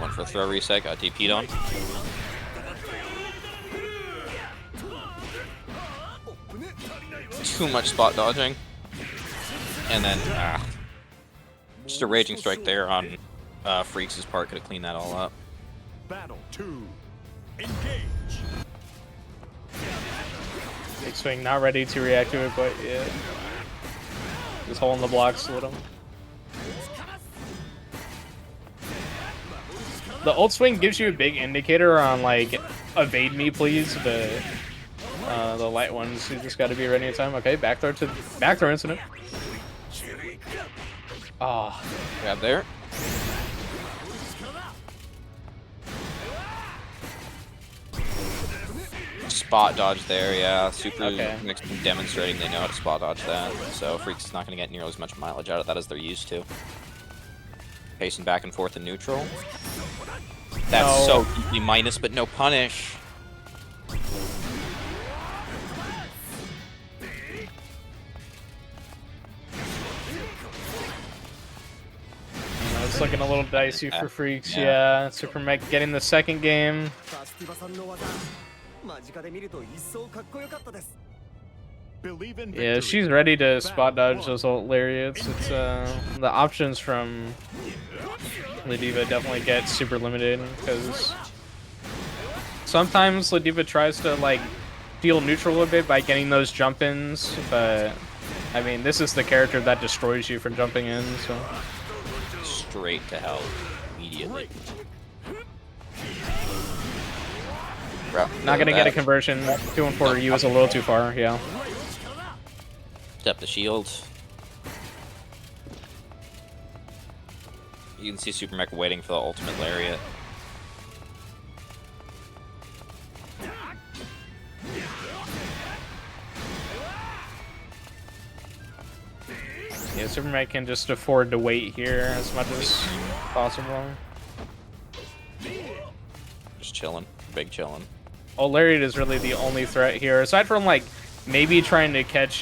Went for a throw reset, got DP'd on. Too much spot dodging. And then, just a raging strike there on Freaks' part. Could have cleaned that all up. Battle 2. Engage. Big swing, not ready to react to it, but yeah. Just holding the blocks a little. The ult swing gives you a big indicator on like evade me please, but the light ones you just got to be ready in time. Okay, back throw incident. Ah, Grab there. Spot dodge there, yeah. Super Okay. demonstrating they know how to spot dodge that. So Freaks not going to get nearly as much mileage out of that as they're used to. Pacing back and forth in neutral. That's No. so deeply minus, but no punish. it's looking a little dicey for Freaks. Yeah. Yeah, Super Mech getting the second game. バスティバさんの技間近で見ると一層かっこよかったです Believe in Yeah, victory. she's ready to spot dodge those ult lariats. It's the options from Ladiva definitely get super limited because sometimes Ladiva tries to like feel neutral a bit by getting those jump ins, but I mean this is the character that destroys you for jumping in. So Straight to hell immediately. not gonna get a conversion. 2 and 4 you is a little too far. Yeah. Step the shield. You can see Super Mech waiting for the ultimate lariat. Yeah, Super Mech can just afford to wait here as much as possible. Just chilling. Big chilling. Oh, Lariat is really the only threat here, aside from like maybe trying to catch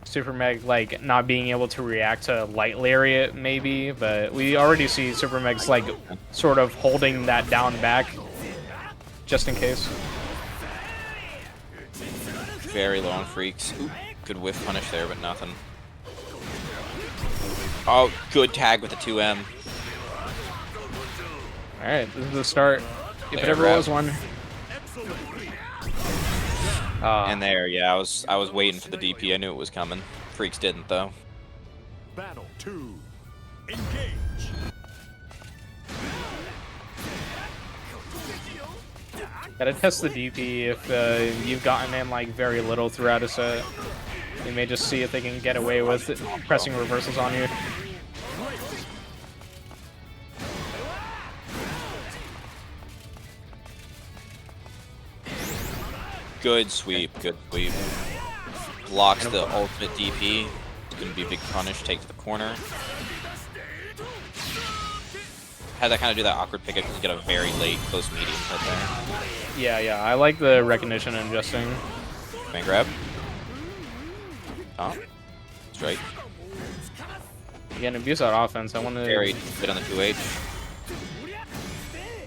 Super Meg, like not being able to react to Light Lariat, maybe. But we already see Super Meg's like sort of holding that down back, just in case. Very low on Freaks. Ooh, good whiff punish there, but nothing. Oh, good tag with the 2M. All right, this is the start. If it There, ever Rev. was one. And there, yeah, I was waiting for the DP. I knew it was coming. Freaks didn't though. Battle 2. Engage. Gotta test the DP if you've gotten in like very little throughout a set. They may just see if they can get away with it, pressing reversals on you. Good sweep, good sweep. Blocks the ultimate DP. It's gonna be a big punish. Take to the corner. Had that kind of do that awkward pickup because you get a very late close medium hit there. Yeah, I like the recognition and adjusting. Man grab. Oh. Straight. Again, abuse that offense. I want to. Very good on the 2H.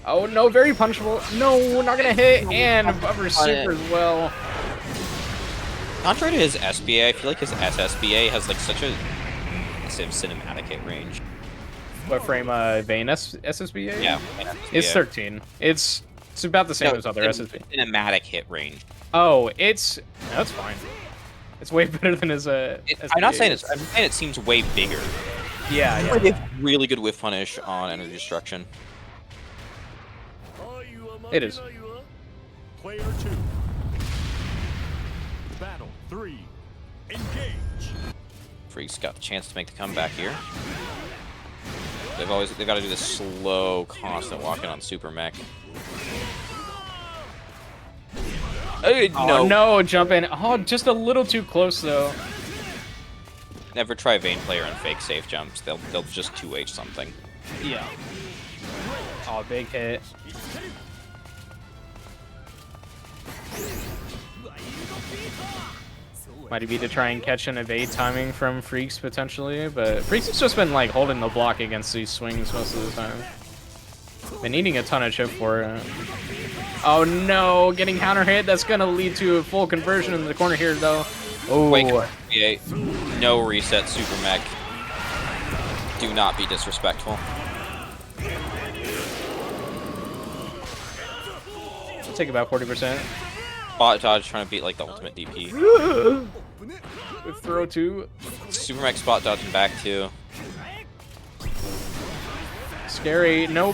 Oh no, very punchable. No, not gonna hit, and buffer super as well. Contrary to his SBA, I feel like his SSBA has like such a massive cinematic hit range. What frame? Vayne SSBA? Yeah. It's SSBA. 13. It's about the same No, as other SSB. cinematic hit range. Oh, it's that's fine. It's way better than his I'm not saying it's. I'm saying it seems way bigger. Yeah. Really good whiff punish on energy destruction. It is. Player 2. Battle 3. Engage. Freak's got the chance to make the comeback here. They've got to do this slow, constant walking on Super Mech. Oh no, jump in. Oh, just a little too close though. Never try Vayne player on fake safe jumps. They'll just 2H something. Yeah. Oh, big hit. Might be to try and catch an evade timing from Freaks potentially, but Freaks has just been like holding the block against these swings most of the time. Been needing a ton of chip for it. Oh no, getting counter hit. That's gonna lead to a full conversion in the corner here though. Oh, Wake up, no reset, Super Mech. Do not be disrespectful. I'll take about 40%. Bot dodge trying to beat like the ultimate DP. With throw 2. Super Mech spot dodging back too. Scary. No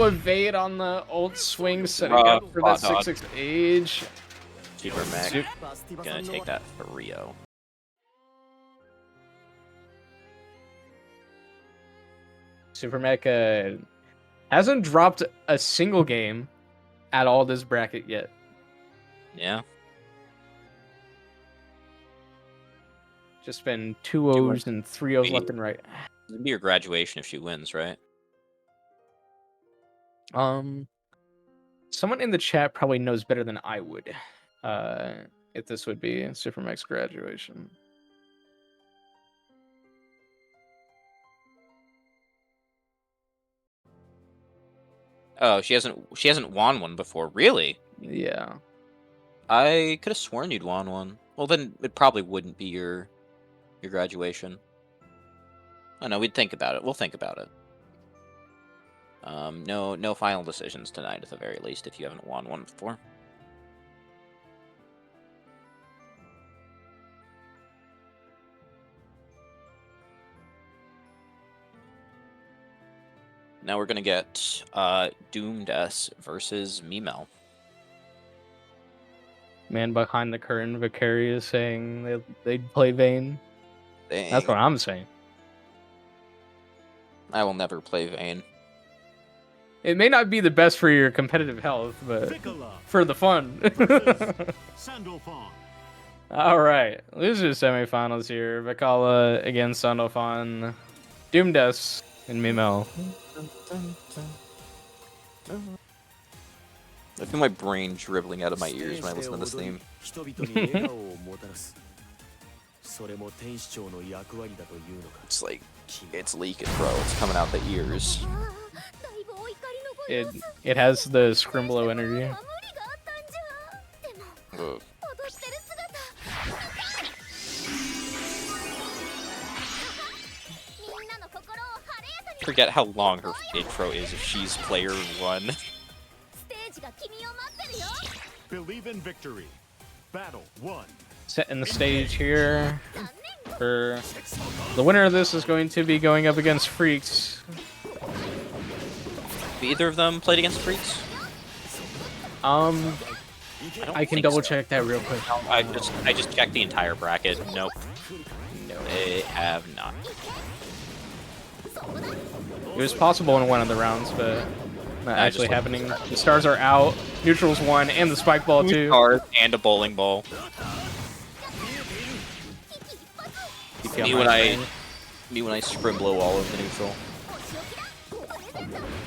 evade on the ult swing, setting up for that 6-6 age. Super Mech gonna take that for Rio. Super Mech hasn't dropped a single game at all this bracket yet. Yeah. Just been 2-0s and 3-0s left and right. It'll be your graduation if she wins, right? Someone in the chat probably knows better than I would. If this would be Super Mech's graduation. Oh, she hasn't won one before. Really? Yeah. I could have sworn you'd won one. Well, then it probably wouldn't be your graduation. Oh no, we'd think about it. We'll think about it. No final decisions tonight at the very least if you haven't won one before. Now we're gonna get Doomed S versus Mimel. Man behind the curtain, Vicarious saying they'd play Vayne. Dang. That's what I'm saying. I will never play Vayne. It may not be the best for your competitive health, but Piccolo for the fun. Sandalphon. All right, losers semifinals here. Vicala against Sandalphon, Doomed S, and Mimel. I feel my brain dribbling out of my ears when I listen to this theme. It's like, it's leaking, bro. It's coming out the ears. It has the Scrimblow energy. Ugh. Forget how long her intro is if she's player 1. Believe in victory. Battle 1. Setting the stage here. For the winner of this is going to be going up against Freaks. Have either of them played against Freaks? I can double check that real quick. I just checked the entire bracket. Nope. No, they have not. It was possible in one of the rounds, but not actually happening. The stars are out. Neutral's 1 and the spike ball 2. Stars and a bowling ball. Me when I scrimblow all over the neutral.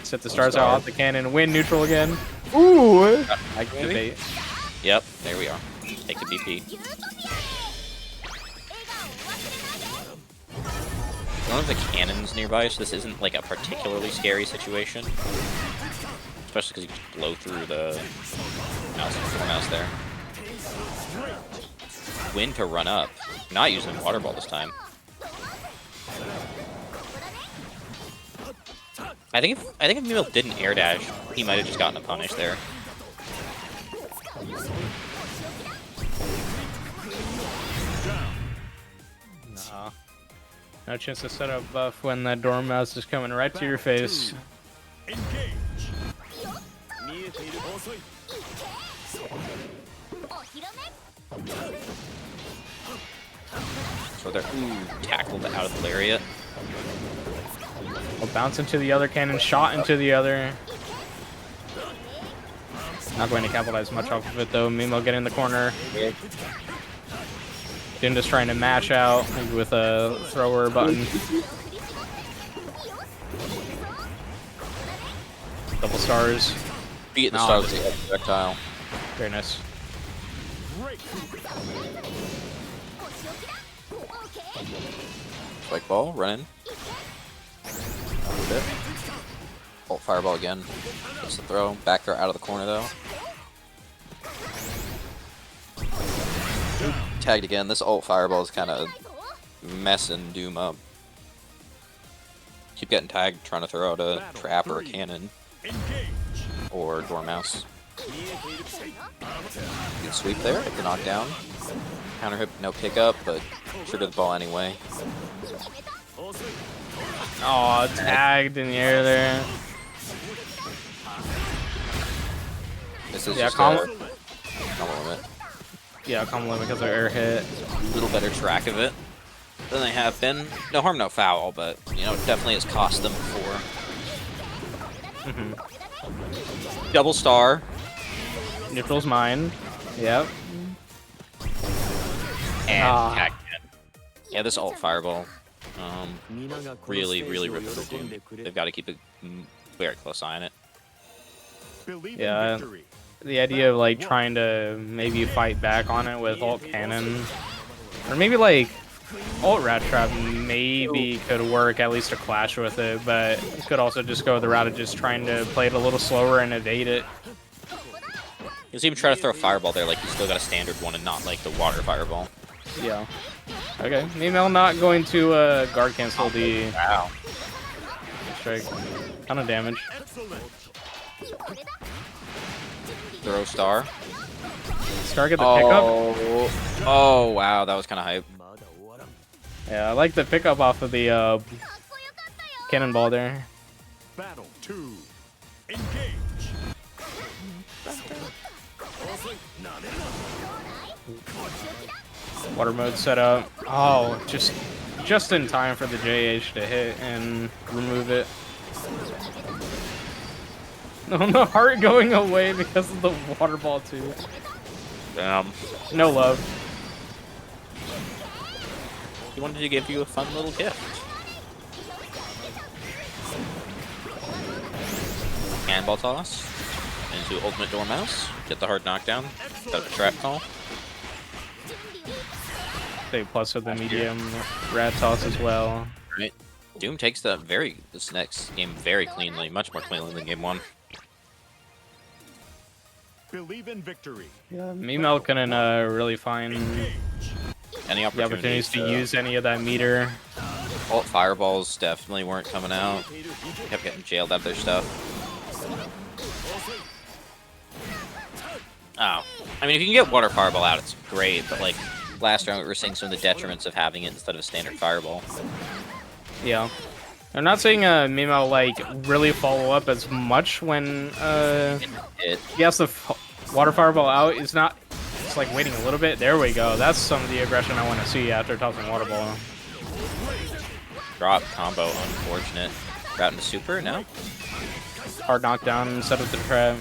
Set the stars out off the cannon. Win neutral again. Ooh! I get the bait. Yep, there we are. Take the BP. One of the cannons nearby, so this isn't like a particularly scary situation. Especially because you just blow through the mouse there. Win to run up. Not using water ball this time. I think if Mimel didn't air dash, he might have just gotten a punish there. No. No chance to set up buff when that Dormouse is coming right to your face. Engage. So they're tackled out of the lariat. Will bounce into the other cannon, shot into the other. Not going to capitalize much off of it though. Mimo getting in the corner. Jin just trying to mash out maybe with a thrower button. Double stars. You get the start with the projectile. Very nice. Spike ball, run in. Bit. Ult fireball again. Gets the throw. Back throw out of the corner though. Tagged again. This ult fireball is kind of messing Doom up. Keep getting tagged trying to throw out a trap or a cannon. Or Dormouse. Good sweep there, hit the knockdown. Counter hit, no pickup, but trigger the ball anyway. Oh, tagged in the air there. This is Yeah, just combo limit. Yeah, combo limit because of air hit. A little better track of it than they have been. No harm, no foul, but you know, it definitely has cost them before. Double star. Neutral's mine. Yep. And tag again. Yeah, this ult fireball. Really ripped the Doom. They've got to keep a very close eye on it. Yeah. The idea of like trying to maybe fight back on it with ult cannon, or maybe like ult rat trap maybe could work at least to clash with it, but you could also just go the route of just trying to play it a little slower and evade it. You even try to throw a fireball there, like you still got a standard one and not like the water fireball. Yeah. Okay. Meanwhile, not going to guard cancel the strike. Ton of damage. Throw star. Star get the pickup. Oh wow, that was kind of hype. Yeah, I like the pickup off of the cannonball there. Battle 2. Engage. Water mode set up. Oh, just in time for the JH to hit and remove it. No, the heart going away because of the water ball too. Damn. No love. He wanted to give you a fun little gift. Handball toss into ultimate Dormouse. Get the hard knockdown. Got the trap call. Say plus with the medium rat toss as well. Right. Doom takes this next game very cleanly, much more cleanly than game 1. Believe in victory. Yeah, Mimel couldn't really find Any the opportunities to use any of that meter. Ult fireballs definitely weren't coming out. Kept getting jailed out of their stuff. Oh. I mean, if you can get water fireball out, it's great, but like last round we were seeing some of the detriments of having it instead of a standard fireball. Yeah. I'm not saying Mimel like really follow up as much when he has the water fireball out. It's not. It's like waiting a little bit. There we go. That's some of the aggression I want to see after tossing water ball. Drop combo, unfortunate. Route into super, no? Hard knockdown instead of the trap.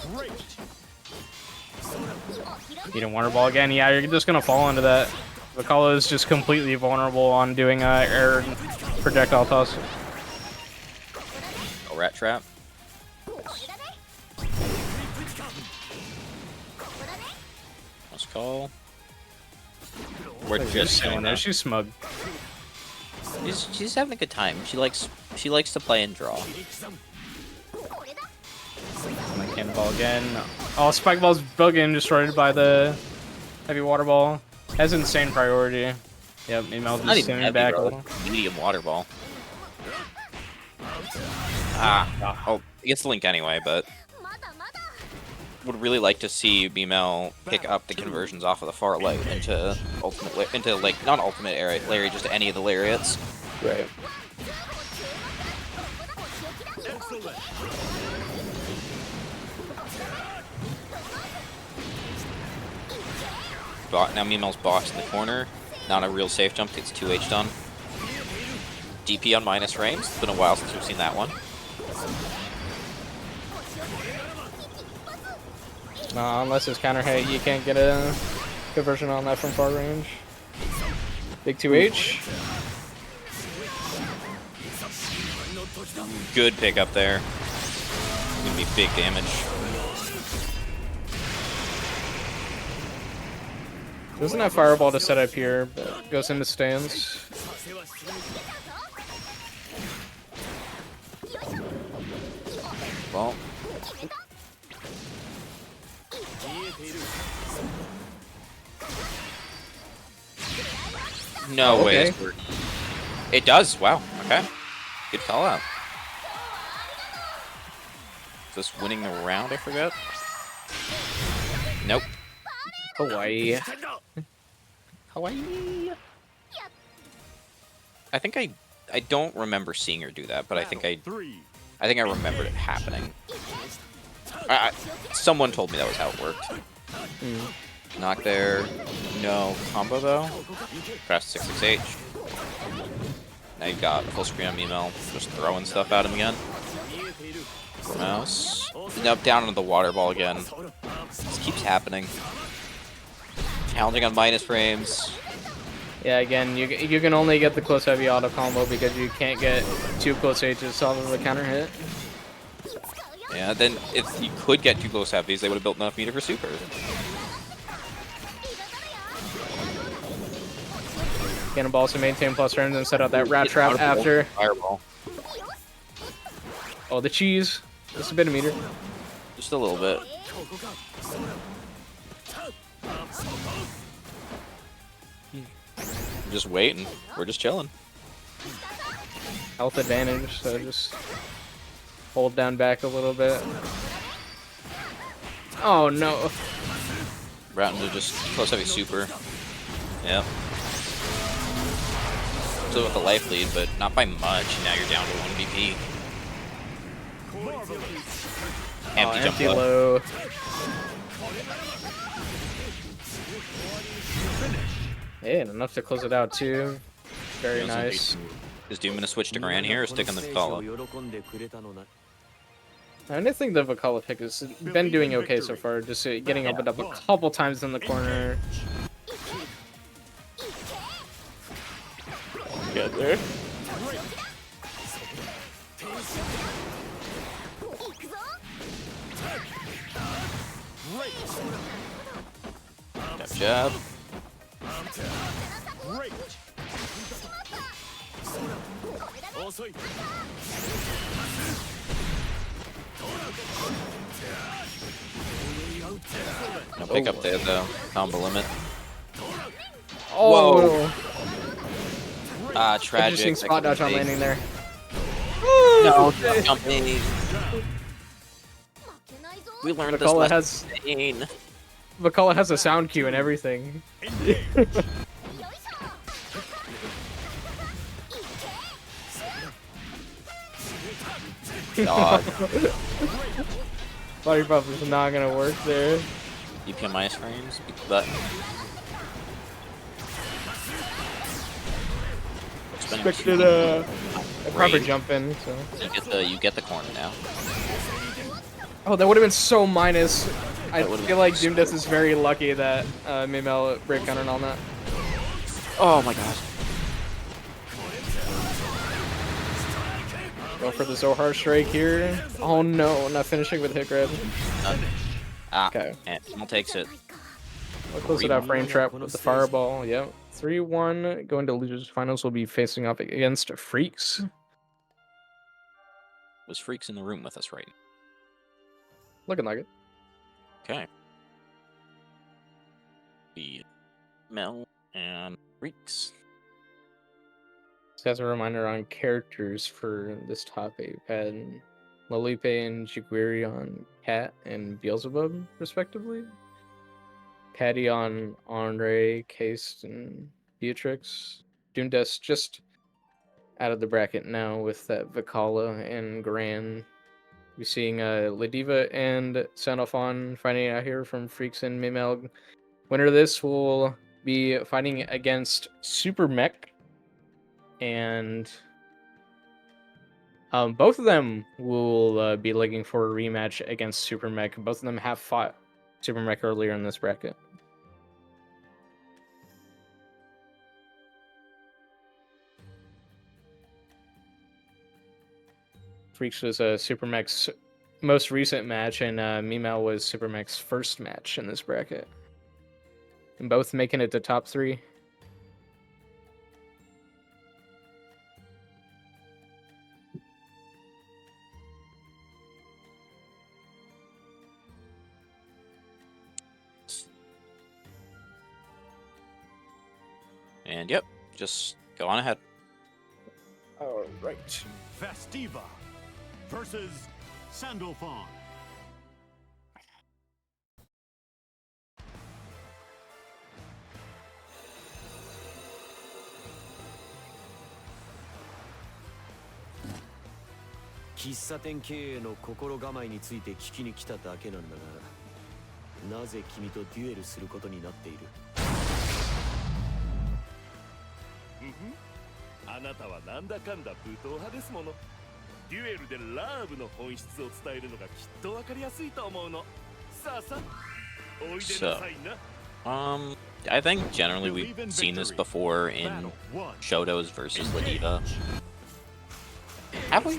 Eating water ball again. Yeah, you're just gonna fall into that. Vakala is just completely vulnerable on doing air projectile toss. A rat trap. Let's call. We're just sitting there. She's smug. She's having a good time. She likes to play and draw. And cannonball again. Oh, spike ball's bugging, destroyed by the heavy water ball. Has insane priority. Yep, Mimel just sending back a little. Medium water ball. Oh, it gets the link anyway, but would really like to see Mimel pick up the conversions off of the far light into ultimate, like not ultimate lariat, just any of the lariats. Right. Now Mimel's boxed in the corner. Not a real safe jump, gets 2H done. DP on minus frames. It's been a while since we've seen that one. Nah, unless it's counter hit, you can't get a conversion on that from far range. Big 2H. Good pickup there. Gonna be big damage. Doesn't have fireball to set up here, but goes into stands. Well. No way. Okay. It's working. It does. Wow. Okay. Good call out. Is this winning the round? I forget. Nope. Hawaii. Hawaii. I think I don't remember seeing her do that, but I think I Three. remembered it happening. Someone told me that was how it worked. Knock there. No combo though. Press 66H. Now you've got full screen on Mimel. Just throwing stuff at him again. Mouse. Nope, down into the water ball again. This keeps happening. Challenging on minus frames. Yeah, again, you can only get the close heavy auto combo because you can't get too close H's off of a counter hit. Yeah, then if you could get too close heavies, they would have built enough meter for super. Cannonball also maintain plus turns and set out that rat trap after. Fireball. Oh, the cheese. Just a bit of meter. Just a little bit. We're just waiting. We're just chilling. Health advantage, so just hold down back a little bit. Oh no. Route into just close heavy super. Yep. Still with the life lead, but not by much. Now you're down to 1 BP. Empty jump Empty low. low. Yeah, and enough to close it out too. Very nice. Is Doom gonna switch to Gran here or stick on the Vitala? And I think the Vakala pick has been doing okay so far, just getting opened up a couple times in the corner. Get there. Jab jab. No pick up there though. Combo limit. Oh, Ah, tragic. interesting spot dodge on landing there. No, jumping. We learned this Vakala lesson. Vakala has a sound cue and everything. Dog. Body buff is not gonna work there. DP minus frames, but Expected a proper Great. jump in. So. you get the corner now. Oh, that would have been so minus. I That would've feel been like Doomdust is very lucky that Mimel break countered on that. Oh my god. Go for the Zohar strike here. Oh no, not finishing with hit grab. Ah, Okay. and Kimmel takes it. We'll close it out frame trap with the fireball. Yep. 3-1. Going to losers finals will be facing off against Freaks. Was Freaks in the room with us right now? Looking like it. Okay. Be Mel and Freaks. Just as a reminder on characters for this topic, we've had Lolipe and Jiguiri on Cat and Beelzebub, respectively. Patty on Andre, Case, and Beatrix. Doomdust just out of the bracket now with that Vakala and Gran. We're seeing Ladiva and Xenophon fighting out here from Freaks and Mimel. Winner of this will be fighting against Super Mech, and both of them will be looking for a rematch against Super Mech. Both of them have fought Super Mech earlier in this bracket. Freaks was Super Mech's most recent match, and Mimel was Super Mech's first match in this bracket. And both making it to top 3. And yep, just go on ahead. All right. Festiva versus Sandalphon.「喫茶店経営の心構えについて聞きに来ただけなんだが、なぜ君とデュエルすることになっている？」あなたはなんだかんだ武闘派ですもの。デュエルでラーブの本質を伝えるのがきっとわかりやすいと思うの。さあさ、おいでなさいな。I think generally we've seen this before in Shoto's versus Ladiva. Have we?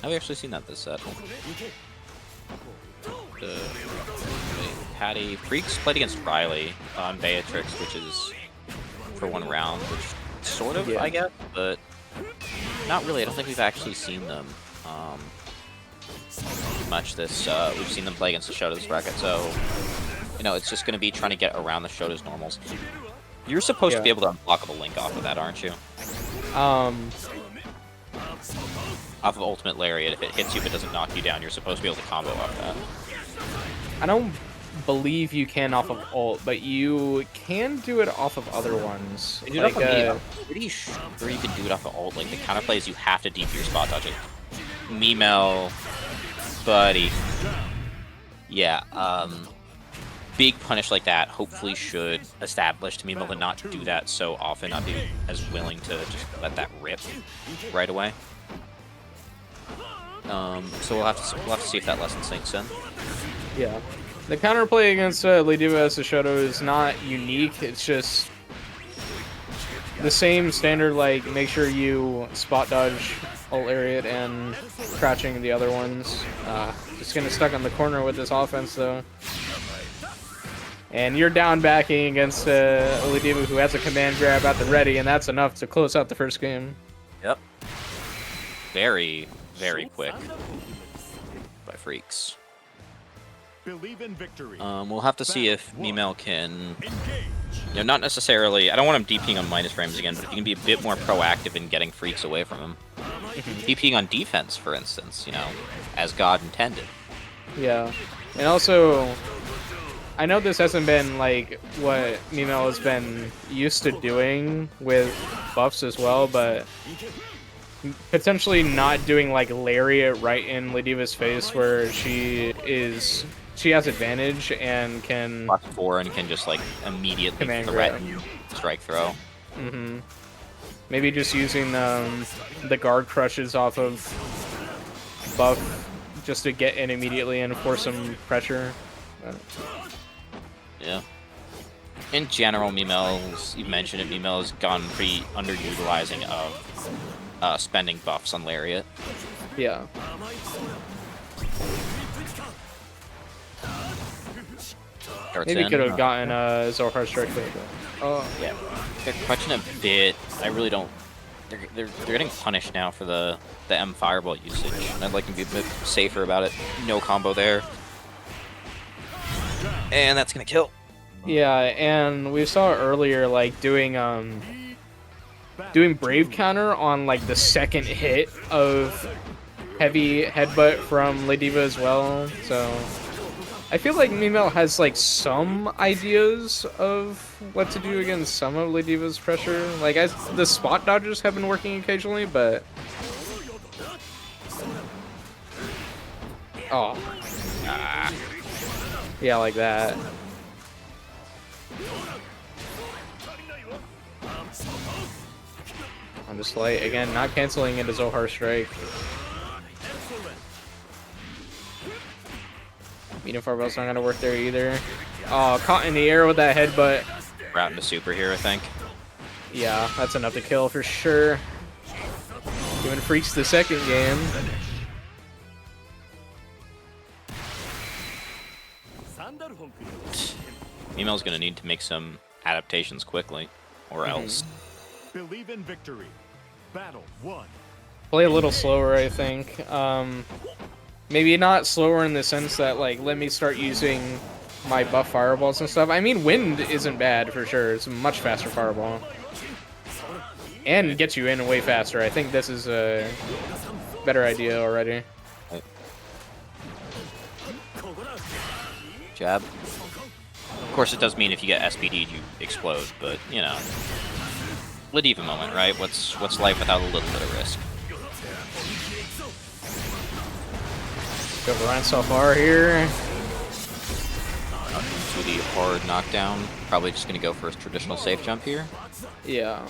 Have we actually seen that this set? Patty Freaks played against Riley on Beatrix, which is for 1 round, which sort of, I guess, but not really. I don't think we've actually seen them much this. We've seen them play against the Shoto's bracket, so you know it's just going to be trying to get around the Shoto's normals. You're supposed to be able to unblockable link off of that, aren't you? Off of Ultimate Lariat, if it hits you but doesn't knock you down, you're supposed to be able to combo off that. I don't believe you can off of ult, but you can do it off of other ones. You do it off of me. I'm pretty sure you can do it off of ult. Like the counter plays, you have to DP your spot dodging. Mimel, buddy. Yeah, big punish like that hopefully should establish to Mimel to not do that so often, not be as willing to just let that rip right away. So we'll have to see if that lesson sinks in. Yeah. The counterplay against Ladiva as a Shoto is not unique. It's just the same standard, like make sure you spot dodge ult lariat and crouching the other ones. Just gonna stuck on the corner with this offense though. And you're down backing against Ladiva, who has a command grab at the ready, and that's enough to close out the first game. Yep. Very, very quick by Freaks. Believe in victory. We'll have to see if Mimel can, you know, not necessarily, I don't want him DPing on minus frames again, but if he can be a bit more proactive in getting Freaks away from him. DPing on defense, for instance, you know, as God intended. Yeah. And also, I know this hasn't been, like, what Mimel has been used to doing with buffs as well, but potentially not doing, like, Lariat right in Ladiva's face where she has advantage and can Plus 4 and can just like immediately threaten strike throw. Maybe just using the guard crushes off of buff just to get in immediately and force some pressure. Yeah. In general, Mimel's, you mentioned it, Mimel's gone pretty underutilizing of spending buffs on Lariat. Yeah. Maybe could have gotten Zohar strike there. Oh yeah, they're clutching a bit. I really don't. They're getting punished now for the M fireball usage. I'd like to be a bit safer about it. No combo there, and that's gonna kill. Yeah, and we saw earlier like doing Brave counter on like the second hit of heavy headbutt from Ladiva as well. So I feel like Mimel has like some ideas of what to do against some of Ladiva's pressure. Like the spot dodges have been working occasionally, but yeah, like that. I'm just like, again, not canceling into Zohar Strike. Medium Fireball's not gonna work there either. Oh, caught in the air with that headbutt. Route into super here, I think. Yeah, that's enough to kill for sure. Giving Freaks the second game. Mimel's gonna need to make some adaptations quickly, or else. Believe in victory. Battle 1. Play a little slower, I think. Maybe not slower in the sense that, like, let me start using my buff fireballs and stuff. I mean, wind isn't bad for sure. It's a much faster fireball. And gets you in way faster. I think this is a better idea already. Jab. Of course, it does mean if you get SPD'd, you explode, but, you know. Ladiva moment, right? What's life without a little bit of risk? Go for Ryan so far here. To the hard knockdown. Probably just gonna go for his traditional safe jump here. Yeah.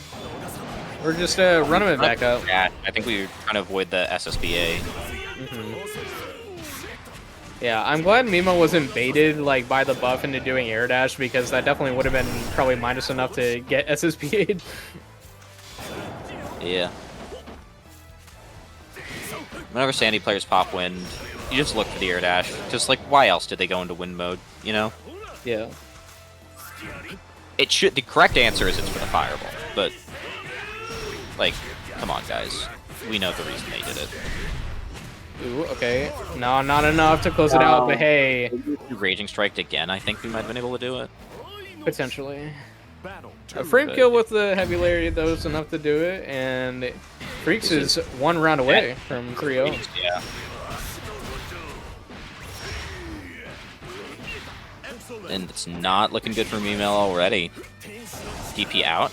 We're just running it back up. Yeah, I think we trying to avoid the SSBA. Yeah, I'm glad Mimo wasn't baited like by the buff into doing air dash, because that definitely would have been probably minus enough to get SSBA'd. Yeah. Whenever Sandy players pop wind, you just look for the air dash. Just like, why else did they go into wind mode? You know? Yeah. It should. The correct answer is it's for the fireball, but like, come on, guys. We know the reason they did it. Ooh, okay. No, not enough to close it out, but hey. Raging striked again. I think we might have been able to do it. Potentially. Battle A 2. frame kill with the heavy lariat though is enough to do it, and Freaks is one round away from 3-0. Yeah. And it's not looking good for Mimel already. DP out.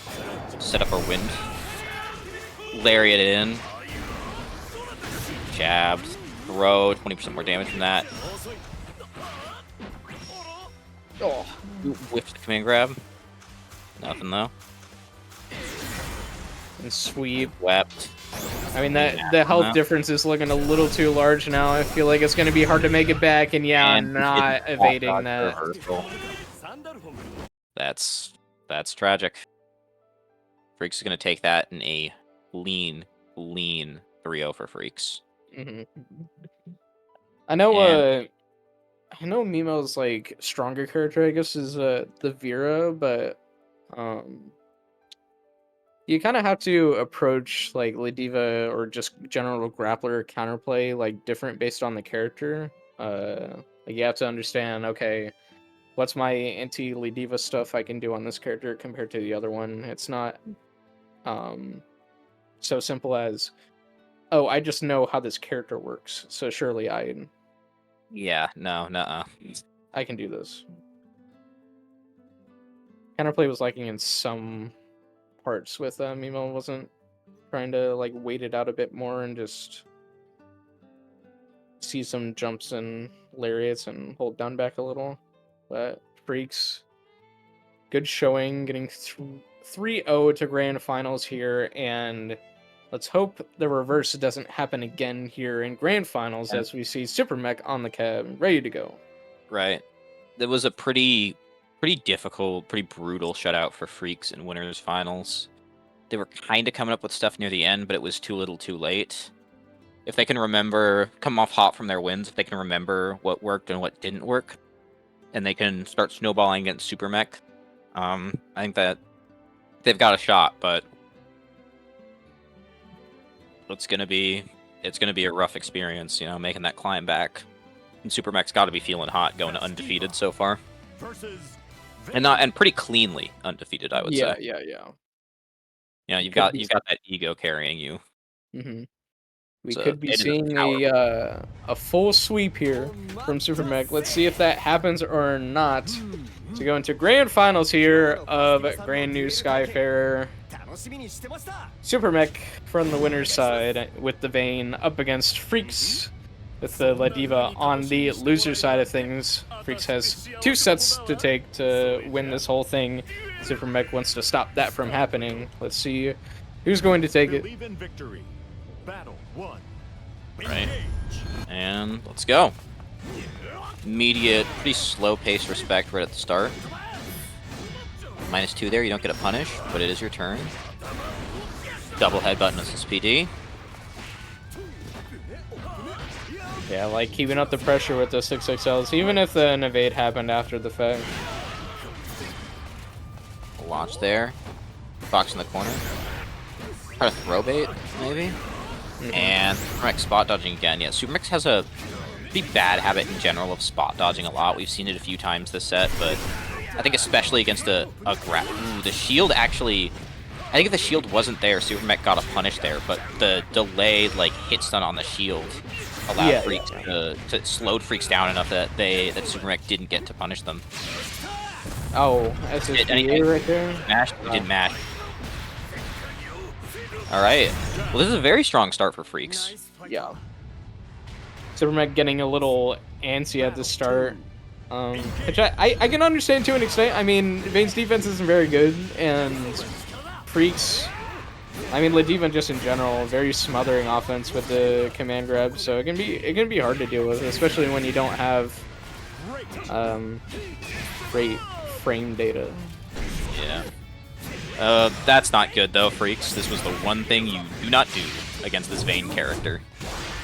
Set up our wind. Lariat in. Jab. Throw. 20% more damage from that. Oh. Whiffed the command grab. Nothing though. And sweep. Wept. I mean, the health difference is looking a little too large now. I feel like it's going to be hard to make it back, and yeah, And not evading that. That's tragic. Freaks is gonna take that in a lean 3-0 for Freaks. I know. I know Mimo's like stronger character, I guess, is the Vera, but you kind of have to approach like Ladiva or just general grappler counterplay like different based on the character. Like you have to understand, okay, what's my anti-Ladiva stuff I can do on this character compared to the other one. It's not so simple as, oh, I just know how this character works, so surely Yeah, no, nuh-uh. I can do this. Counterplay was lacking in some parts with Mimo. Wasn't trying to like wait it out a bit more and just see some jumps and lariats and hold down back a little. But Freaks, good showing, getting 3-0 to grand finals here, and let's hope the reverse doesn't happen again here in grand finals as we see Super Mech on the cab, ready to go. Right. That was a pretty difficult, pretty brutal shutout for Freaks in winners finals. They were kind of coming up with stuff near the end, but it was too little too late. If they can remember, come off hot from their wins, if they can remember what worked and what didn't work, and they can start snowballing against Super Mech, I think that they've got a shot, but it's gonna be a rough experience, you know, making that climb back. And Super Mech's got to be feeling hot, going undefeated so far, and pretty cleanly undefeated, I would say. Yeah. Yeah, you've got that ego carrying you. We So could be it is seeing a full sweep here from Super Mech. Let's see if that happens or not. To go into grand finals here of Grand New Skyfarer. Super Mech from the winner's side with the Vayne up against Freaks with the Ladiva on the loser side of things. Freaks has 2 sets to take to win this whole thing. Super Mech wants to stop that from happening. Let's see Who's going to take it? Believe in victory. Battle 1. Right. And let's go. Immediate, pretty slow pace respect right at the start. -2 there, you don't get a punish, but it is your turn. Double headbutt and SPD. Yeah, like keeping up the pressure with the 6XLs, even if the evade happened after the fact. Launch there. Fox in the corner. Try to throw bait, maybe? And Supermech spot dodging again. Yeah, Supermech has a pretty bad habit in general of spot dodging a lot. We've seen it a few times this set, but I think especially against the shield actually... I think if the shield wasn't there, Supermech got a punish there, but the delayed like hit stun on the shield allowed Freaks to slowed Freaks down enough that Supermech didn't get to punish them. Oh, SSD right there? Mash, he did mash. Alright. Well, this is a very strong start for Freaks. Yeah. Supermech getting a little antsy at the start. Which I can understand to an extent. I mean, Vayne's defense isn't very good, and Freaks, I mean, Ladiva just in general, very smothering offense with the command grab, so it can be hard to deal with, especially when you don't have great frame data. Yeah. That's not good though, Freaks. This was the one thing you do not do against this Vayne character.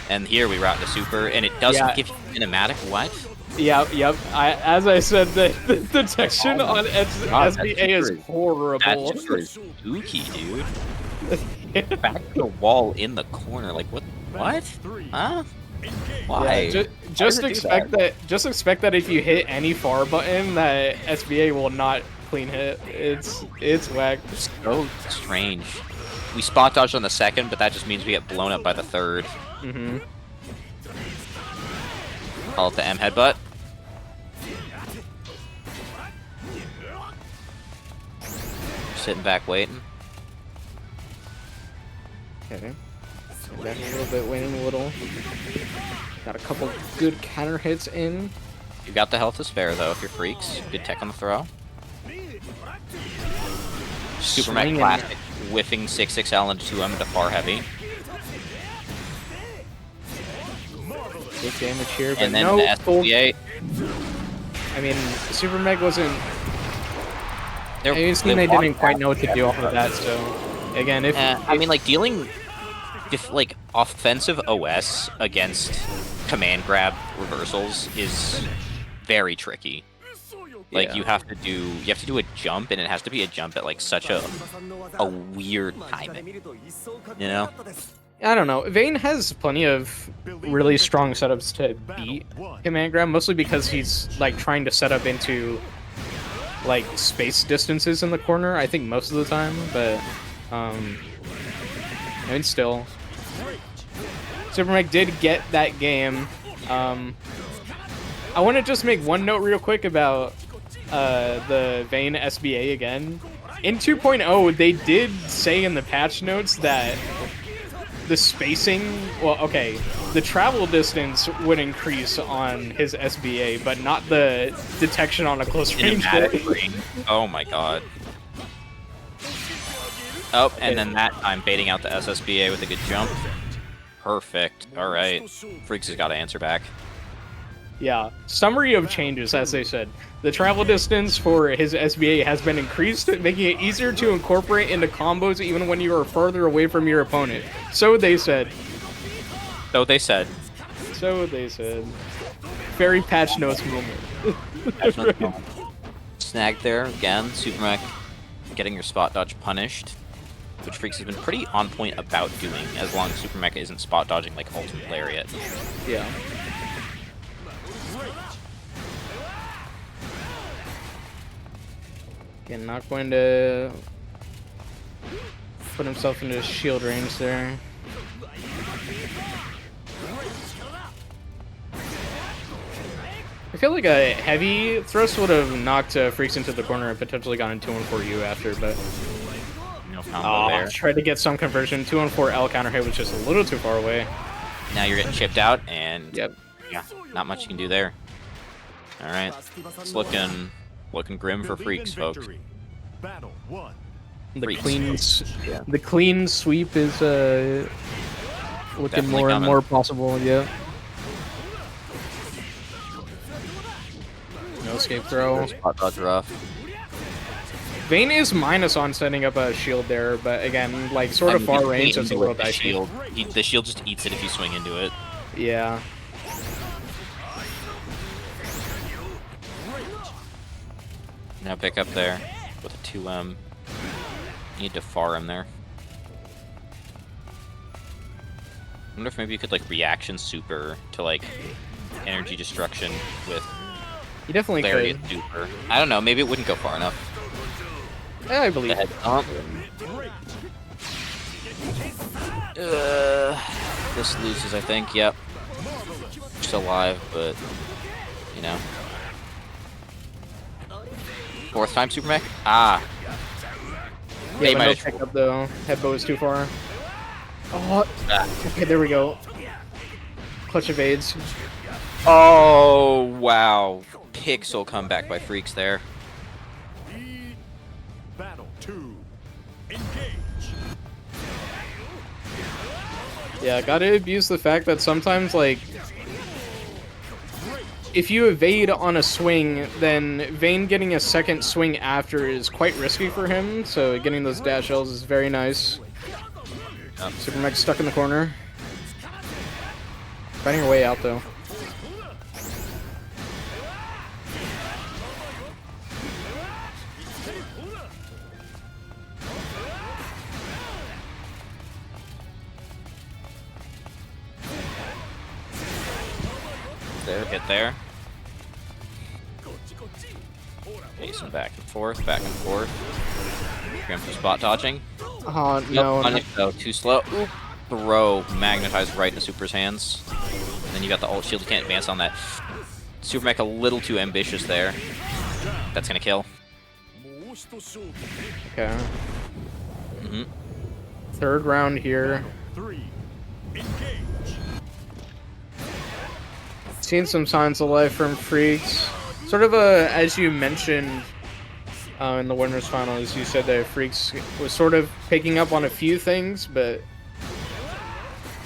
And here we route to super, and it doesn't give you kinematic. What? Yep. As I said, the detection on SBA is horrible. That's just spooky, dude. Back to the wall in the corner. Like what? What? Huh? Why? Yeah, just expect that. Just expect that if you hit any far button, that SBA will not clean hit. It's whack. It's so strange. We spot dodged on the second, but that just means we get blown up by the third. Mm-hmm. Call it the M headbutt. Sitting back waiting. Okay. Sit back a little bit, waiting a little. Got a couple good counter hits in. You got the health to spare though if you're Freaks. Good tech on the throw. Supermech classic, whiffing 6XL into 2M into far heavy. Big damage here, but And then no the SBA. I mean, Supermech wasn't. They didn't quite know what to do off of that. So again, if I mean, like dealing, like offensive OS against command grab reversals is very tricky. Like you have to do a jump, and it has to be a jump at like such a weird timing. You know? I don't know. Vayne has plenty of really strong setups to beat command grab, mostly because he's like trying to set up into like space distances in the corner. I think most of the time, but I mean still, Supermech did get that game. I want to just make one note real quick about the Vayne SBA again. In 2.0, they did say in the patch notes that the spacing, the travel distance would increase on his SBA, but not the detection on a close range. Oh my god. Oh, and then that time baiting out the SSBA with a good jump. Perfect. Alright. Freaks has got to answer back. Yeah. Summary of changes, as they said. The travel distance for his SBA has been increased, making it easier to incorporate into combos even when you are further away from your opponent. So they said. So they said. So they said. Very patch notes moment. Patch notes moment. Snagged there again. Supermech getting your spot dodge punished, which Freaks has been pretty on point about doing, as long as Supermech isn't spot dodging like Ultimate Lariat. Yeah. Again, not going to put himself into shield range there. I feel like a heavy thrust would have knocked Freaks into the corner and potentially gotten 2-1-4U after, but no combo there. Tried to get some conversion. 2-1-4L counter hit was just a little too far away. Now you're getting chipped out, and yep. Yeah, not much you can do there. All right, it's looking grim for Freaks, folks. Battle 1. The Freaks. the clean sweep is looking Definitely more and coming. more possible. Yeah. No escape throw. Spot dodge rough. Vayne is minus on setting up a shield there, but again, like sort of I mean, far you range, swing it's a into little it, the dicey. shield. The shield just eats it if you swing into it. Yeah. Now pick up there with a 2M. Need to far him there. I wonder if maybe you could like reaction super to like energy destruction with You definitely Lariat could. super. I don't know, maybe it wouldn't go far enough. Yeah, I believe. The head bump. This loses, I think. Yep. Still alive, but you know. Fourth time super mech? Ah. Yeah, They but might no have pick up though. Headbow is too far. Oh, Ah. okay, there we go. Clutch evades. Oh wow. Pixel comeback by Freaks there. Battle 2. Engage. Yeah, gotta abuse the fact that sometimes, like, if you evade on a swing, then Vayne getting a second swing after is quite risky for him, so getting those dash Ls is very nice. Super Mech stuck in the corner. Finding her way out, though. There, get there. Pacing back and forth, back and forth. Going for spot dodging. Oh, Nope, no. punish, though, too slow. Oop. Throw magnetized right into Super's hands. And then you got the ult shield, you can't advance on that. Super Mech a little too ambitious there. That's gonna kill. Okay. Mm-hmm. Third round here. 3. Engage. Seen some signs of life from Freaks. Sort of as you mentioned in the winners finals, you said that Freaks was sort of picking up on a few things, but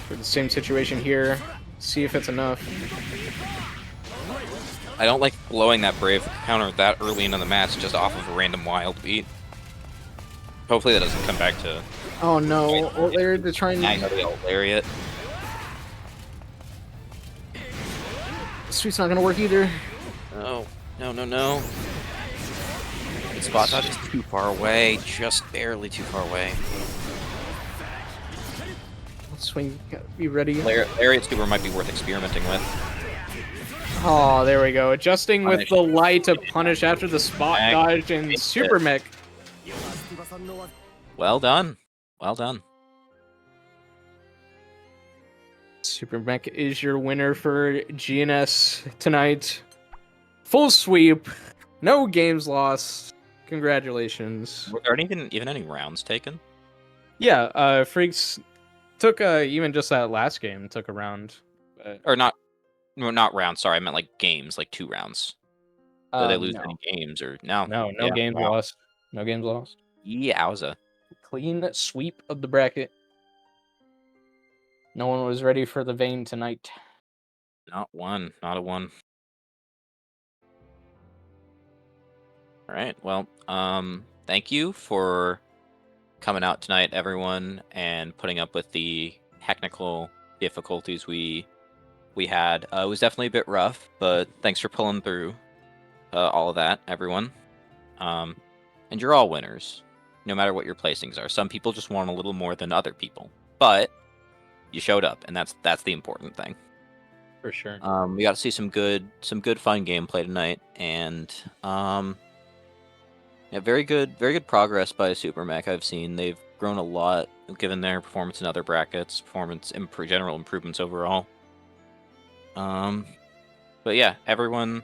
for the same situation here, see if it's enough. I don't like blowing that Brave counter that early into the match just off of a random wild beat. Hopefully that doesn't come back to... Oh no, ult layer to try and... I know the ult Lariat. Sweet's not gonna work either. No, no, no, no. The spot dodge is too far away, just barely too far away. Swing, gotta be ready. Lariat super might be worth experimenting with. Oh, there we go. Adjusting with Punish. the light to punish after the spot Mech. dodge and Super Mech. Well done. Well done. Super Mech is your winner for GNS tonight. Full sweep. No games lost. Congratulations. Were there even any rounds taken? Yeah, Freaks took even just that last game took a round. But, Or not? No, not rounds. Sorry, I meant like games, like 2 rounds. Did they lose no. any games or no? No Yeah, games wow. lost. No games lost. Yowza. Clean sweep of the bracket. No one was ready for the Vayne tonight. Not one. Not a one. All right. Well, thank you for coming out tonight, everyone, and putting up with the technical difficulties we had. It was definitely a bit rough, but thanks for pulling through all of that, everyone. And you're all winners, no matter what your placings are. Some people just want a little more than other people, but you showed up, and that's the important thing. For sure. We got to see some good fun gameplay tonight, and yeah, very good progress by Super Mech. I've seen they've grown a lot given their performance in other brackets, general improvements overall. But yeah, everyone,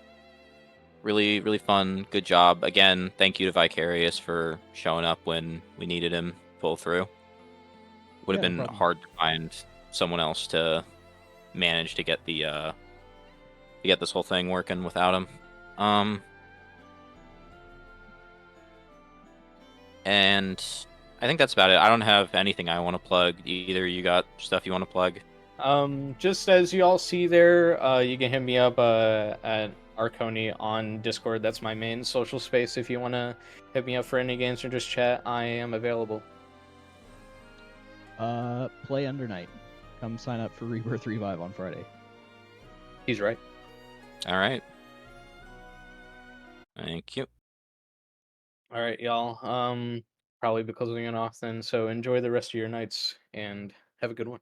really fun, good job. Again, thank you to Vicarious for showing up when we needed him pull through. Would have Yeah, been no problem. hard to find someone else to manage to get the to get this whole thing working without him. And I think that's about it. I don't have anything I want to plug. Either you got stuff you want to plug? Just as you all see there, you can hit me up at Arconi on Discord. That's my main social space. If you want to hit me up for any games or just chat, I am available. Play Under Night. Come sign up for Rebirth Revive on Friday. He's right. All right. Thank you. All right, y'all. Probably be closing it off then. So enjoy the rest of your nights and have a good one.